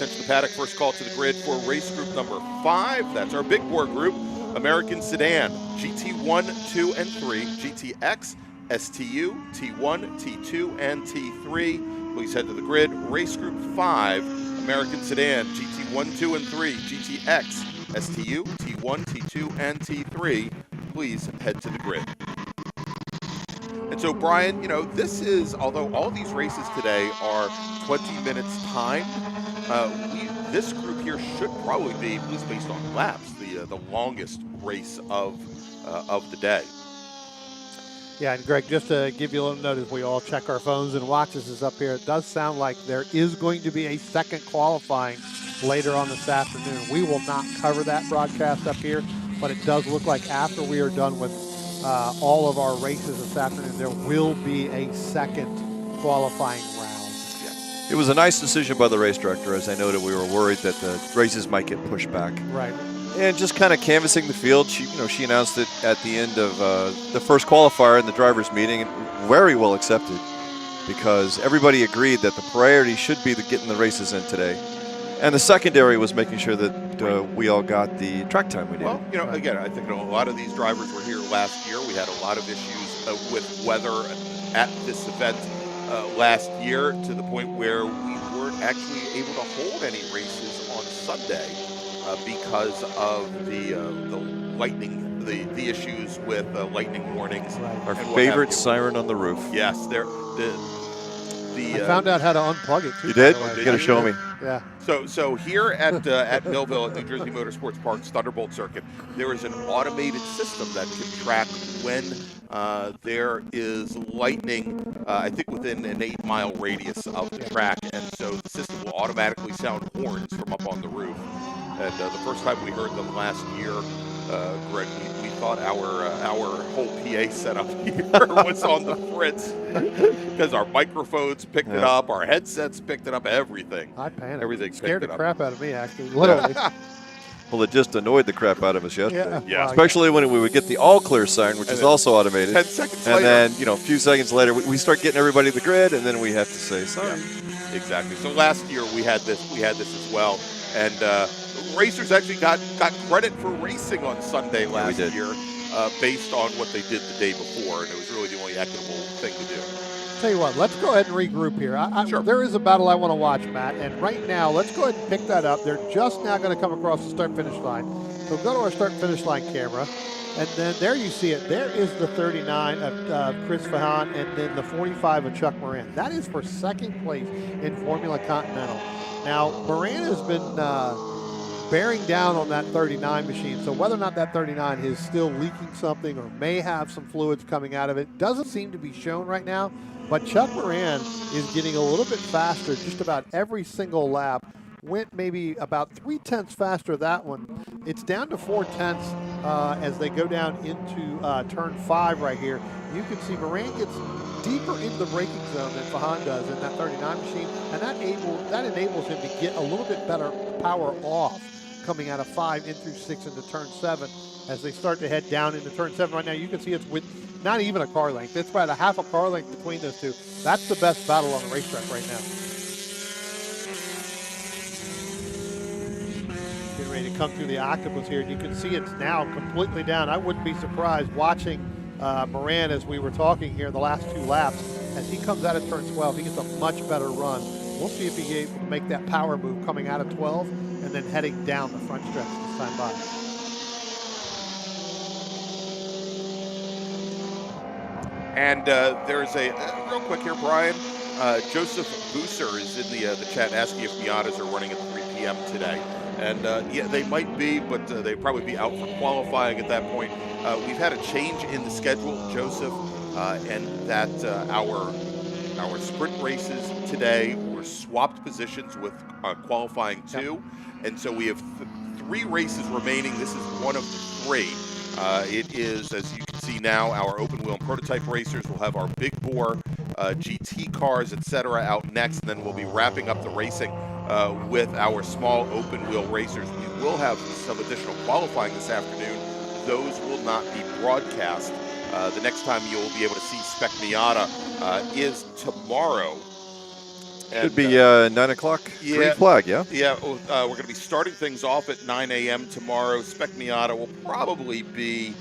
First call to the grid for race group number 5. That's our big bore group. American Sedan, GT1, 2, and 3, GTX, STU, T1, T2, and T3. Please head to the grid. Race group 5, American Sedan, GT1, 2, and 3, GTX, STU, T1, T2, and T3. Please head to the grid. And so, Brian, this is, although all these races today are 20 minutes time, this group here should probably be, at least based on laps, the longest race of the day. Yeah, and Greg, just to give you a little notice, we all check our phones and watches is up here. It does sound like there is going to be a second qualifying later on this afternoon. We will not cover that broadcast up here, but it does look like after we are done with all of our races this afternoon, there will be a second qualifying round. Yeah. It was a nice decision by the race director. As I noted, we were worried that the races might get pushed back. Right. And just kind of canvassing the field, she announced it at the end of the first qualifier in the drivers' meeting, and very well accepted, because everybody agreed that the priority should be getting the races in today. And the secondary was making sure that we all got the track time we needed. Well, again, I think a lot of these drivers were here last year. We had a lot of issues with weather at this event last year, to the point where we weren't actually able to hold any races on Sunday because of the lightning, the issues with lightning warnings. Right. Our favorite siren on the roof. Yes, I found out how to unplug it too. You did? You got to show me. Yeah. So here at Millville at New Jersey Motorsports Park's Thunderbolt circuit, there is an automated system that can track when there is lightning, I think within an 8-mile radius of the track, and so the system will automatically sound horns from up on the roof. And the first time we heard them last year, Greg, we thought our whole PA setup here was on the fritz, because our microphones picked it up, our headsets picked it up, everything. I panicked. Everything scared the picked it crap out of me, actually, literally. Well, it just annoyed the crap out of us yesterday. Yeah. Especially when we would get the all-clear sign, which is also automated. 10 seconds and later. then, a few seconds later, we start getting everybody to the grid, and then we have to say sorry. Yeah, exactly. So last year we had this as well, and racers actually got credit for racing on Sunday last year, based on what they did the day before, and it was really the only equitable thing to do. Tell you what, let's go ahead and regroup here. Sure. There is a battle I want to watch, Matt, and right now, let's go ahead and pick that up. They're just now going to come across the start-finish line. So go to our start-finish line camera, and then there you see it. There is the 39 of Chris Fahan, and then the 45 of Chuck Moran. That is for second place in Formula Continental. Now, Moran has been bearing down on that 39 machine, so whether or not that 39 is still leaking something or may have some fluids coming out of it doesn't seem to be shown right now, but Chuck Moran is getting a little bit faster just about every single lap. Went maybe about 0.3 faster that one. It's down to 0.4 as they go down into turn 5 right here. You can see Moran gets deeper into the braking zone than Fahan does in that 39 machine, and that enables him to get a little bit better power off coming out of 5 in through 6 into turn 7 as they start to head down into turn 7 right now. You can see it's with not even a car length. It's about a half a car length between those two. That's the best battle on the racetrack right now. Getting ready to come through the octopus here, and you can see it's now completely down. I wouldn't be surprised watching Moran as we were talking here the last 2 laps. As he comes out of turn 12, he gets a much better run. We'll see if he's able to make that power move coming out of 12 and then heading down the front stretch this time by. And there's a real quick here, Brian. Joseph Booser is in the chat asking if Miatas are running at 3 p.m. today. And yeah, they might be, but they'd probably be out for qualifying at that point. We've had a change in the schedule, Joseph, and that our sprint races today were swapped positions with qualifying 2. Yep. And so we have 3 races remaining. This is one of the 3. It is, as you can see now, our open wheel and prototype racers. We'll have our big bore GT cars, etc. out next, and then we'll be wrapping up the racing with our small open wheel racers. We will have some additional qualifying this afternoon. Those will not be broadcast. The next time you'll be able to see Spec Miata is tomorrow. Should be 9 o'clock. Yeah, green flag, yeah? Yeah, we're going to be starting things off at 9 a.m. tomorrow. Spec Miata will probably be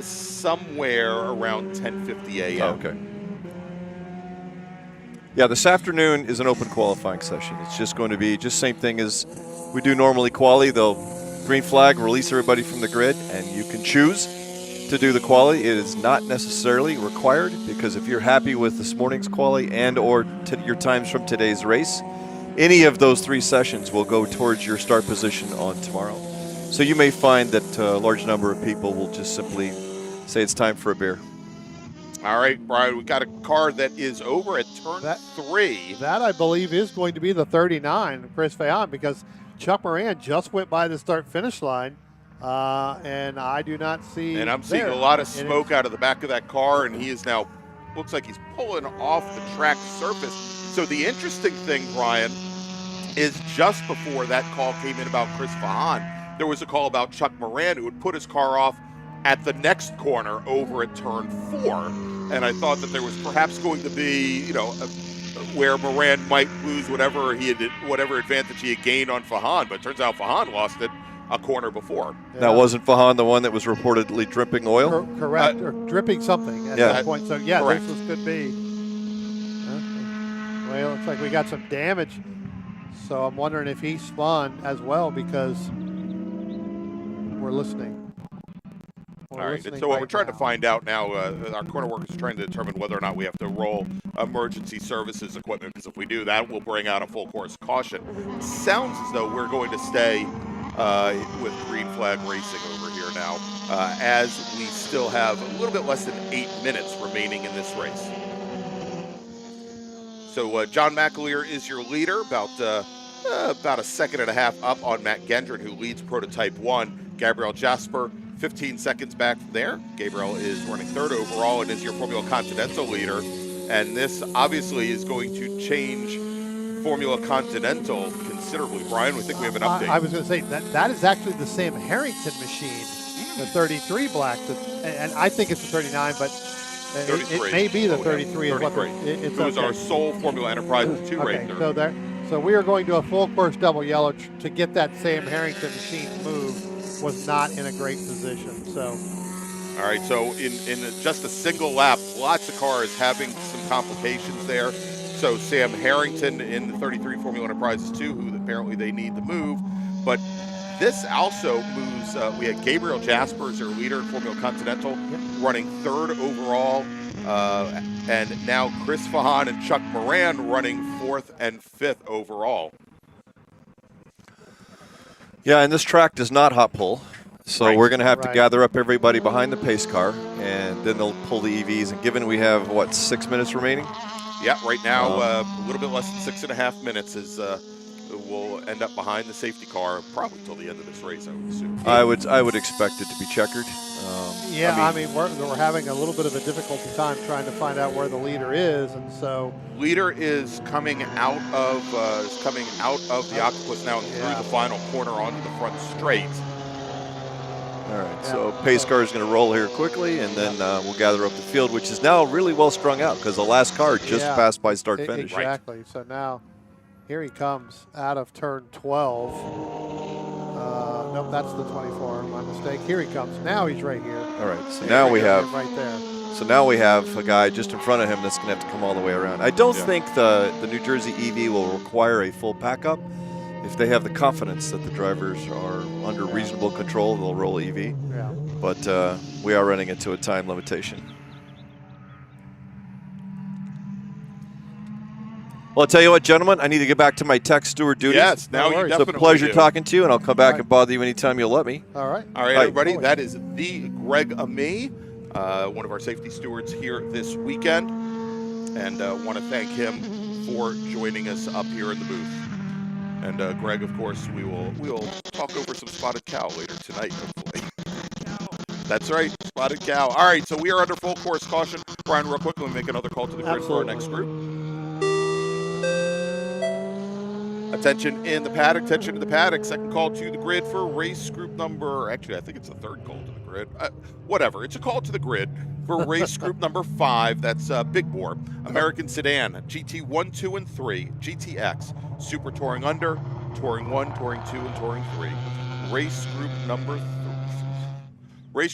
somewhere around 10:50 a.m. Oh, okay. Yeah, this afternoon is an open qualifying session. It's just going to be same thing as we do normally quali. They'll green flag, release everybody from the grid, and you can choose to do the quali. It is not necessarily required, because if you're happy with this morning's quali and or your times from today's race, any of those 3 sessions will go towards your start position on tomorrow. So you may find that a large number of people will just simply say it's time for a beer. All right, Brian, we've got a car that is over at turn 3. That, I believe, is going to be the 39, Chris Fayan, because Chuck Moran just went by the start-finish line. And I do not see. And I'm seeing a lot of smoke out of the back of that car, and he is now, looks like he's pulling off the track surface. So the interesting thing, Brian, is just before that call came in about Chris Fahan, there was a call about Chuck Moran who would put his car off at the next corner over at turn 4. And I thought that there was perhaps going to be, where Moran might lose whatever advantage he had gained on Fahan, but it turns out Fahan lost it a corner before. Yeah. Now, wasn't Fahan the one that was reportedly dripping oil? Correct, or dripping something at that point. So, yeah, correct. This could be. Well, it looks like we got some damage. So I'm wondering if he spun as well, because we're listening. All right, and so what we're trying to find out now, our corner workers are trying to determine whether or not we have to roll emergency services equipment, because if we do, that will bring out a full course caution. Sounds as though we're going to stay with green flag racing over here now, as we still have a little bit less than 8 minutes remaining in this race. So John McAleer is your leader, about a second and a half up on Matt Gendron, who leads Prototype 1. Gabriel Jasper, 15 seconds back from there. Gabriel is running 3rd overall and is your Formula Continental leader. And this obviously is going to change Formula Continental considerably. Brian, we think we have an update. I was going to say that is actually the Sam Harrington machine, the 33 black, and I think it's the 39, but it may be the 33. 33. It was our sole Formula Enterprises 2 racer. So we are going to a full course double yellow to get that Sam Harrington machine moved. Was not in a great position. So, all right. So in just a single lap, lots of cars having some complications there. So Sam Harrington in the 33 Formula Enterprises 2, who apparently they need to move, but this also moves, we had Gabriel Jasper as our leader in Formula Continental, running 3rd overall. And now Chris Fahan and Chuck Moran running 4th and 5th overall. Yeah, and this track does not hot pull. So we're going to have to gather up everybody behind the pace car, and then they'll pull the EVs. And given we have, what, 6 minutes remaining? Yeah, right now, a little bit less than 6.5 minutes is we'll end up behind the safety car probably till the end of this race, I would assume. I would expect it to be checkered. I mean we're having a little bit of a difficulty time trying to find out where the leader is, and so leader is coming out of the Octopus now and through the final corner onto the front straight. All right, so pace car is going to roll here quickly, and then we'll gather up the field, which is now really well strung out because the last car just passed by start finish. Exactly. So now here he comes out of turn 12. Nope, that's the 24. My mistake. Here he comes. Now he's right here. All right. So now we have right there. So now we have a guy just in front of him that's going to have to come all the way around. I don't think the New Jersey EV will require a full pack-up. If they have the confidence that the drivers are under reasonable control, they'll roll EV. Yeah. But we are running into a time limitation. Well, I'll tell you what, gentlemen, I need to get back to my tech steward duties. Yes, now you definitely It's a pleasure talking to you, and I'll come back and bother you anytime you'll let me. All right. All right, everybody. That is the Greg Amey, one of our safety stewards here this weekend, and want to thank him for joining us up here in the booth. And Greg, of course, we will talk over some spotted cow later tonight, hopefully. That's right, spotted cow. All right, so we are under full course caution. Brian, real quick, let me make another call to the grid for our next group. Attention in the paddock, attention to the paddock. Second call to the grid for race group number, actually, I think it's the third call to the grid. Whatever, it's a call to the grid for race group number 5. That's Big Bore, American Sedan, GT 1, 2, and 3, GTX, Super Touring Under, Touring 1, Touring 2, and Touring 3. Race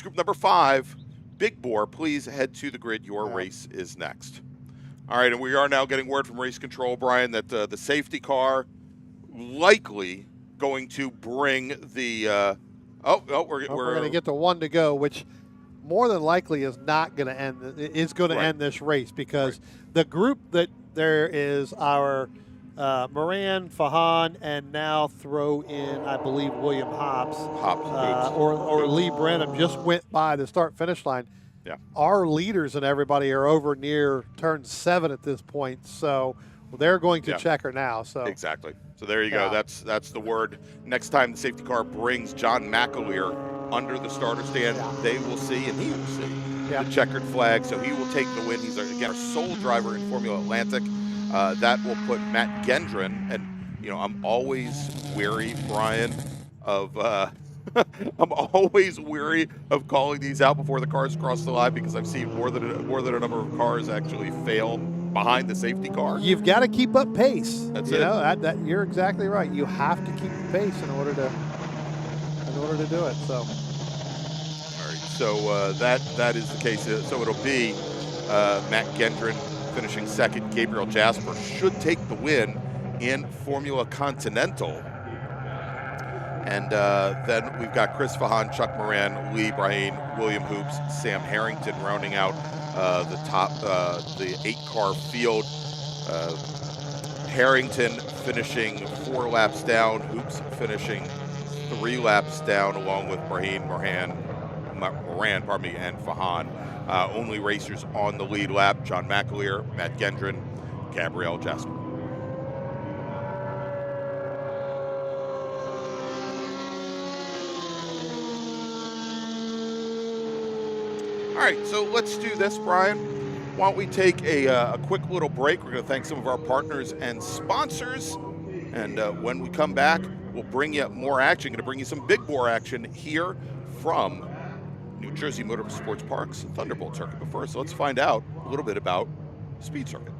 group number 5, Big Bore, please head to the grid. Your race is next. All right, and we are now getting word from race control, Brian, that the safety car likely going to bring the we're going to get the 1 to go, which more than likely is not going to end this race, because the group that there is our Moran, Fahan, and now throw in, I believe, William Hobbs or Lee Brenham just went by the start-finish line. Yeah. Our leaders and everybody are over near turn 7 at this point, so they're going to check her now. So exactly. So there you go. That's the word. Next time the safety car brings John McAleer under the starter stand, they will see, and he will see the checkered flag. So he will take the win. He's again our sole driver in Formula Atlantic. That will put Matt Gendron, and I'm always weary, Brian, of. I'm always weary of calling these out before the cars cross the line, because I've seen more than a number of cars actually fail behind the safety car. You've got to keep up pace. That's it. That you're exactly right. You have to keep the pace in order to do it. So. All right. So that is the case. So it'll be Matt Gendron finishing second. Gabriel Jasper should take the win in Formula Continental. And then we've got Chris Fahan, Chuck Moran, Lee Brahim, William Hoops, Sam Harrington rounding out the top, the 8-car field. Harrington finishing 4 laps down, Hoops finishing 3 laps down, along with Moran, and Fahan. Only racers on the lead lap: John McAleer, Matt Gendron, Gabriel Jasper. All right, so let's do this, Brian. Why don't we take a quick little break? We're going to thank some of our partners and sponsors. And when we come back, we'll bring you more action. Going to bring you some Big Bore action here from New Jersey Motorsports Park's Thunderbolt circuit. But first, let's find out a little bit about Speed Circuit.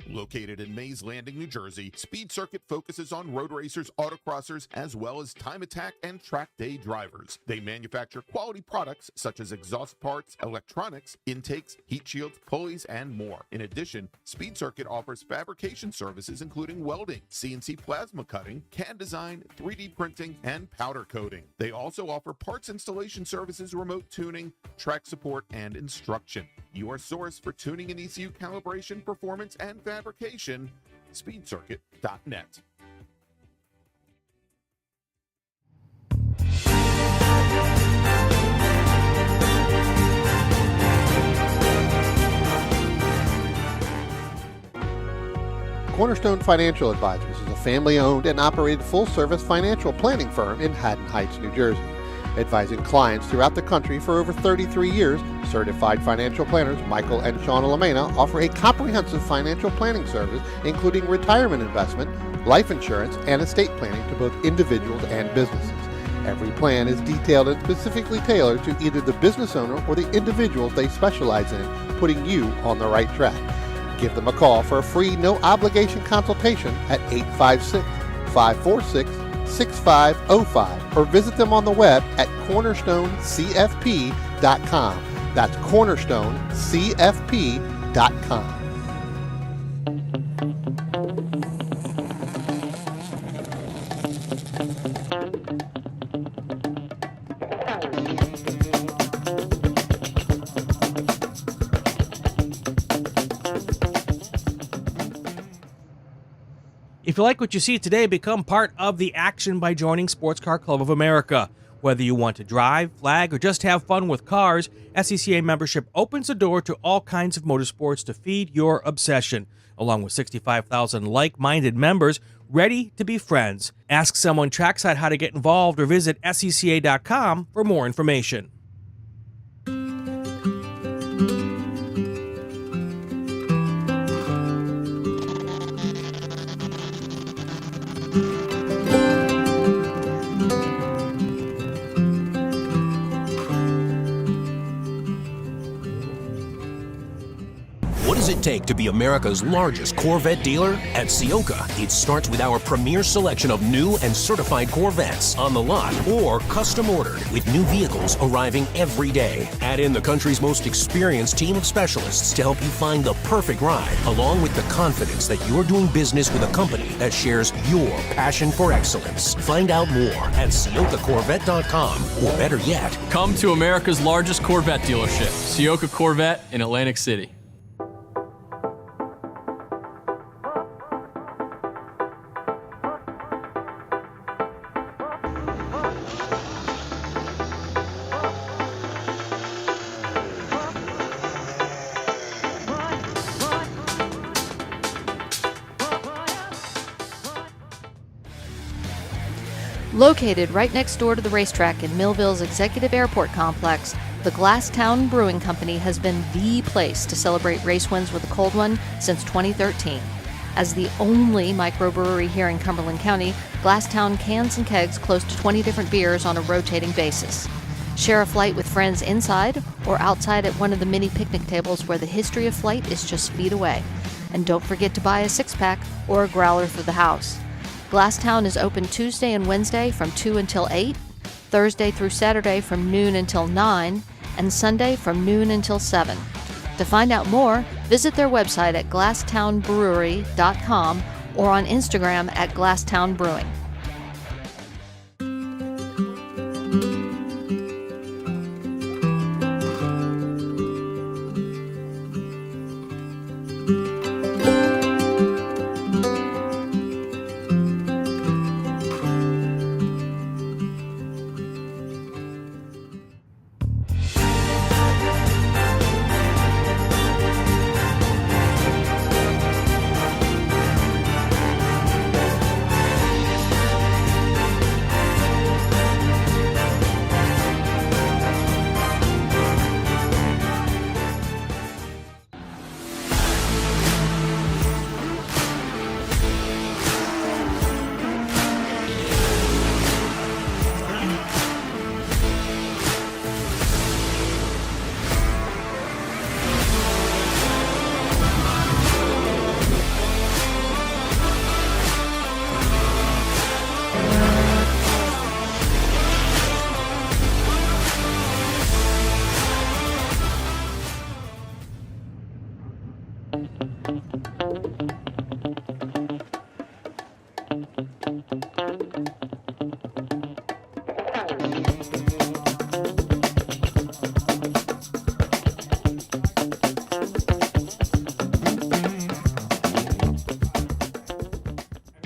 Located in Mays Landing, New Jersey, Speed Circuit focuses on road racers, autocrossers, as well as time attack and track day drivers. They manufacture quality products such as exhaust parts, electronics, intakes, heat shields, pulleys, and more. In addition, Speed Circuit offers fabrication services including welding, CNC plasma cutting, CAD design, 3D printing, and powder coating. They also offer parts installation services, remote tuning, track support, and instruction. Your source for tuning and ECU calibration, performance, and fabrication, speedcircuit.net. Cornerstone Financial Advisors is a family-owned and operated full-service financial planning firm in Haddon Heights, New Jersey. Advising clients throughout the country for over 33 years, certified financial planners Michael and Shauna Lamena offer a comprehensive financial planning service including retirement investment, life insurance, and estate planning to both individuals and businesses. Every plan is detailed and specifically tailored to either the business owner or the individuals they specialize in, putting you on the right track. Give them a call for a free, no-obligation consultation at 856-546-6505 or visit them on the web at cornerstonecfp.com. That's cornerstonecfp.com. If you like what you see today, become part of the action by joining Sports Car Club of America. Whether you want to drive, flag, or just have fun with cars, SCCA membership opens the door to all kinds of motorsports to feed your obsession, along with 65,000 like-minded members ready to be friends. Ask someone trackside how to get involved or visit SCCA.com for more information. What does it take to be America's largest Corvette dealer? At Ciocca, it starts with our premier selection of new and certified Corvettes on the lot or custom ordered with new vehicles arriving every day. Add in the country's most experienced team of specialists to help you find the perfect ride, along with the confidence that you're doing business with a company that shares your passion for excellence. Find out more at CioccaCorvette.com, or better yet, Come to America's largest Corvette dealership, Ciocca Corvette in Atlantic City. Located right next door to the racetrack in Millville's Executive Airport Complex, the Glasstown Brewing Company has been the place to celebrate race wins with a cold one since 2013. As the only microbrewery here in Cumberland County, Glasstown cans and kegs close to 20 different beers on a rotating basis. Share a flight with friends inside or outside at one of the mini picnic tables where the history of flight is just feet away. And don't forget to buy a six-pack or a growler for the house. Glasstown is open Tuesday and Wednesday from 2 until 8, Thursday through Saturday from noon until 9, and Sunday from noon until 7. To find out more, visit their website at glasstownbrewery.com or on Instagram at Glasstown Brewing.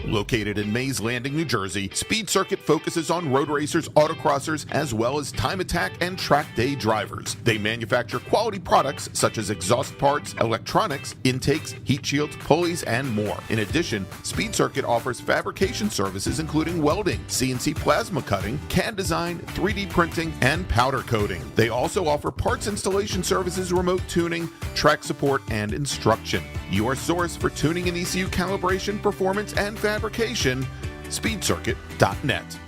Located in Mays Landing, New Jersey, Speed Circuit focuses on road racers, autocrossers, as well as time attack and track day drivers. They manufacture quality products such as exhaust parts, electronics, intakes, heat shields, pulleys, and more. In addition, Speed Circuit offers fabrication services including welding, CNC plasma cutting, CAD design, 3D printing, and powder coating. They also offer parts installation services, remote tuning, track support, and instruction. Your source for tuning and ECU calibration, performance, and fabrication, speedcircuit.net.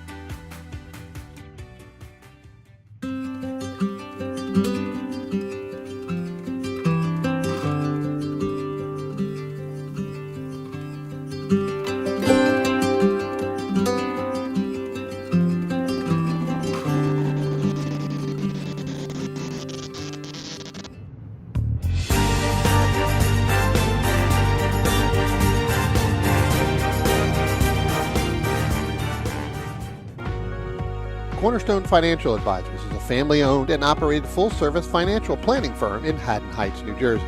Cornerstone Financial Advisors is a family-owned and operated full-service financial planning firm in Haddon Heights, New Jersey.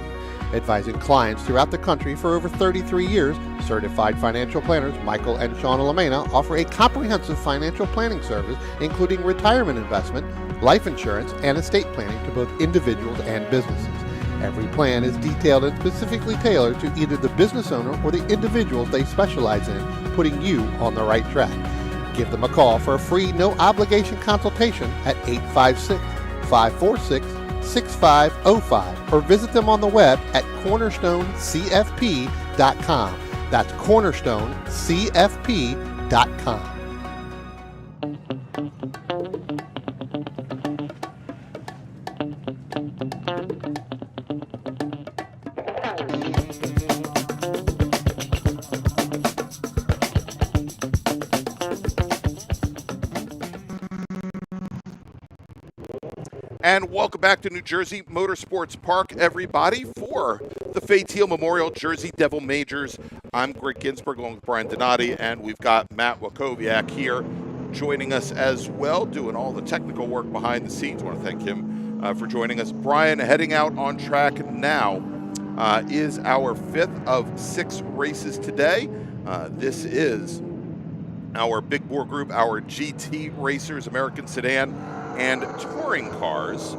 Advising clients throughout the country for over 33 years, certified financial planners Michael and Shauna Lamena offer a comprehensive financial planning service including retirement investment, life insurance, and estate planning to both individuals and businesses. Every plan is detailed and specifically tailored to either the business owner or the individuals they specialize in, putting you on the right track. Give them a call for a free, no-obligation consultation at 856-546-6505 or visit them on the web at cornerstonecfp.com. That's cornerstonecfp.com. And welcome back to New Jersey Motorsports Park, everybody, for the Fay Teal Memorial Jersey Devil Majors. I'm Greg Ginsberg along with Brian Donati, and we've got Matt Wakowiak here joining us as well, doing all the technical work behind the scenes. I want to thank him for joining us. Brian, heading out on track now is our fifth of 6 races today. This is our Big Bore Group, our GT racers, American Sedan, and touring cars.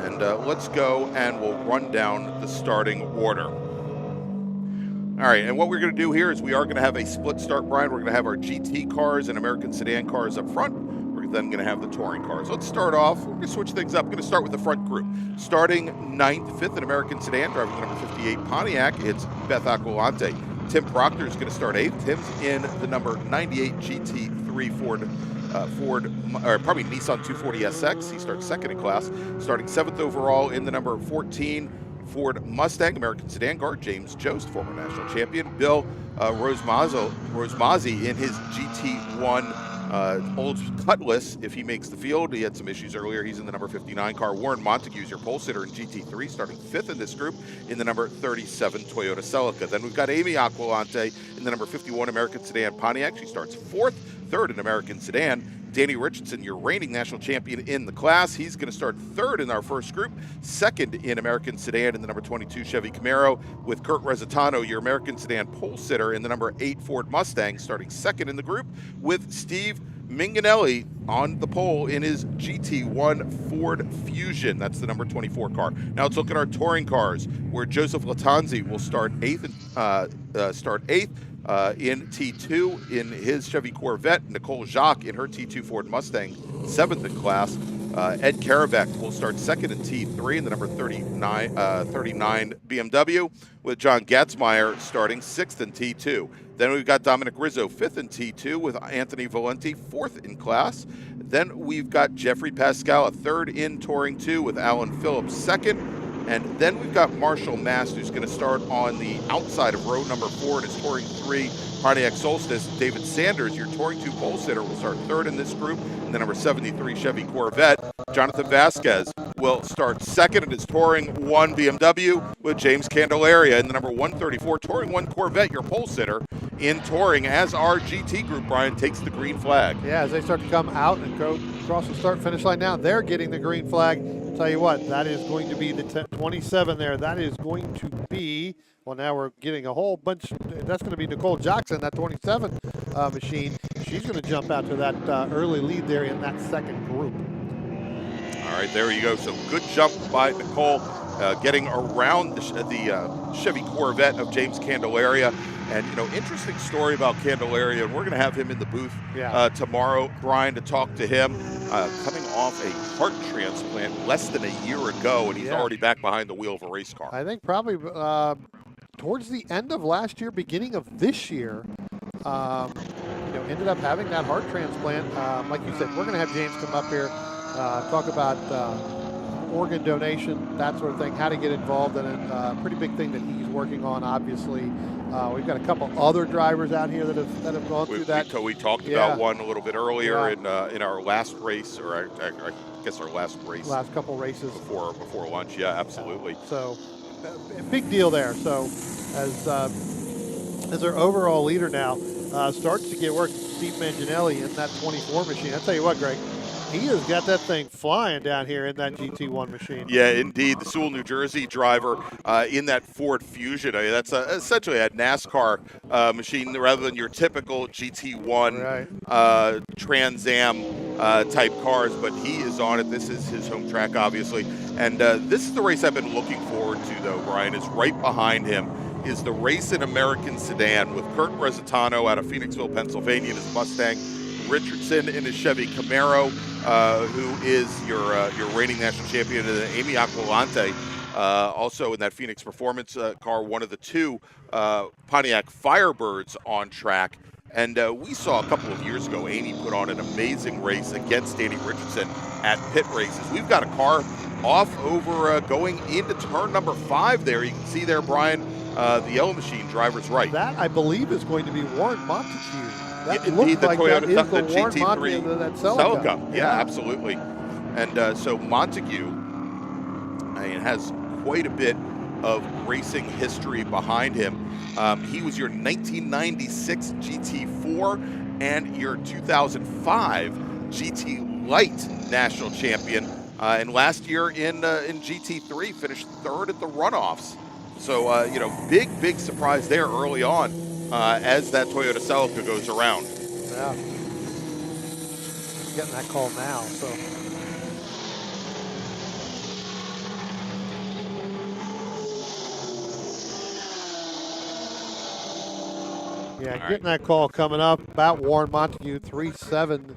And let's go and we'll run down the starting order. All right, and what we're going to do here is we are going to have a split start, Brian. We're going to have our GT cars and American Sedan cars up front. We're then going to have the touring cars. Let's start off. We're going to switch things up. We're going to start with the front group. Starting 9th, 5th in American Sedan, driving the number 58 Pontiac, it's Beth Aquilante. Tim Proctor is going to start 8th. Tim's in the number 98 GT3 Nissan 240SX. He starts 2nd in class. Starting 7th overall in the number 14 Ford Mustang, American Sedan guard, James Jost, former national champion. Bill Rosemazzi in his GT1 Old Cutlass, if he makes the field. He had some issues earlier. He's in the number 59 car. Warren Montague's your pole sitter in GT3, starting 5th in this group in the number 37 Toyota Celica. Then we've got Amy Aquilante in the number 51 American Sedan Pontiac. She starts 4th, 3rd in American Sedan. Danny Richardson, your reigning national champion in the class. He's going to start 3rd in our first group, 2nd in American Sedan in the number 22 Chevy Camaro, with Kurt Resitano, your American Sedan pole sitter in the number 8 Ford Mustang, starting 2nd in the group, with Steve Minganelli on the pole in his GT1 Ford Fusion. That's the number 24 car. Now let's look at our touring cars, where Joseph Latanzi will start 8th in T2 in his Chevy Corvette. Nicole Jacques in her T2 Ford Mustang, 7th in class. Ed Karabek will start 2nd in T3 in the number 39 BMW, with John Gatzmeyer starting 6th in T2. Then we've got Dominic Rizzo, 5th in T2, with Anthony Valenti, 4th in class. Then we've got Jeffrey Pascal, a 3rd in Touring 2, with Alan Phillips, 2nd. And then we've got Marshall Mast, who's going to start on the outside of row number 4 in his Touring 3 Pontiac Solstice. David Sanders, your Touring 2 pole sitter, will start 3rd in this group in the number 73 Chevy Corvette. Jonathan Vasquez will start 2nd in his Touring 1 BMW, with James Candelaria in the number 134 Touring 1 Corvette, your pole sitter in Touring, as our GT group, Brian, takes the green flag. Yeah, as they start to come out and go across the start-finish line now, they're getting the green flag. I'll tell you what, that is going to be the 27 there. That is going to be Well, now we're getting a whole bunch. That's going to be Nicole Jackson, that 27 machine. She's going to jump out to that early lead there in that second group. All right, there you go. So good jump by Nicole, getting around the Chevy Corvette of James Candelaria. And, interesting story about Candelaria, and we're going to have him in the booth tomorrow, Brian, to talk to him. Coming off a heart transplant less than a year ago, and he's already back behind the wheel of a race car. I think probably towards the end of last year, beginning of this year, ended up having that heart transplant. Like you said, we're going to have James come up here, talk about organ donation, that sort of thing, how to get involved in it. Pretty big thing that he's working on, obviously. We've got a couple other drivers out here that have gone through that. We talked about one a little bit earlier in our last race, or I guess our last race. Last couple races. Before lunch, yeah, absolutely. So, a big deal there. So, as our overall leader now starts to get work, Steve Manginelli in that 24 machine. I'll tell you what, Greg, he has got that thing flying down here in that GT1 machine. Yeah, indeed. The Sewell, New Jersey driver in that Ford Fusion. I mean, that's essentially a NASCAR machine rather than your typical GT1 Trans Am type cars, but he is on it. This is his home track, obviously. And this is the race I've been looking forward to, though, Brian, is right behind him is the Race in American Sedan with Kurt Bresitano out of Phoenixville, Pennsylvania in his Mustang, Richardson in his Chevy Camaro, who is your reigning national champion, and Amy Aquilante, also in that Phoenix Performance car, one of the two Pontiac Firebirds on track. And we saw a couple of years ago, Amy put on an amazing race against Danny Richardson at pit races. We've got a car off over going into turn number 5 there. You can see there, Brian, the yellow machine, driver's right. That, I believe, is going to be Warren Montague. That indeed, the like Toyota, that is the GT3 that Celica. Yeah, absolutely. And so Montague has quite a bit of racing history behind him. He was your 1996 GT4 and your 2005 GT Light national champion. And last year in GT3 finished 3rd at the runoffs. So, big surprise there early on as that Toyota Celica goes around. Yeah. Getting that call now, so. Yeah, getting that call coming up about Warren Montague, 3-7.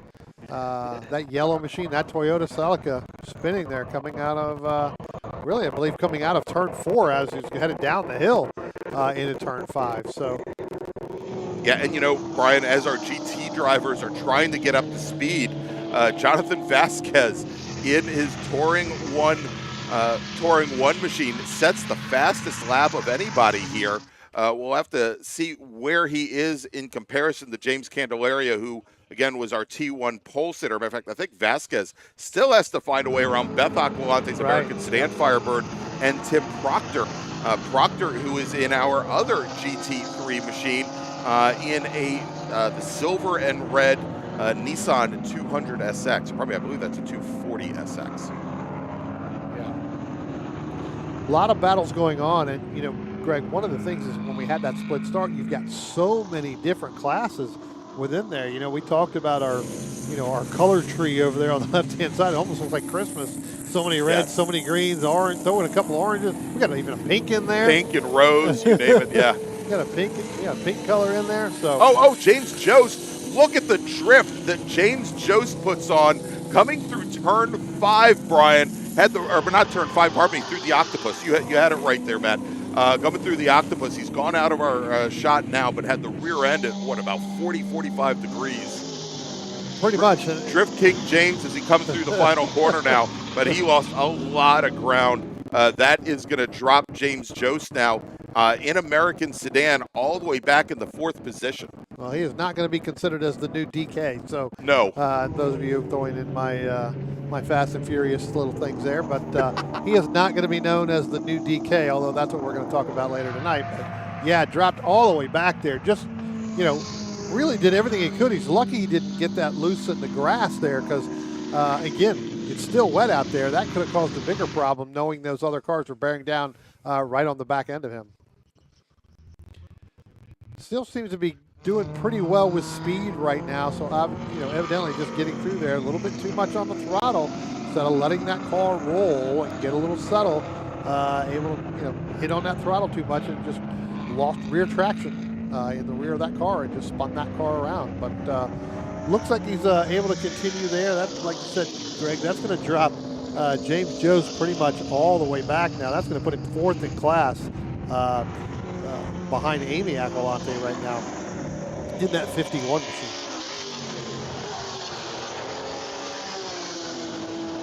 That yellow machine, that Toyota Celica spinning there, coming out of, really, I believe, coming out of turn 4 as he's headed down the hill into turn 5. So. Yeah, and Brian, as our GT drivers are trying to get up to speed, Jonathan Vasquez in his Touring 1 machine sets the fastest lap of anybody here. We'll have to see where he is in comparison to James Candelaria, who, again, was our T1 pole sitter. Matter of fact, I think Vasquez still has to find a way around Beth Aquilante's American Sedan Firebird and Tim Proctor. Proctor, who is in our other GT3 machine in the silver and red Nissan 200 SX. Probably, I believe that's a 240 SX. Yeah. A lot of battles going on, and, Greg, one of the things is when we had that split start, you've got so many different classes within there. We talked about our color tree over there on the left-hand side. It almost looks like Christmas. So many reds, so many greens, orange, throw in a couple oranges. We got even a pink in there. Pink and rose, you name it, yeah. We got a pink color in there. So. Oh, James Jost. Look at the drift that James Jost puts on coming through turn 5, Brian. Not turn 5, pardon me, through the Octopus. You had it right there, Matt. Coming through the Octopus, he's gone out of our shot now, but had the rear end at, about 40, 45 degrees. Pretty much. Drift King James as he comes through the final corner now, but he lost a lot of ground. That is going to drop James Jost now in American Sedan all the way back in the 4th position. Well, he is not going to be considered as the new DK. So no. Those of you throwing in my my Fast and Furious little things there, but he is not going to be known as the new DK, although that's what we're going to talk about later tonight. But yeah, dropped all the way back there. Just, really did everything he could. He's lucky he didn't get that loose in the grass there because, again, it's still wet out there. That could have caused a bigger problem knowing those other cars were bearing down right on the back end of him. still seems to be doing pretty well with speed right now. So I'm, evidently just getting through there a little bit too much on the throttle instead of letting that car roll and get a little subtle. Able to, hit on that throttle too much and just lost rear traction in the rear of that car and just spun that car around. But looks like he's able to continue there. That, like you said, Greg, that's going to drop James Joe's pretty much all the way back now. That's going to put him 4th in class behind Amy Accolante right now in that 51 machine.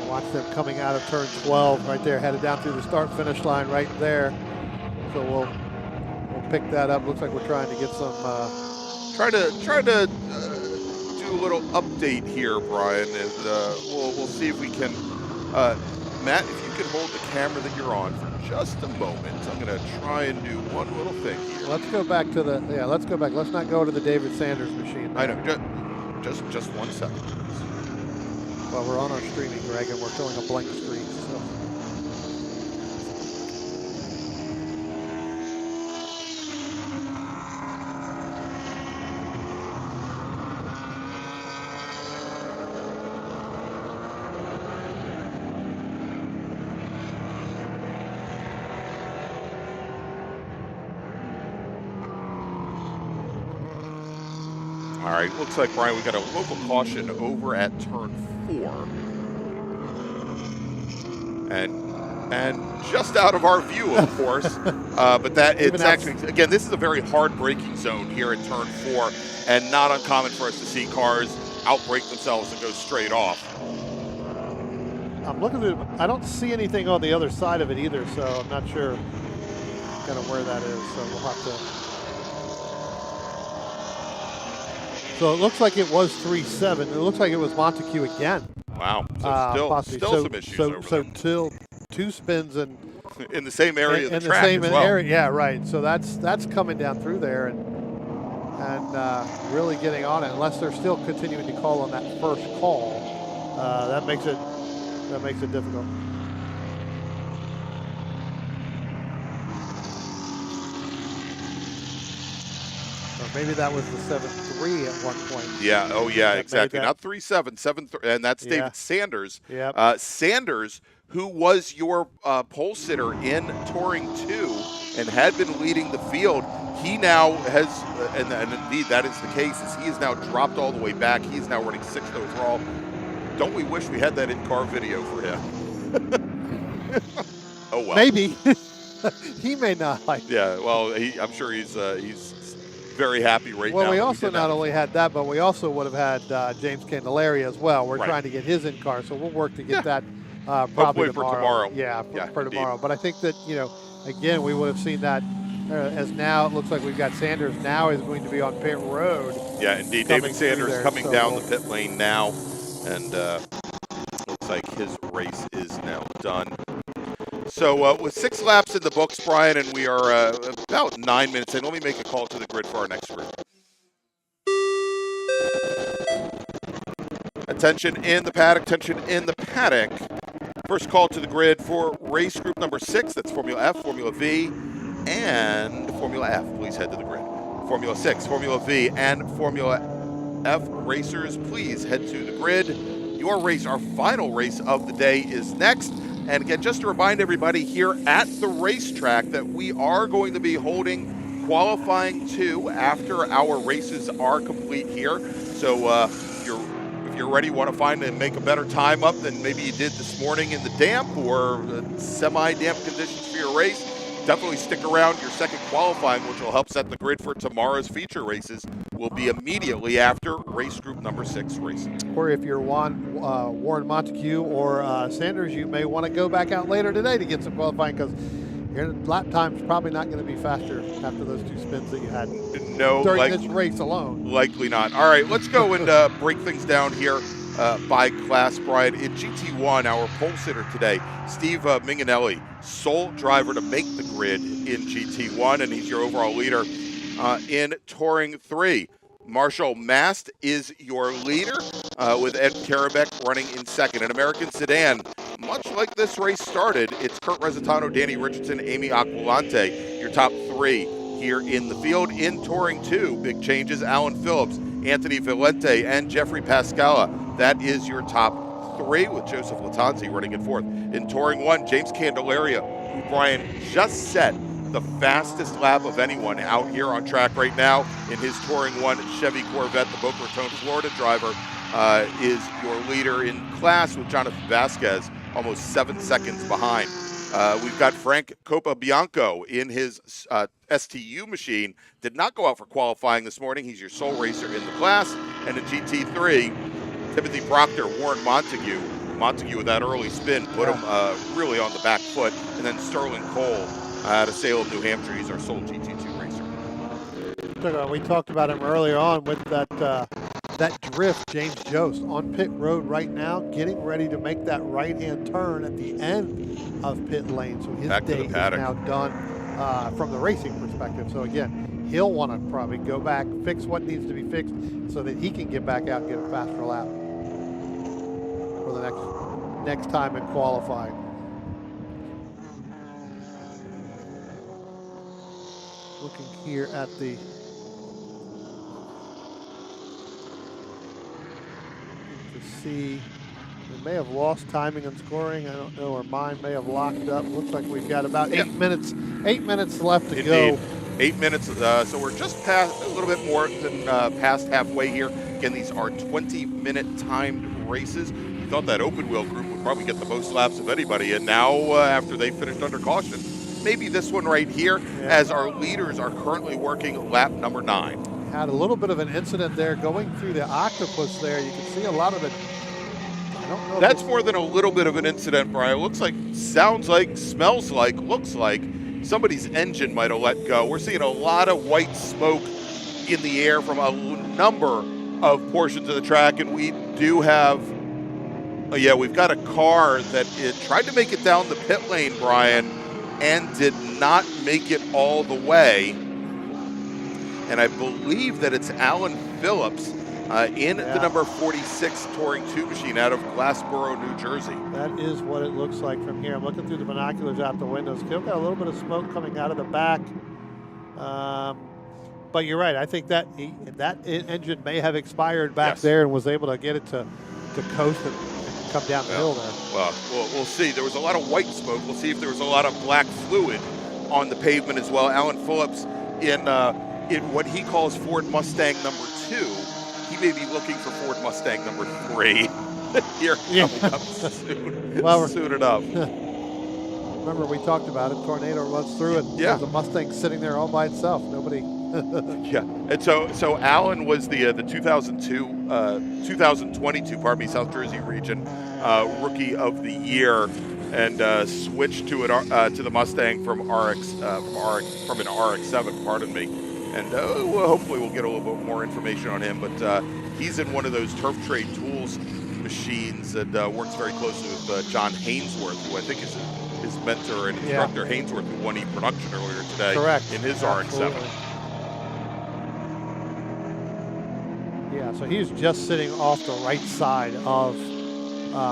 Watch them coming out of turn 12 right there, headed down through the start-finish line right there. So we'll pick that up. Looks like we're trying to get some. Try to do a little update here, Brian, and we'll see if we can. Matt, if you can hold the camera that you're on for just a moment, I'm going to try and do one little thing here. Let's go back to let's go back. Let's not go to the David Sanders machine. I know. Just 1 second. Well, we're on our streaming, Greg, and we're showing a blank screen. So. All right, looks like, Brian, we got a local caution over at turn 4. And just out of our view, of course. But it's actually, again, this is a very hard braking zone here at turn 4, and not uncommon for us to see cars outbrake themselves and go straight off. I'm looking at it. I don't see anything on the other side of it either, so I'm not sure kind of where that is. So we'll have to. So it looks like it was 3-7. It looks like it was Montague again. Wow. So still some issues over there. Till 2 spins and in the same area of the in track the same as well. area. Yeah, right. So that's coming down through there and really getting on it. Unless they're still continuing to call on that first call, that makes it difficult. Maybe that was the 7-3 at one point. Yeah. Oh, yeah. Exactly. Not 3-7, 7-3, and that's David Sanders. Yep. Sanders, who was your pole sitter in Touring 2 and had been leading the field. He now has, and indeed that is the case, is he is now dropped all the way back. He's now running 6th overall. Don't we wish we had that in-car video for him? Oh well. Maybe. He may not like. Yeah. Well, I'm sure he's very happy right now. Well, we also not only had that, but we also would have had James Candelaria as well. We're trying to get his in car, so we'll work to get that probably for tomorrow. Yeah, for tomorrow. But I think that, again, we would have seen that as now it looks like we've got Sanders now is going to be on pit road. Yeah, indeed. David Sanders coming down the pit lane now, and looks like his race is now done. So with 6 laps in the books, Brian, and we are about 9 minutes in, let me make a call to the grid for our next group. Attention in the paddock, First call to the grid for race group number 6. That's Formula F, Formula V, and Formula F. Please head to the grid. Formula 6, Formula V, and Formula F racers, please head to the grid. Your race, our final race of the day, is next. And again, just to remind everybody here at the racetrack that we are going to be holding qualifying 2 after our races are complete here. So if you're ready, want to find and make a better time up than maybe you did this morning in the damp or semi-damp conditions for your race, definitely stick around. Your second qualifying, which will help set the grid for tomorrow's feature races, will be immediately after race group number 6 racing. Or if you're Warren Montague or Sanders, you may want to go back out later today to get some qualifying because your lap time's probably not going to be faster after those 2 spins that you had during this race alone. Likely not. All right, let's go and break things down here by class, Brian. In GT1, our pole sitter today, Steve Minganelli, sole driver to make the grid in GT1, and he's your overall leader in Touring 3. Marshall Mast is your leader, with Ed Karabek running in second. An American sedan, much like this race started, it's Kurt Resitano, Danny Richardson, Amy Aquilante, your top 3. here in the field. In Touring 2, big changes. Alan Phillips, Anthony Valente, and Jeffrey Pascala. That is your top 3, with Joseph Latanzi running in 4th. In Touring 1, James Candelaria, who Brian just set the fastest lap of anyone out here on track right now in his Touring 1 Chevy Corvette. The Boca Raton, Florida driver is your leader in class, with Jonathan Vasquez almost 7 seconds behind. We've got Frank Copabianco in his STU machine. Did not go out for qualifying this morning. He's your sole racer in the class. And in GT3, Timothy Proctor, Warren Montague. Montague with that early spin put him really on the back foot. And then Sterling Cole out of Salem, New Hampshire. He's our sole GT2 racer. We talked about him earlier on with that drift. James Jost on pit road right now, getting ready to make that right-hand turn at the end of pit lane. So his day is now done from the racing perspective. So again, he'll want to probably go back, fix what needs to be fixed, so that he can get back out and get a faster lap for the next time in qualifying. Looking here at the see, we may have lost timing and scoring. I don't know, or mine may have locked up. Looks like we've got about 8 minutes left to go. 8 minutes, so we're just past, a little bit more than past halfway here. Again, these are 20-minute timed races. We thought that open wheel group would probably get the most laps of anybody, and now after they finished under caution, maybe this one right here, as our leaders are currently working lap number 9. Had a little bit of an incident there going through the octopus there. You can see a lot of it. I don't know. That's more than a little bit of an incident, Brian. Looks like, sounds like, smells like, looks like somebody's engine might have let go. We're seeing a lot of white smoke in the air from a number of portions of the track, and we do have, we've got a car that tried to make it down the pit lane, Brian, and did not make it all the way. And I believe that it's Alan Phillips in the number 46 Touring 2 machine out of Glassboro, New Jersey. That is what it looks like from here. I'm looking through the binoculars out the windows. Still got a little bit of smoke coming out of the back. But you're right. I think that engine may have expired back there and was able to get it to coast and come down the hill there. Well, we'll see. There was a lot of white smoke. We'll see if there was a lot of black fluid on the pavement as well. Alan Phillips in what he calls Ford Mustang number 2. He may be looking for Ford Mustang number 3 here coming up soon. Well, soon enough. Remember, we talked about it. Tornado runs through it. There's a Mustang sitting there all by itself. Nobody. And so Alan was the 2022 South Jersey region Rookie of the Year, and switched to the Mustang from an RX-7. Pardon me. And hopefully we'll get a little bit more information on him. But he's in one of those Turf Trade Tools machines that works very closely with John Hainsworth, who I think is his mentor and instructor. Hainsworth, who won E-Production earlier today in his RX-7. Yeah, so he's just sitting off the right side of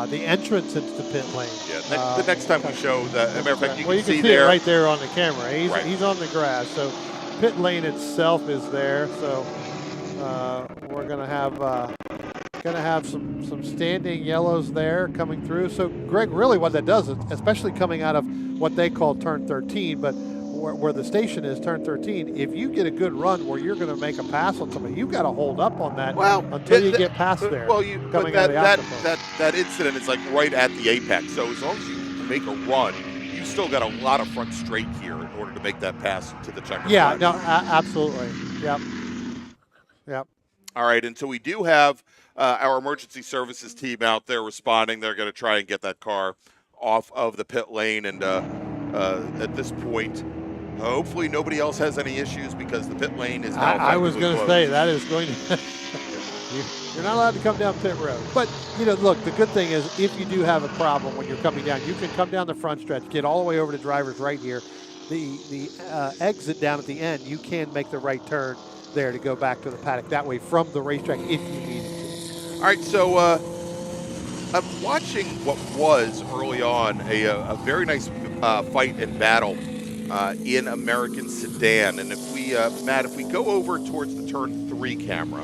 the entrance into the pit lane. Yeah, the next time we show that, as a matter of fact, you can see it there. right there on the camera. He's on the grass. So pit lane itself is there. So we're going to have some standing yellows there coming through. So Greg, really what that does is, especially coming out of what they call turn 13, but where the station is turn 13, if you get a good run where you're going to make a pass on somebody, you've got to hold up on that until you get past there. Well, that incident is like right at the apex. So as long as you make a run, you still got a lot of front straight here in order to make that pass to the checker. Yeah, no, absolutely. Yep. All right, and so we do have our emergency services team out there responding. They're going to try and get that car off of the pit lane, and at this point, hopefully nobody else has any issues because the pit lane is now I was going to say, that is going to you're not allowed to come down pit road. But, look, the good thing is if you do have a problem when you're coming down, you can come down the front stretch, get all the way over to drivers right here. The exit down at the end, you can make the right turn there to go back to the paddock that way from the racetrack if you needed to. All right, so I'm watching what was early on a very nice fight and battle in American Sedan. And if we, Matt, if we go over towards the turn 3 camera,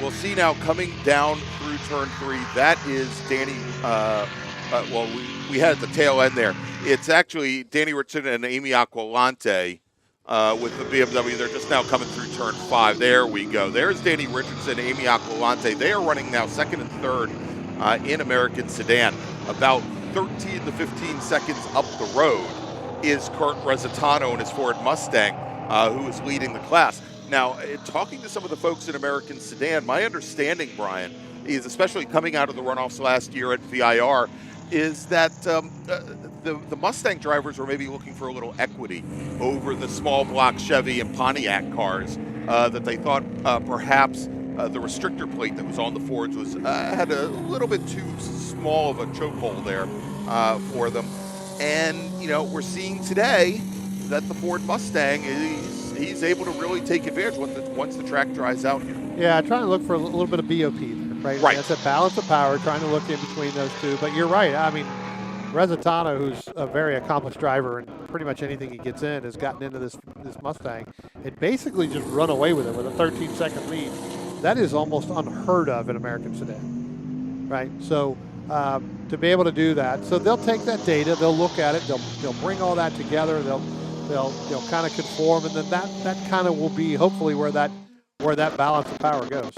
we'll see now coming down through turn 3, that is Danny, well, we had at the tail end there. It's actually Danny Richardson and Amy Aquilante with the BMW. They're just now coming through turn 5. There we go. There's Danny Richardson, Amy Aquilante. They are running now 2nd and 3rd in American Sedan. About 13 to 15 seconds up the road is Kurt Resitano in his Ford Mustang, who is leading the class. Now, talking to some of the folks in American Sedan, my understanding, Brian, is especially coming out of the runoffs last year at VIR, is that the Mustang drivers were maybe looking for a little equity over the small block Chevy and Pontiac cars, that they thought perhaps the restrictor plate that was on the Fords was had a little bit too small of a chokehold there for them. And, you know, we're seeing today that the Ford Mustang he's able to really take advantage once the track dries out here. Yeah, trying to look for a little bit of BOP there, right? Right. It's a balance of power, trying to look in between those two. But you're right. I mean, Resitano, who's a very accomplished driver, and pretty much anything he gets in has gotten into this Mustang, and basically just run away with it with a 13-second lead. That is almost unheard of in American Sedan, right? So to be able to do that, so they'll take that data, they'll look at it, they'll bring all that together, they'll kind of conform, and then that kind of will be hopefully where that balance of power goes.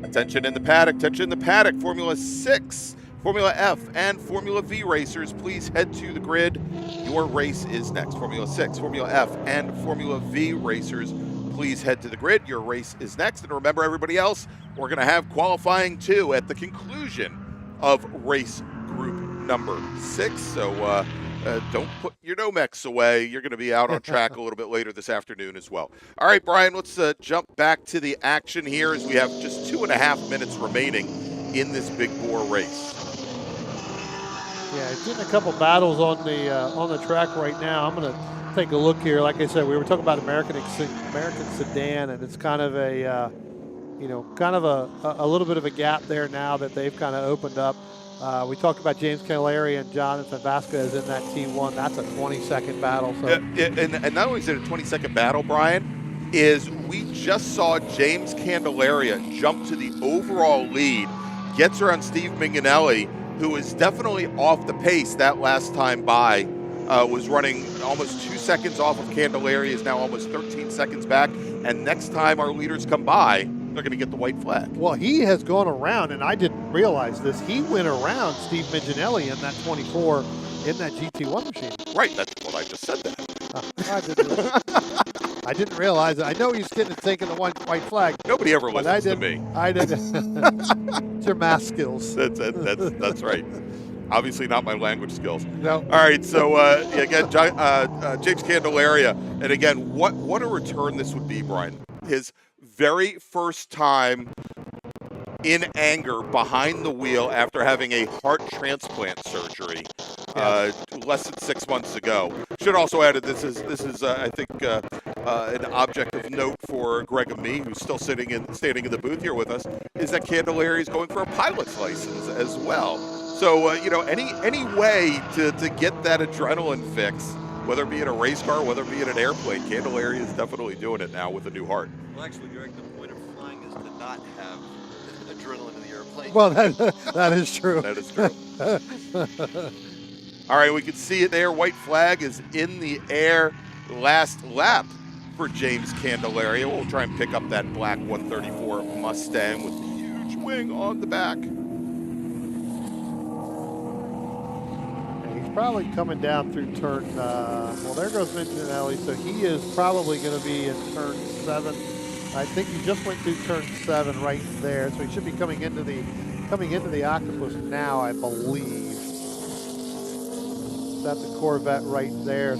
Attention in the paddock, Formula 6, Formula F, and Formula V racers, please head to the grid. Your race is next. Formula 6, Formula F, and Formula V racers, please head to the grid. Your race is next. And remember, everybody else, we're going to have qualifying 2 at the conclusion of race group number 6. So don't put your Nomex away. You're going to be out on track a little bit later this afternoon as well. All right, Brian, let's jump back to the action here as we have just 2.5 minutes remaining in this big bore race. Yeah, it's getting a couple battles on the track right now. I'm going to take a look here. Like I said, we were talking about American Sedan, and it's kind of a little bit of a gap there now that they've kind of opened up. We talked about James Candelaria and Jonathan Vasquez in that T1. That's a 20-second battle. So. And not only is it a 20-second battle, Brian, is we just saw James Candelaria jump to the overall lead, gets around Steve Minganelli, who is definitely off the pace that last time by, was running almost 2 seconds off of Candelaria, is now almost 13 seconds back. And next time our leaders come by, they're going to get the white flag. Well, he has gone around, and I didn't realize this. He went around Steve Minganelli in that 24 in that GT1 machine. Right, that's what I just said that. I didn't realize it. I know he's taking the white flag. Nobody ever listens to me. I didn't. It's your math skills. That's right. Obviously not my language skills. No. All right, so again, James Candelaria, and again, what a return this would be, Brian. His very first time in anger behind the wheel after having a heart transplant surgery less than 6 months ago. Should also add that this is I think an object of note for Greg and me, who's still standing in the booth here with us, is that Candelaria is going for a pilot's license as well. So any way to get that adrenaline fix, whether it be in a race car, whether it be in an airplane, Candelaria is definitely doing it now with a new heart. Well, actually, Greg, the point of flying is to not have adrenaline in the airplane. Well, that is true. That is true. All right, we can see it there. White flag is in the air. Last lap for James Candelaria. We'll try and pick up that black 134 Mustang with the huge wing on the back. Probably coming down through turn, well, there goes Minganelli, so he is probably going to be in turn 7. I think he just went through turn 7 right there, so he should be coming into the Octopus now, I believe. That's the Corvette right there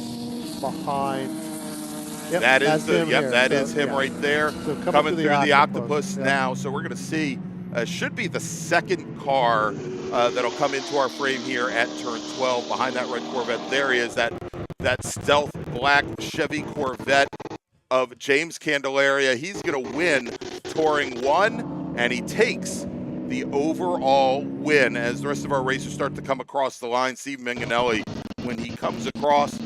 behind. Yep, that is him yeah. right there, so coming through the Octopus yeah. now. So we're going to see, should be the second car that'll come into our frame here at turn 12 behind that red Corvette. There he is, that stealth black Chevy Corvette of James Candelaria. He's going to win Touring 1, and he takes the overall win as the rest of our racers start to come across the line. Steve Minganelli when he comes across,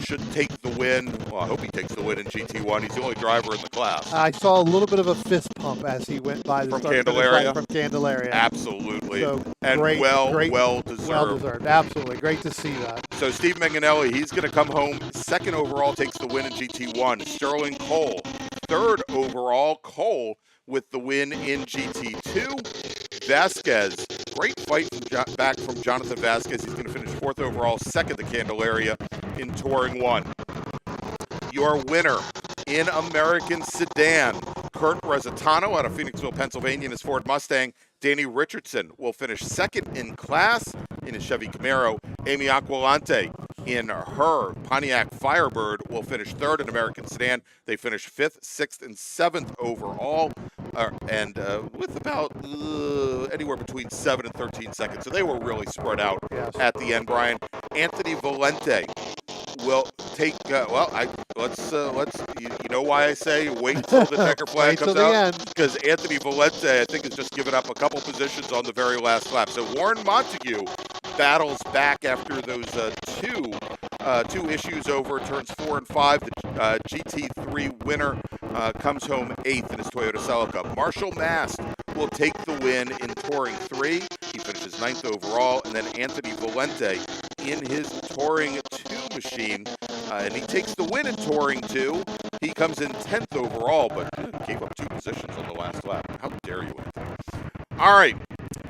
should take the win. Well, I hope he takes the win in GT1. He's the only driver in the class. I saw a little bit of a fist pump as he went by the From start Candelaria? line from Candelaria. Absolutely. So and great, well well deserved. deserved. Absolutely. Great to see that. So Steve Manganelli, he's going to come home second overall, takes the win in GT1. Sterling Cole, third overall. Cole with the win in GT2. Vasquez, great fight back from Jonathan Vasquez. He's going to finish fourth overall, second to Candelaria in Touring 1. Your winner in American Sedan, Kurt Resitano out of Phoenixville, Pennsylvania in his Ford Mustang. Danny Richardson will finish second in class in his Chevy Camaro. Amy Aquilante in her Pontiac Firebird will finish third in American Sedan. They finished fifth, sixth, and seventh overall, and with about anywhere between 7 and 13 seconds. So they were really spread out at the end, Brian. Anthony Valente will take, you know why I say wait till the checker flag comes out? Because Anthony Valente, I think, has just given up a couple positions on the very last lap. So Warren Montague battles back after those two issues over, turns 4 and 5. The GT3 winner comes home 8th in his Toyota Celica. Marshall Mast will take the win in Touring 3. He finishes 9th overall. And then Anthony Valente in his Touring 2 machine, and he takes the win in Touring 2. He comes in 10th overall, but gave up 2 positions on the last lap. How dare you, Anthony? All right,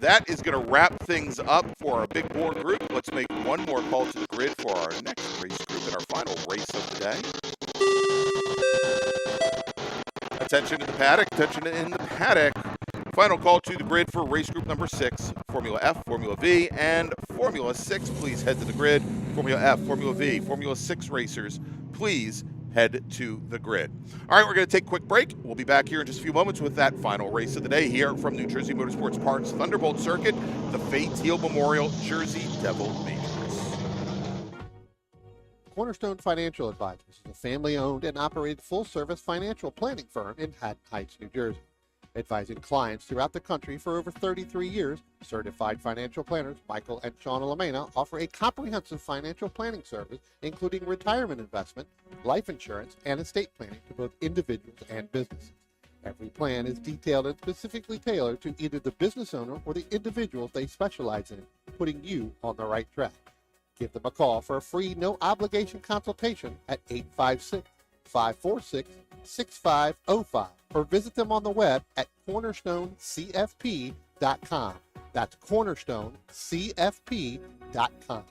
that is going to wrap things up for our big board group. Let's make one more call to the grid for our next race group and our final race of the day. Attention in the paddock, attention in the paddock. Final call to the grid for race group number 6, Formula F, Formula V, and Formula 6. Please head to the grid. Formula F, Formula V, Formula 6 racers, please head to the grid. All right, we're going to take a quick break. We'll be back here in just a few moments with that final race of the day here from New Jersey Motorsports Park's Thunderbolt Circuit, the Fay Teal Memorial Jersey Devil Majors. Cornerstone Financial Advisors is a family-owned and operated full-service financial planning firm in Haddon Heights, New Jersey. Advising clients throughout the country for over 33 years, certified financial planners Michael and Shauna Lamena offer a comprehensive financial planning service, including retirement investment, life insurance, and estate planning to both individuals and businesses. Every plan is detailed and specifically tailored to either the business owner or the individuals they specialize in, putting you on the right track. Give them a call for a free, no-obligation consultation at 856-546-6505 or visit them on the web at cornerstonecfp.com. That's cornerstonecfp.com.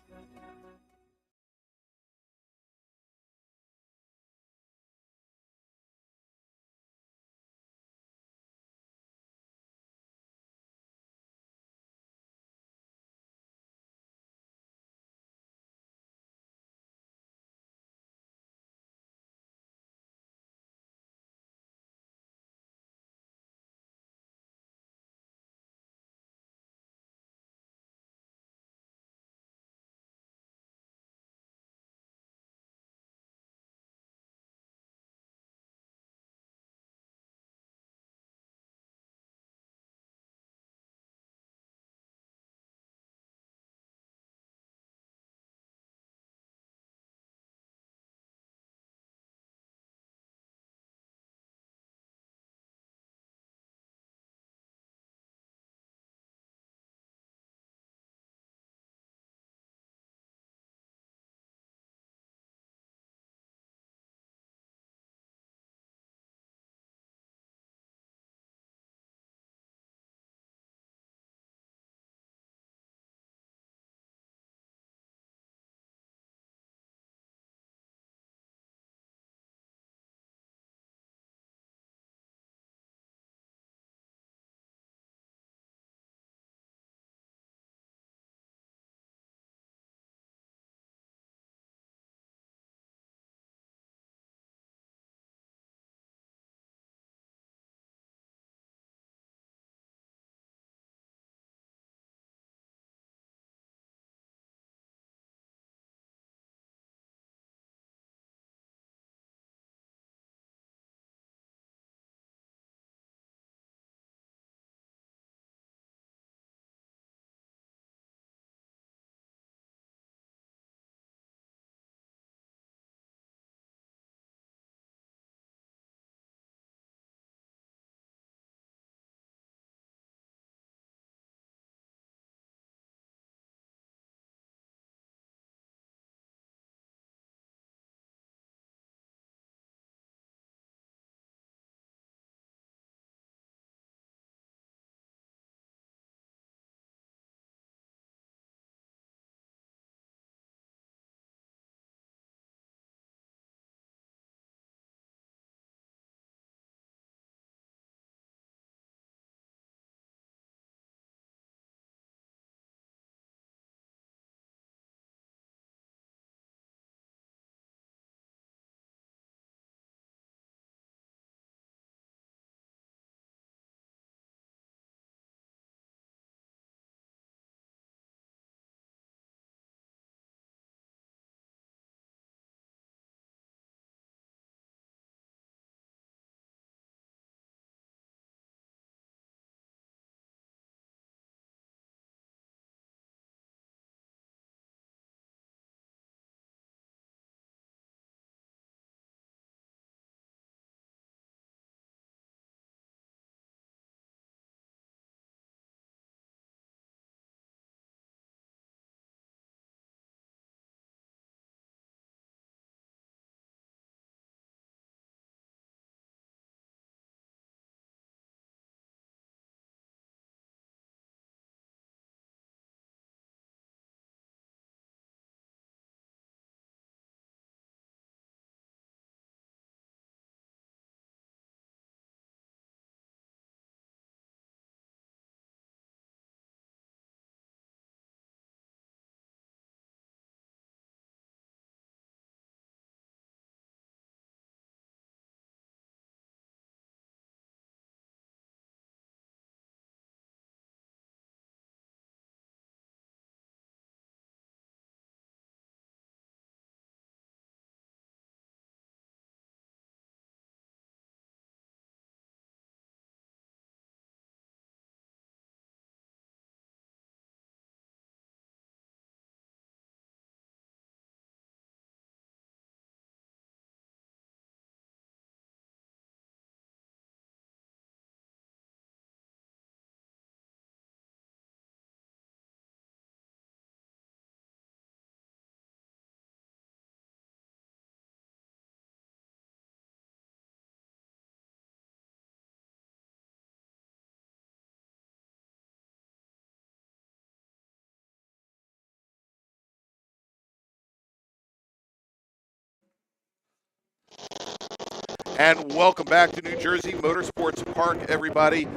And welcome back to New Jersey Motorsports Park, everybody,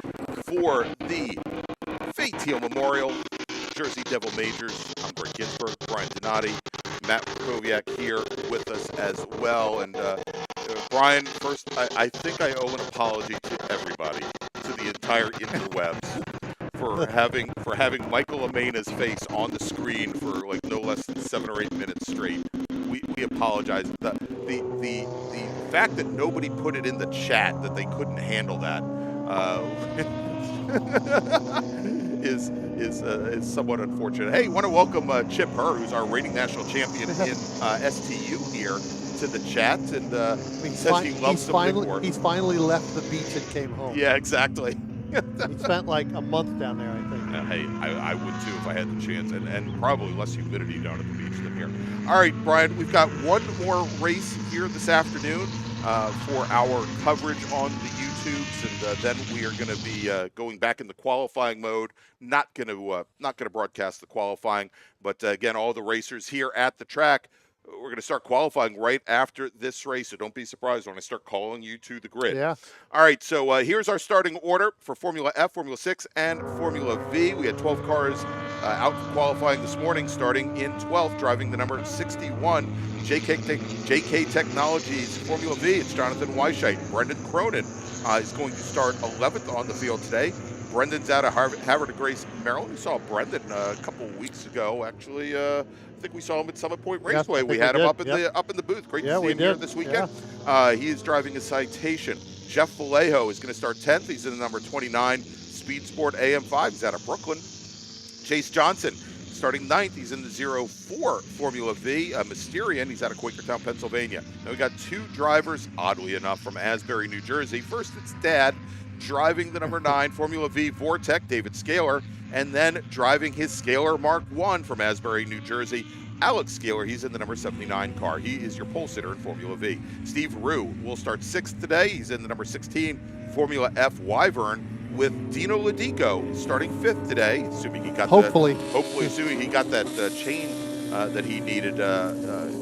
for the Fay Teal Memorial Jersey Devil Majors. I'm Greg Ginsburg, Brian Donati, Matt Krakowiak here with us as well. And Brian, first, I think I owe an apology to everybody, to the entire interwebs, for having Michael Amena's face on the screen for like no less than 7 or 8 minutes straight. We apologize. The fact that nobody put it in the chat that they couldn't handle that is somewhat unfortunate. Hey, want to welcome Chip Herr, who's our reigning national champion in STU here, to the chat, and says he loves some big war. He's finally left the beach and came home. Yeah, exactly. He spent like a month down there, I think. Hey, I would too if I had the chance, and probably less humidity down at the beach than here. All right, Brian, we've got one more race here this afternoon for our coverage on the YouTubes, and then we are going to be going back into qualifying mode. Not going to broadcast the qualifying, but again, all the racers here at the track. We're going to start qualifying right after this race, so don't be surprised when I start calling you to the grid. Yeah. All right, so here's our starting order for Formula F, Formula 6, and Formula V. We had 12 cars out for qualifying this morning, starting in 12th, driving the number 61, JK Technologies Formula V. It's Jonathan Weisheit. Brendan Cronin is going to start 11th on the field today. Brendan's out of Havre de Grace, Maryland. We saw Brendan a couple weeks ago, actually. I think we saw him at Summit Point Raceway. Yes, we had him up in the booth. Great to see him here this weekend. Yeah. He is driving a Citation. Jeff Vallejo is going to start 10th. He's in the number 29 Speed Sport AM5. He's out of Brooklyn. Chase Johnson starting 9th. He's in the 04 Formula V. Mysterian. He's out of Quakertown, Pennsylvania. Now we got 2 drivers, oddly enough, from Asbury, New Jersey. First, it's Dad, driving the number 9 Formula V Vortec, David Scaler, and then driving his Scaler Mark I from Asbury, New Jersey, Alex Scaler. He's in the number 79 car. He is your pole sitter in Formula V. Steve Rue will start 6th today. He's in the number 16 Formula F Wyvern, with Dino Ladico starting 5th today, assuming he got assuming he got that chain that he needed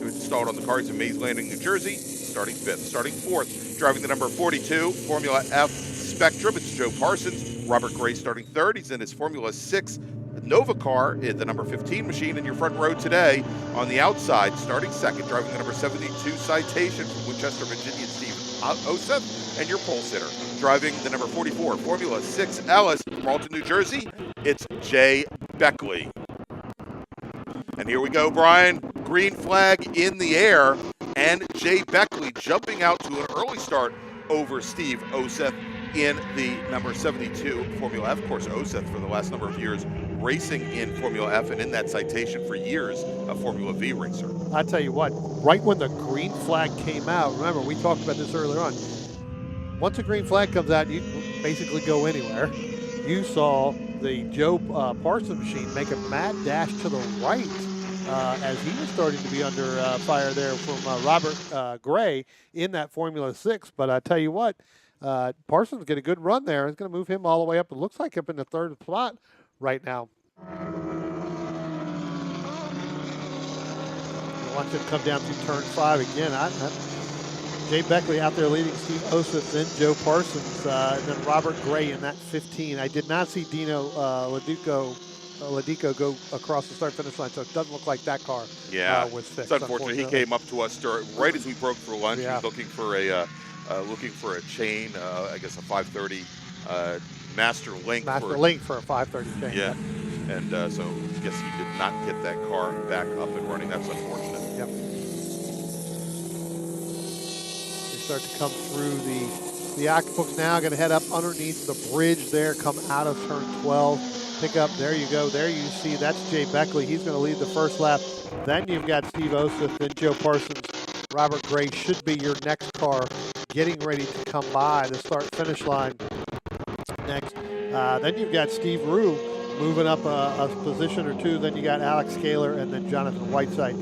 installed on the car. He's in Mays Landing, New Jersey, starting 5th. Starting 4th, driving the number 42 Formula F Spectrum, it's Joe Parsons. Robert Gray starting 3rd. He's in his Formula 6 Nova car, the number 15 machine in your front row today. On the outside, starting 2nd, driving the number 72 Citation from Winchester, Virginia, Steve Oseth, and your pole sitter, driving the number 44 Formula 6 Alice from Alton, New Jersey, it's Jay Beckley. And here we go, Brian. Green flag in the air, and Jay Beckley jumping out to an early start over Steve Oseth in the number 72 Formula F. Of course, Oseth for the last number of years racing in Formula F, and in that Citation for years, a Formula V racer. I tell you what, right when the green flag came out, remember we talked about this earlier on, once a green flag comes out, you can basically go anywhere. You saw the Joe Parsons machine make a mad dash to the right as he was starting to be under fire there from Robert Gray in that Formula 6. But I tell you what, Parsons get a good run there. It's going to move him all the way up. It looks like up in the 3rd spot right now. Watch him come down through turn 5 again. Jay Beckley out there leading Steve Oseth, then Joe Parsons, and then Robert Gray in that 15. I did not see Dino Ladico go across the start-finish line, so it doesn't look like that car was fixed. It's unfortunate. He came up to us right as we broke for lunch. He was looking for a chain, I guess a 530 Master Link for a 530 chain. Yeah, and so I guess he did not get that car back up and running. That's unfortunate. Yep. They start to come through the aqueducts now. Going to head up underneath the bridge there, come out of turn 12. Pick up, there you go. There you see, that's Jay Beckley. He's going to lead the first lap. Then you've got Steve Oseth, then Joe Parsons. Robert Gray should be your next car getting ready to come by the start-finish line next. Then you've got Steve Rue moving up a position or two. Then you got Alex Scaler and then Jonathan Whiteside.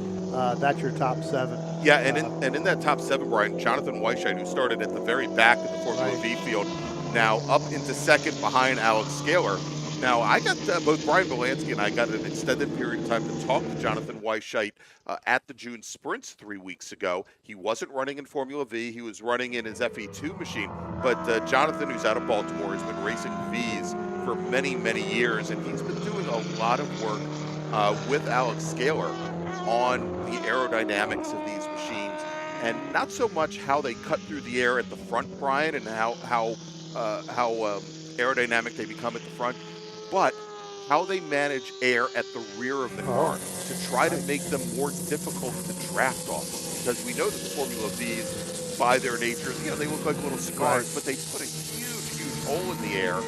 That's your top 7. Yeah, and in that top 7, Brian, Jonathan Weisheit, who started at the very back of the Formula V field, now up into 2nd behind Alex Scaler. Now, I got both Brian Belansky and I got an extended period of time to talk to Jonathan Weisheit at the June Sprints 3 weeks ago. He wasn't running in Formula V. He was running in his FE2 machine. But Jonathan, who's out of Baltimore, has been racing Vs for many, many years, and he's been doing a lot of work with Alex Scaler on the aerodynamics of these machines, and not so much how they cut through the air at the front, Brian, and how aerodynamic they become at the front, but how they manage air at the rear of the car to try to make them more difficult to draft off of. Because we know that the Formula Vs, by their nature, they look like little cigars, but they put a huge, huge hole in the air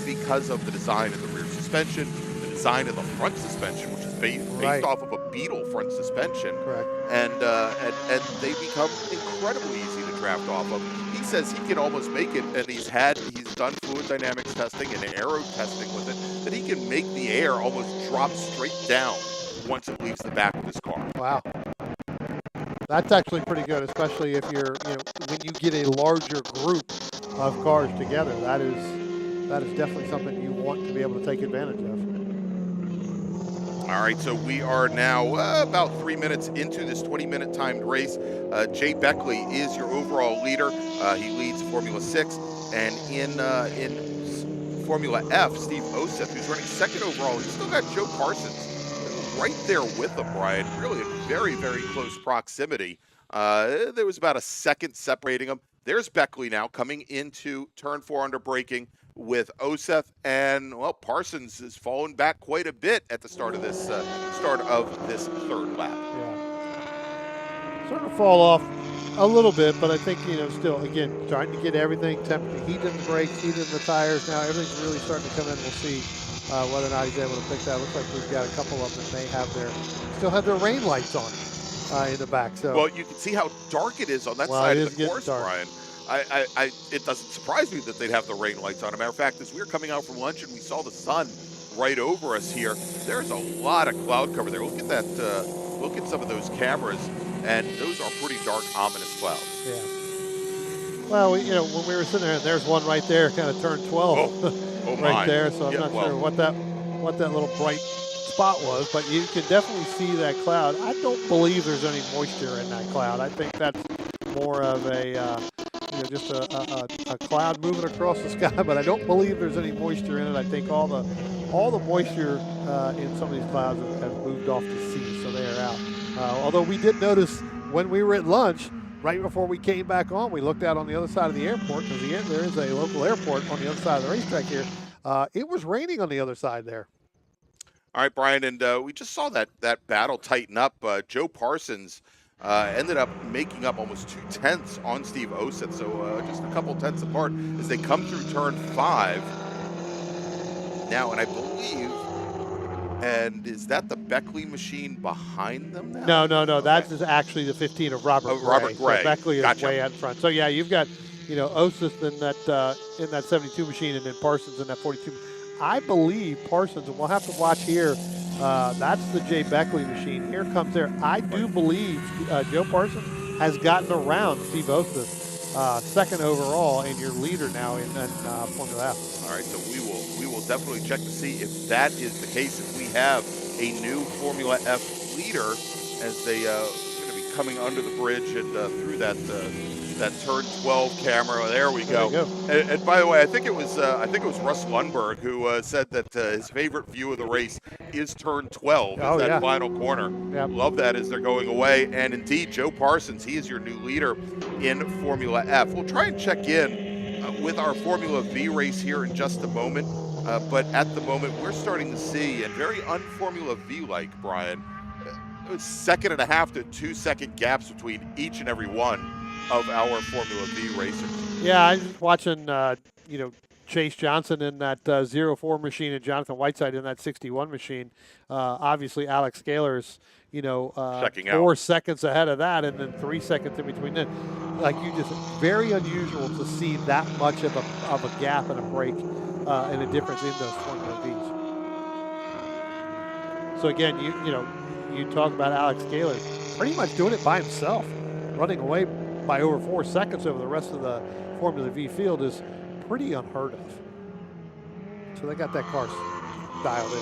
because of the design of the rear suspension, the design of the front suspension, which is based off of a Beetle front suspension. Correct. And they become incredibly easy to draft off of. He says he can almost make it, and he's done fluid dynamics testing and aero testing with it, that he can make the air almost drop straight down once it leaves the back of his car. Wow. That's actually pretty good, especially if you're, when you get a larger group of cars together. That is definitely something you want to be able to take advantage of. All right, so we are now about 3 minutes into this 20-minute timed race. Jay Beckley is your overall leader. He leads Formula 6, and in Formula F, Steve Oseth, who's running second overall, he's still got Joe Parsons right there with him, Brian, really in very, very close proximity. There was about a second separating them. There's Beckley now coming into turn 4 under braking with Oseth, and Parsons has fallen back quite a bit at the start of this third lap. Yeah, starting to fall off a little bit, but I think still again trying to get everything heat in the brakes, heat in the tires. Now everything's really starting to come in. We'll see whether or not he's able to pick that. Looks like we've got a couple of them. They still have their rain lights on in the back. So you can see how dark it is on that side of the course, Brian. It doesn't surprise me that they'd have the rain lights on. As a matter of fact, as we were coming out from lunch and we saw the sun right over us here, there's a lot of cloud cover there. Look at that. Look at some of those cameras, and those are pretty dark, ominous clouds. Yeah. Well, when we were sitting there, there's one right there, kind of turn 12, right there. So I'm not sure what that little bright spot was, but you can definitely see that cloud. I don't believe there's any moisture in that cloud. I think that's more of a just a cloud moving across the sky, but I don't believe there's any moisture in it. I think all the moisture in some of these clouds have moved off to sea, so they are out. Although we did notice when we were at lunch, right before we came back on, we looked out on the other side of the airport, because there is a local airport on the other side of the racetrack here. It was raining on the other side there. All right, Brian, and we just saw that battle tighten up. Joe Parsons ended up making up almost 2/10 on Steve Oseth, so just a couple tenths apart as they come through turn 5 now, and I believe, and is that the Beckley machine behind them now? No, okay. That's actually the 15 of Robert Gray. So Beckley is way out front. So yeah, you've got Oseth in that 72 machine, and then Parsons in that 42. I believe Parsons, and we'll have to watch here. That's the Jay Beckley machine. Here comes there. I do believe Joe Parsons has gotten around Steve Oseth, second overall, and your leader now in Formula F. All right, so we will definitely check to see if that is the case. If we have a new Formula F leader as they going to be coming under the bridge and through that turn 12 camera. There we go. And by the way, I think it was Russ Lundberg who said that his favorite view of the race is turn 12, final corner. Yep. Love that as they're going away. And indeed, Joe Parsons, he is your new leader in Formula F. We'll try and check in with our Formula V race here in just a moment. But at the moment, we're starting to see, and very un-Formula V-like, Brian, 1.5 to 2 second gaps between each and every one of our Formula V racers. Yeah, I was watching, Chase Johnson in that 04 machine and Jonathan Whiteside in that 61 machine. Obviously, Alex Scaler's, 4 seconds ahead of that, and then 3 seconds in between them. Like very unusual to see that much of a gap and a break and a difference in those Formula Vs. So again, you talk about Alex Scaler pretty much doing it by himself, running away by over 4 seconds over the rest of the Formula V field is pretty unheard of. So they got that car dialed in.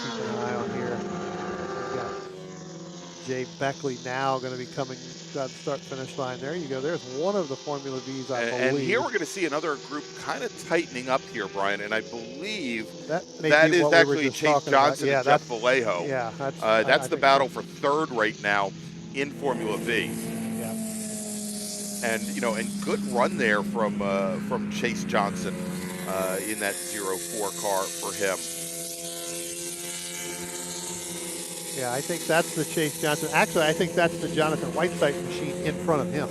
Keep an eye on here. We've got Jay Beckley now going to be coming down the start-finish line. There you go. There's one of the Formula Vs, I believe. And here we're going to see another group kind of tightening up here, Brian, and I believe that is actually Chase Johnson and Jeff Vallejo. Yeah, that's the battle for third right now in Formula V. Yeah. And, you know, and good run there from Chase Johnson in that 04 car for him. Yeah, I think that's the Chase Johnson. Actually, I think that's the Jonathan Whiteside machine in front of him.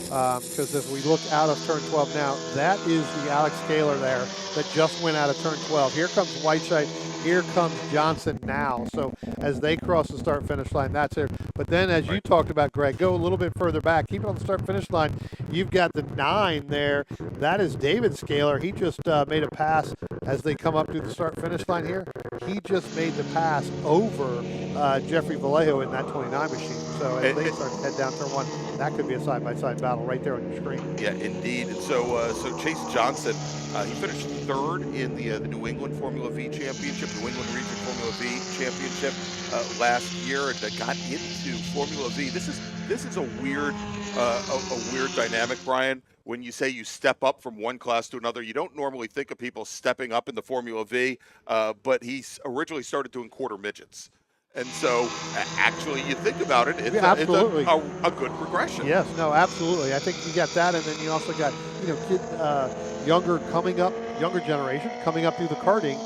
Because as we look out of turn 12 now, that is the Alex Kaler there that just went out of turn 12. Here comes Whiteside. Here comes Johnson now. So as they cross the start-finish line, that's it. But then as you talked about, Greg, go a little bit further back. Keep it on the start-finish line. You've got the 9 there. That is David Scaler. He just made a pass as they come up to the start-finish line here. He just made the pass over Jeffrey Vallejo in that 29 machine. So as they start to head down turn 1, that could be a side-by-side battle right there on your screen. Yeah, indeed. And so Chase Johnson, he finished third in the New England Formula V Championship, New England Region Formula V Championship last year, and got into Formula V. This is a weird dynamic, Brian. When you say you step up from one class to another, you don't normally think of people stepping up in the Formula V, but he originally started doing quarter midgets. And so, actually, you think about it, it's a good progression. Yes, no, absolutely. I think you got that, and then you also got, younger generation coming up through the karting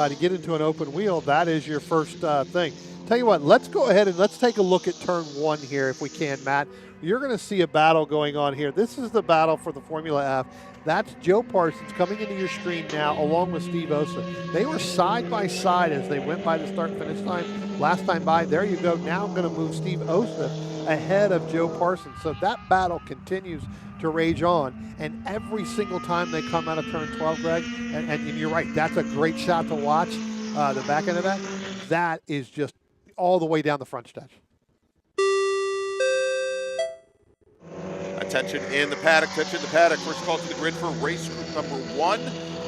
to get into an open wheel. That is your first thing. Tell you what, let's go ahead and let's take a look at turn 1 here if we can, Matt. You're going to see a battle going on here. This is the battle for the Formula F. That's Joe Parsons coming into your screen now along with Steve Osa. They were side by side as they went by the start-finish line last time by. There you go. Now I'm going to move Steve Osa ahead of Joe Parsons. So that battle continues to rage on. And every single time they come out of turn 12, Greg, and you're right, that's a great shot to watch, the back end of that. That is just all the way down the front stretch. Attention in the paddock, First call to the grid for race group number 1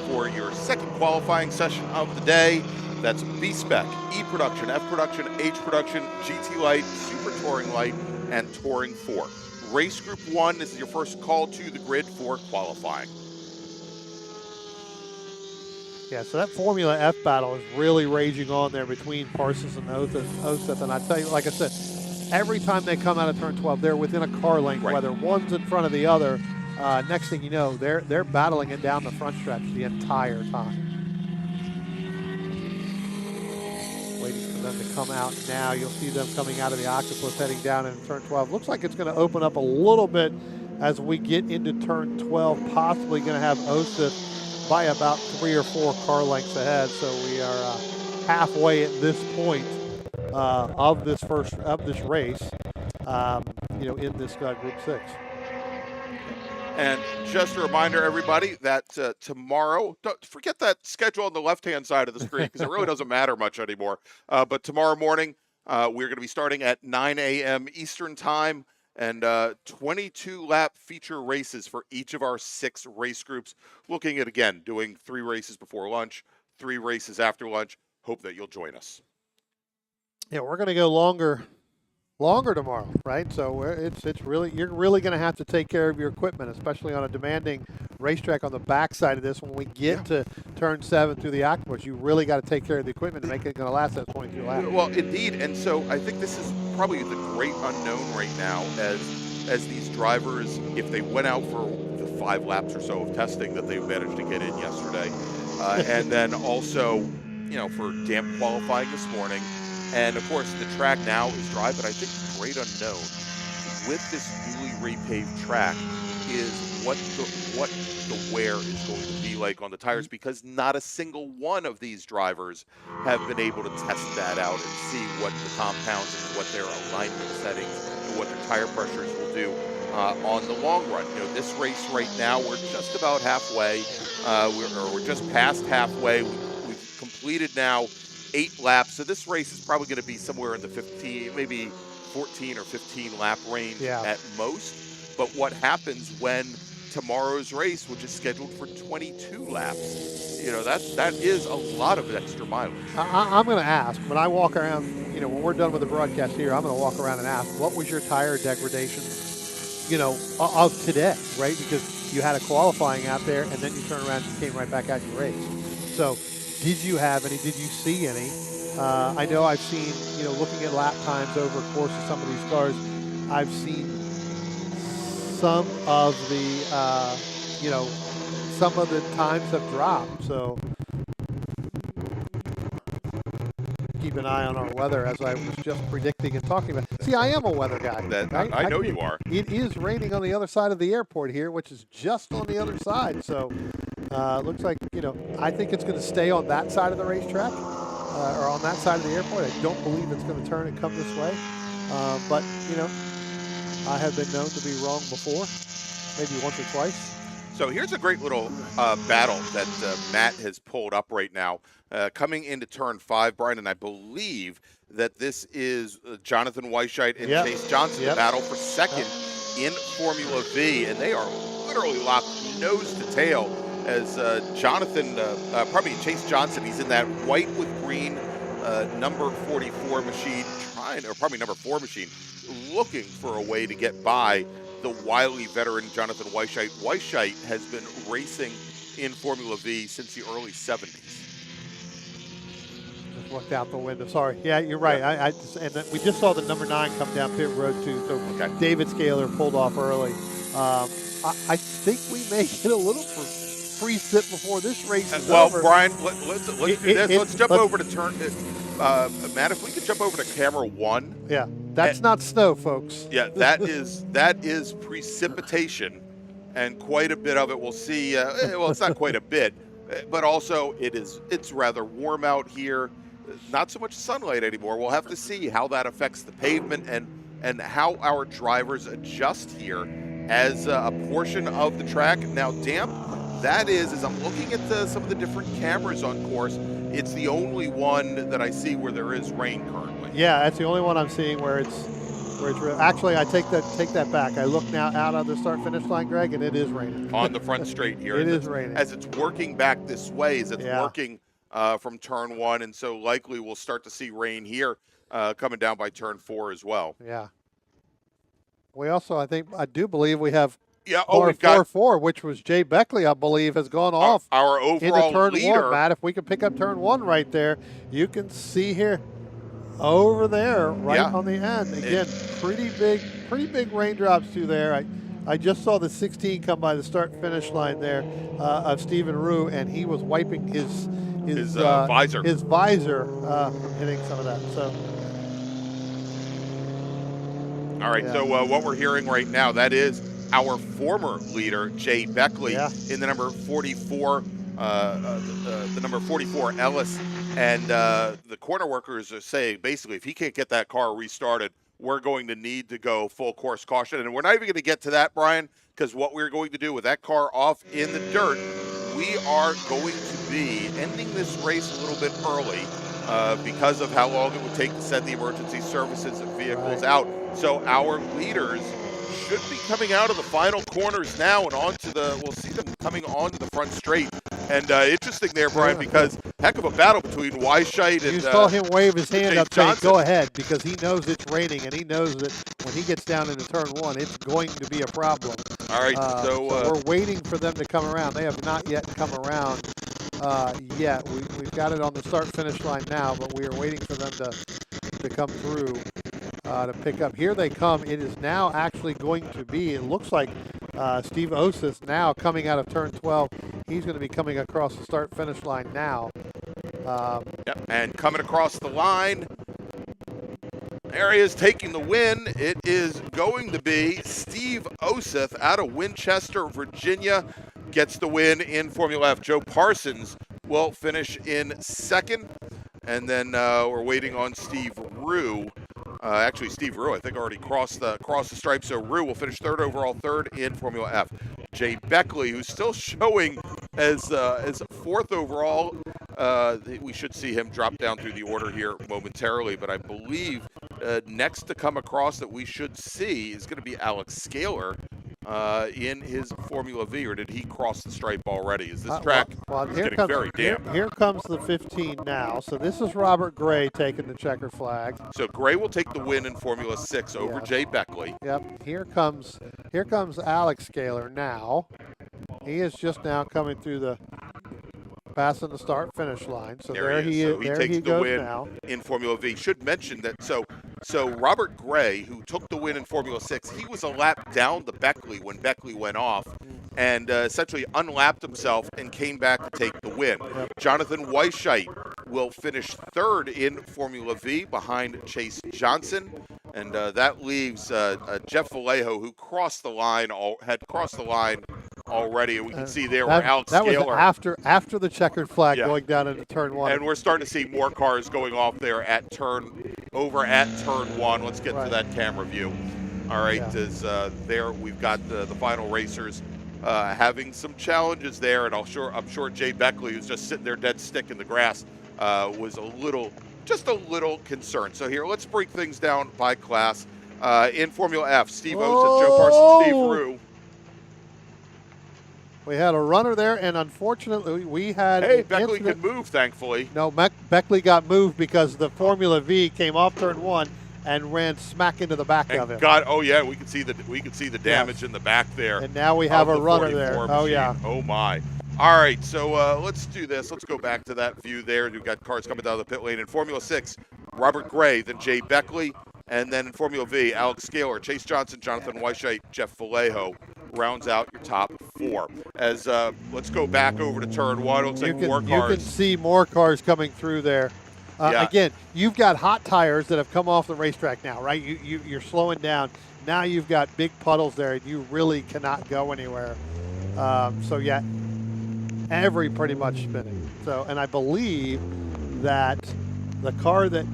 for your second qualifying session of the day. That's B-Spec, E-Production, F-Production, H-Production, GT Light, Super Touring Light, and Touring 4. Race group 1 is your first call to the grid for qualifying. Yeah, so that Formula F battle is really raging on there between Parsons and Oseth. And I tell you, like I said, every time they come out of turn 12, they're within a car length, whether one's in front of the other. Next thing you know, they're battling it down the front stretch the entire time. Waiting for them to come out now. You'll see them coming out of the Octopus heading down in turn 12. Looks like it's going to open up a little bit as we get into turn 12, possibly going to have Oseth by about 3 or 4 car lengths ahead. So we are halfway at this point of this race, in this Group 6. And just a reminder, everybody, that tomorrow, don't forget that schedule on the left-hand side of the screen because it really doesn't matter much anymore. But tomorrow morning, we're going to be starting at 9 a.m. Eastern Time, and 22-lap feature races for each of our 6 race groups. Looking at, again, doing 3 races before lunch, 3 races after lunch. Hope that you'll join us. Yeah, we're going to go longer tomorrow, right? So you're really going to have to take care of your equipment, especially on a demanding racetrack on the backside of this. When we get to turn 7 through the Octopus, you really got to take care of the equipment to make it going to last that 22 laps. Well, indeed, and so I think this is probably the great unknown right now as these drivers, if they went out for the 5 laps or so of testing that they managed to get in yesterday, and then also, for damp qualifying this morning. And, of course, the track now is dry, but I think the great unknown with this newly repaved track is what the wear is going to be like on the tires, because not a single one of these drivers have been able to test that out and see what the compounds and what their alignment settings and what their tire pressures will do on the long run. This race right now, we're just about halfway. We're just past halfway. We've completed now 8 laps, so this race is probably going to be somewhere in the 15, maybe 14 or 15 lap range Yeah. at most. But what happens when tomorrow's race, which is scheduled for 22 laps, that is a lot of extra mileage. I'm going to ask, when I walk around, when we're done with the broadcast here, I'm going to walk around and ask, what was your tire degradation, of today, right? Because you had a qualifying out there, and then you turn around and came right back out and raced. So did you have any? Did you see any? I know I've seen, looking at lap times over the course of some of these cars, I've seen some of the, some of the times have dropped. So keep an eye on our weather, as I was just predicting and talking about. See, I am a weather guy. Right? I know you are. It is raining on the other side of the airport here, which is just on the other side. So looks like, I think it's going to stay on that side of the racetrack or on that side of the airport. I don't believe it's going to turn and come this way. But, I have been known to be wrong before, maybe once or twice. So here's a great little battle that Matt has pulled up right now. Coming into turn 5, Brian, and I believe that this is Jonathan Weisheit and Chase Johnson, the battle for second in Formula V. And they are literally locked nose to tail as Chase Johnson, he's in that white with green number 44 machine, number 4 machine, looking for a way to get by the wily veteran Jonathan Weisheit. Weisheit has been racing in Formula V since the early 70s. Just looked out the window. Sorry. Yeah, you're right. Yeah. We just saw the number 9 come down pit road too. So David Scaler pulled off early. I think we may get a little free sit before this race is over. Well, Brian, let's do this. Let's jump over to turn. Matt, if we could jump over to camera 1. Yeah, that's not snow, folks. Yeah, that is precipitation, and quite a bit of it. We'll see. Well, it's not quite a bit, but also it's rather warm out here. Not so much sunlight anymore. We'll have to see how that affects the pavement and how our drivers adjust here as a portion of the track now damp. That is, as I'm looking at some of the different cameras on course, it's the only one that I see where there is rain currently. Yeah, that's the only one I'm seeing where it's actually, I take that back. I look now out on the start-finish line, Greg, and it is raining. On the front straight here. It is raining. As it's working back this way, as it's working from turn 1, and so likely we'll start to see rain here coming down by turn 4 as well. Yeah. We also, I do believe we have we've got 4-4, which was Jay Beckley, I believe, has gone off our overall into turn leader. 1. Matt, if we can pick up turn 1 right there, you can see here over there right on the end. Again, pretty big raindrops through there. I just saw the 16 come by the start-finish line there of Stephen Rue, and he was wiping his visor. His visor from hitting some of that. So. All right, so what we're hearing right now, that is our former leader, Jay Beckley, in the number 44, the number 44 Ellis, and the corner workers are saying basically if he can't get that car restarted, we're going to need to go full course caution. And we're not even going to get to that, Brian, because what we're going to do with that car off in the dirt, we are going to be ending this race a little bit early because of how long it would take to send the emergency services and vehicles out. So our leaders should be coming out of the final corners now and we'll see them coming onto the front straight. And interesting there, Brian, because heck of a battle between Weisheit and you saw him wave his hand up saying, Johnson. go ahead, because he knows it's raining, and he knows that when he gets down into turn 1, it's going to be a problem. All right, so we're waiting for them to come around. They have not yet come around yet. We've got it on the start-finish line now, but we are waiting for them to come through to pick up. Here they come. It is now actually going to be, it looks like Steve Osis now coming out of turn 12. He's going to be coming across the start-finish line now. And coming across the line, there he is taking the win. It is going to be Steve Osith out of Winchester, Virginia, gets the win in Formula F. Joe Parsons will finish in second. And then we're waiting on Steve Rue. Actually, Steve Rue, I think, already crossed the stripe. So Rue will finish third overall, third in Formula F. Jay Beckley, who's still showing as fourth overall. We should see him drop down through the order here momentarily, but I believe next to come across that we should see is going to be Alex Scaler in his Formula V, or did he cross the stripe already? Is this track getting very damp? Here comes the 15 now. So this is Robert Gray taking the checkered flag. So Gray will take the win in Formula 6 over Jay Beckley. Yep. Here comes Alex Scaler now. He is just now coming through the passing the start finish line. So there he is. He takes the win now in Formula V. Should mention that so Robert Gray, who took the win in Formula 6, he was a lap down the Beckley when Beckley went off and essentially unlapped himself and came back to take the win. Yep. Jonathan Weisheit will finish third in Formula V behind Chase Johnson. And that leaves Jeff Vallejo, who had crossed the line already. And we can see there where Alex Scaler. That was after the checkered flag going down into turn 1. And we're starting to see more cars going off there at turn 1. Let's get to that camera view. All right, there we've got the final racers having some challenges there, and I'm sure Jay Beckley, who's just sitting there dead stick in the grass, was just a little concerned. So here, let's break things down by class. In Formula F, Steve Oates, Joe Parsons, Steve Rue. We had a runner there, and unfortunately, we had. Hey, Beckley could move, thankfully. No, Beckley got moved because the Formula V came off turn 1 and ran smack into the back of him. We can see the damage in the back there. And now we have a runner there. Machine. Oh my. All right, so let's do this. Let's go back to that view there. We've got cars coming down the pit lane in Formula 6. Robert Gray, then Jay Beckley, and then in Formula V, Alex Scaler, Chase Johnson, Jonathan Weisheit, Jeff Vallejo rounds out your top 4. As let's go back over to turn 1. Looks like more cars. You can see more cars coming through there. Again, you've got hot tires that have come off the racetrack now, right? You're slowing down. Now you've got big puddles there, and you really cannot go anywhere. Every pretty much spinning. So, and I believe that the car that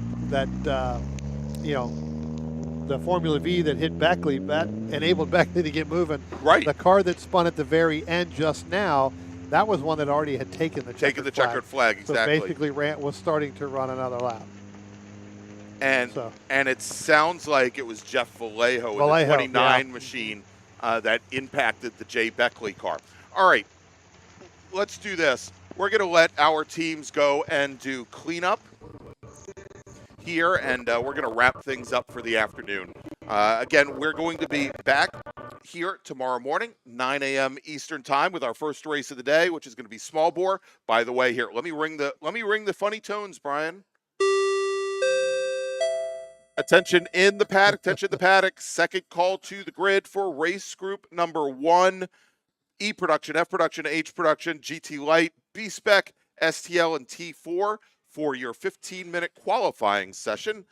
the Formula V that hit Beckley, that enabled Beckley to get moving. Right. The car that spun at the very end just now, that was one that already had taken the checkered flag. Exactly. So basically was starting to run another lap. And it sounds like it was Jeff Vallejo in the 29 machine that impacted the Jay Beckley car. All right, let's do this. We're going to let our teams go and do cleanup here, and we're going to wrap things up for the afternoon. Again, we're going to be back here tomorrow morning, 9 a.m. Eastern time, with our first race of the day, which is going to be small bore. By the way, here, let me ring the funny tones, Brian. Attention in the paddock. Attention the paddock. Second call to the grid for race group number 1. E production, F production, H production, GT Light, B-Spec, STL, and T4 for your 15-minute qualifying session.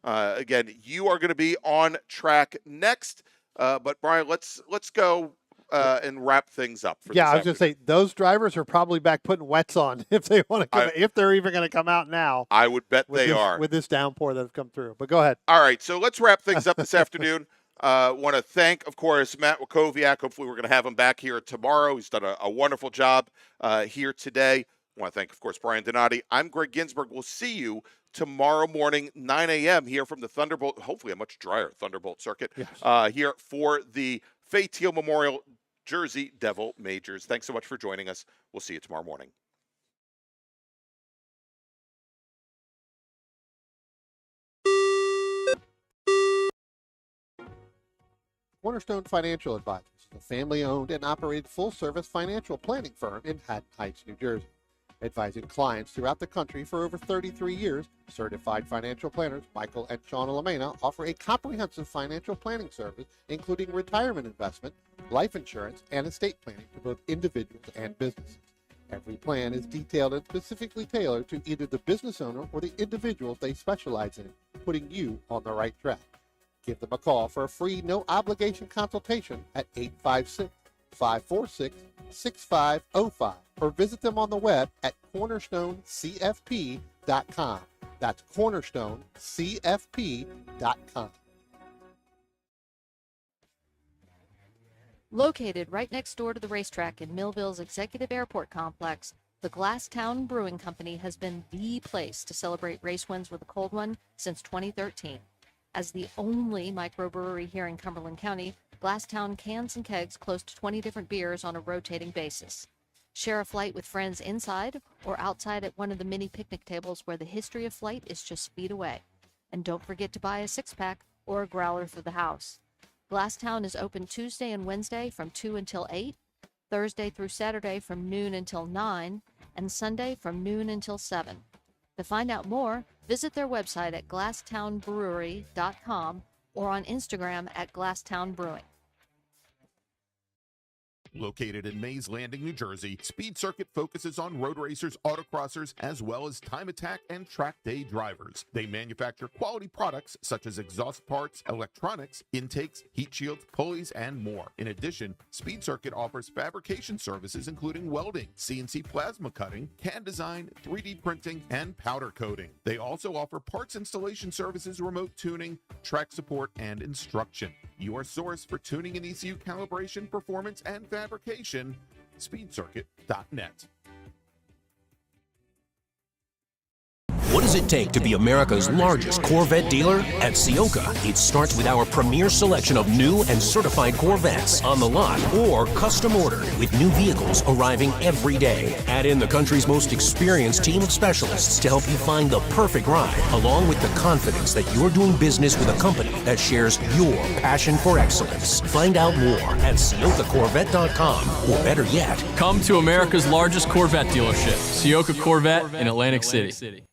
Again, you are going to be on track next. But Brian, let's go and wrap things up. I was going to say those drivers are probably back putting wets on if they want to come. If they're even going to come out now, I would bet they are with this downpour that have come through. But go ahead. All right, so let's wrap things up this afternoon. Want to thank, of course, Matt Wakowiak. Hopefully, we're going to have him back here tomorrow. He's done a wonderful job here today. I want to thank, of course, Brian Donati. I'm Greg Ginsburg. We'll see you tomorrow morning, 9 a.m. here from the Thunderbolt, hopefully a much drier Thunderbolt circuit, here for the Fay Teal Memorial Jersey Devil Majors. Thanks so much for joining us. We'll see you tomorrow morning. Cornerstone Financial Advisors is a family-owned and operated full-service financial planning firm in Haddon Heights, New Jersey. Advising clients throughout the country for over 33 years, certified financial planners Michael and Shauna Lamena offer a comprehensive financial planning service, including retirement investment, life insurance, and estate planning for both individuals and businesses. Every plan is detailed and specifically tailored to either the business owner or the individuals they specialize in, putting you on the right track. Give them a call for a free, no-obligation consultation at 856-546-6505 or visit them on the web at cornerstonecfp.com. That's cornerstonecfp.com. Located right next door to the racetrack in Millville's Executive Airport Complex, the Glasstown Brewing Company has been the place to celebrate race wins with a cold one since 2013. As the only microbrewery here in Cumberland County, Glasstown cans and kegs close to 20 different beers on a rotating basis. Share a flight with friends inside or outside at one of the mini picnic tables where the history of flight is just feet away. And don't forget to buy a six-pack or a growler for the house. Glasstown is open Tuesday and Wednesday from 2 until 8, Thursday through Saturday from noon until 9, and Sunday from noon until 7. To find out more, visit their website at glasstownbrewery.com or on Instagram at Glasstown Brewing. Located in Mays Landing, New Jersey, Speed Circuit focuses on road racers, autocrossers, as well as time attack and track day drivers. They manufacture quality products such as exhaust parts, electronics, intakes, heat shields, pulleys, and more. In addition, Speed Circuit offers fabrication services including welding, CNC plasma cutting, CAD design, 3D printing, and powder coating. They also offer parts installation services, remote tuning, track support, and instruction. Your source for tuning and ECU calibration, performance, and fabrication, speedcircuit.net. What does it take to be America's largest Corvette dealer? At Ciocca, it starts with our premier selection of new and certified Corvettes on the lot or custom ordered with new vehicles arriving every day. Add in the country's most experienced team of specialists to help you find the perfect ride, along with the confidence that you're doing business with a company that shares your passion for excellence. Find out more at CioccaCorvette.com, or better yet, Come to America's largest Corvette dealership, Ciocca Corvette in Atlantic City.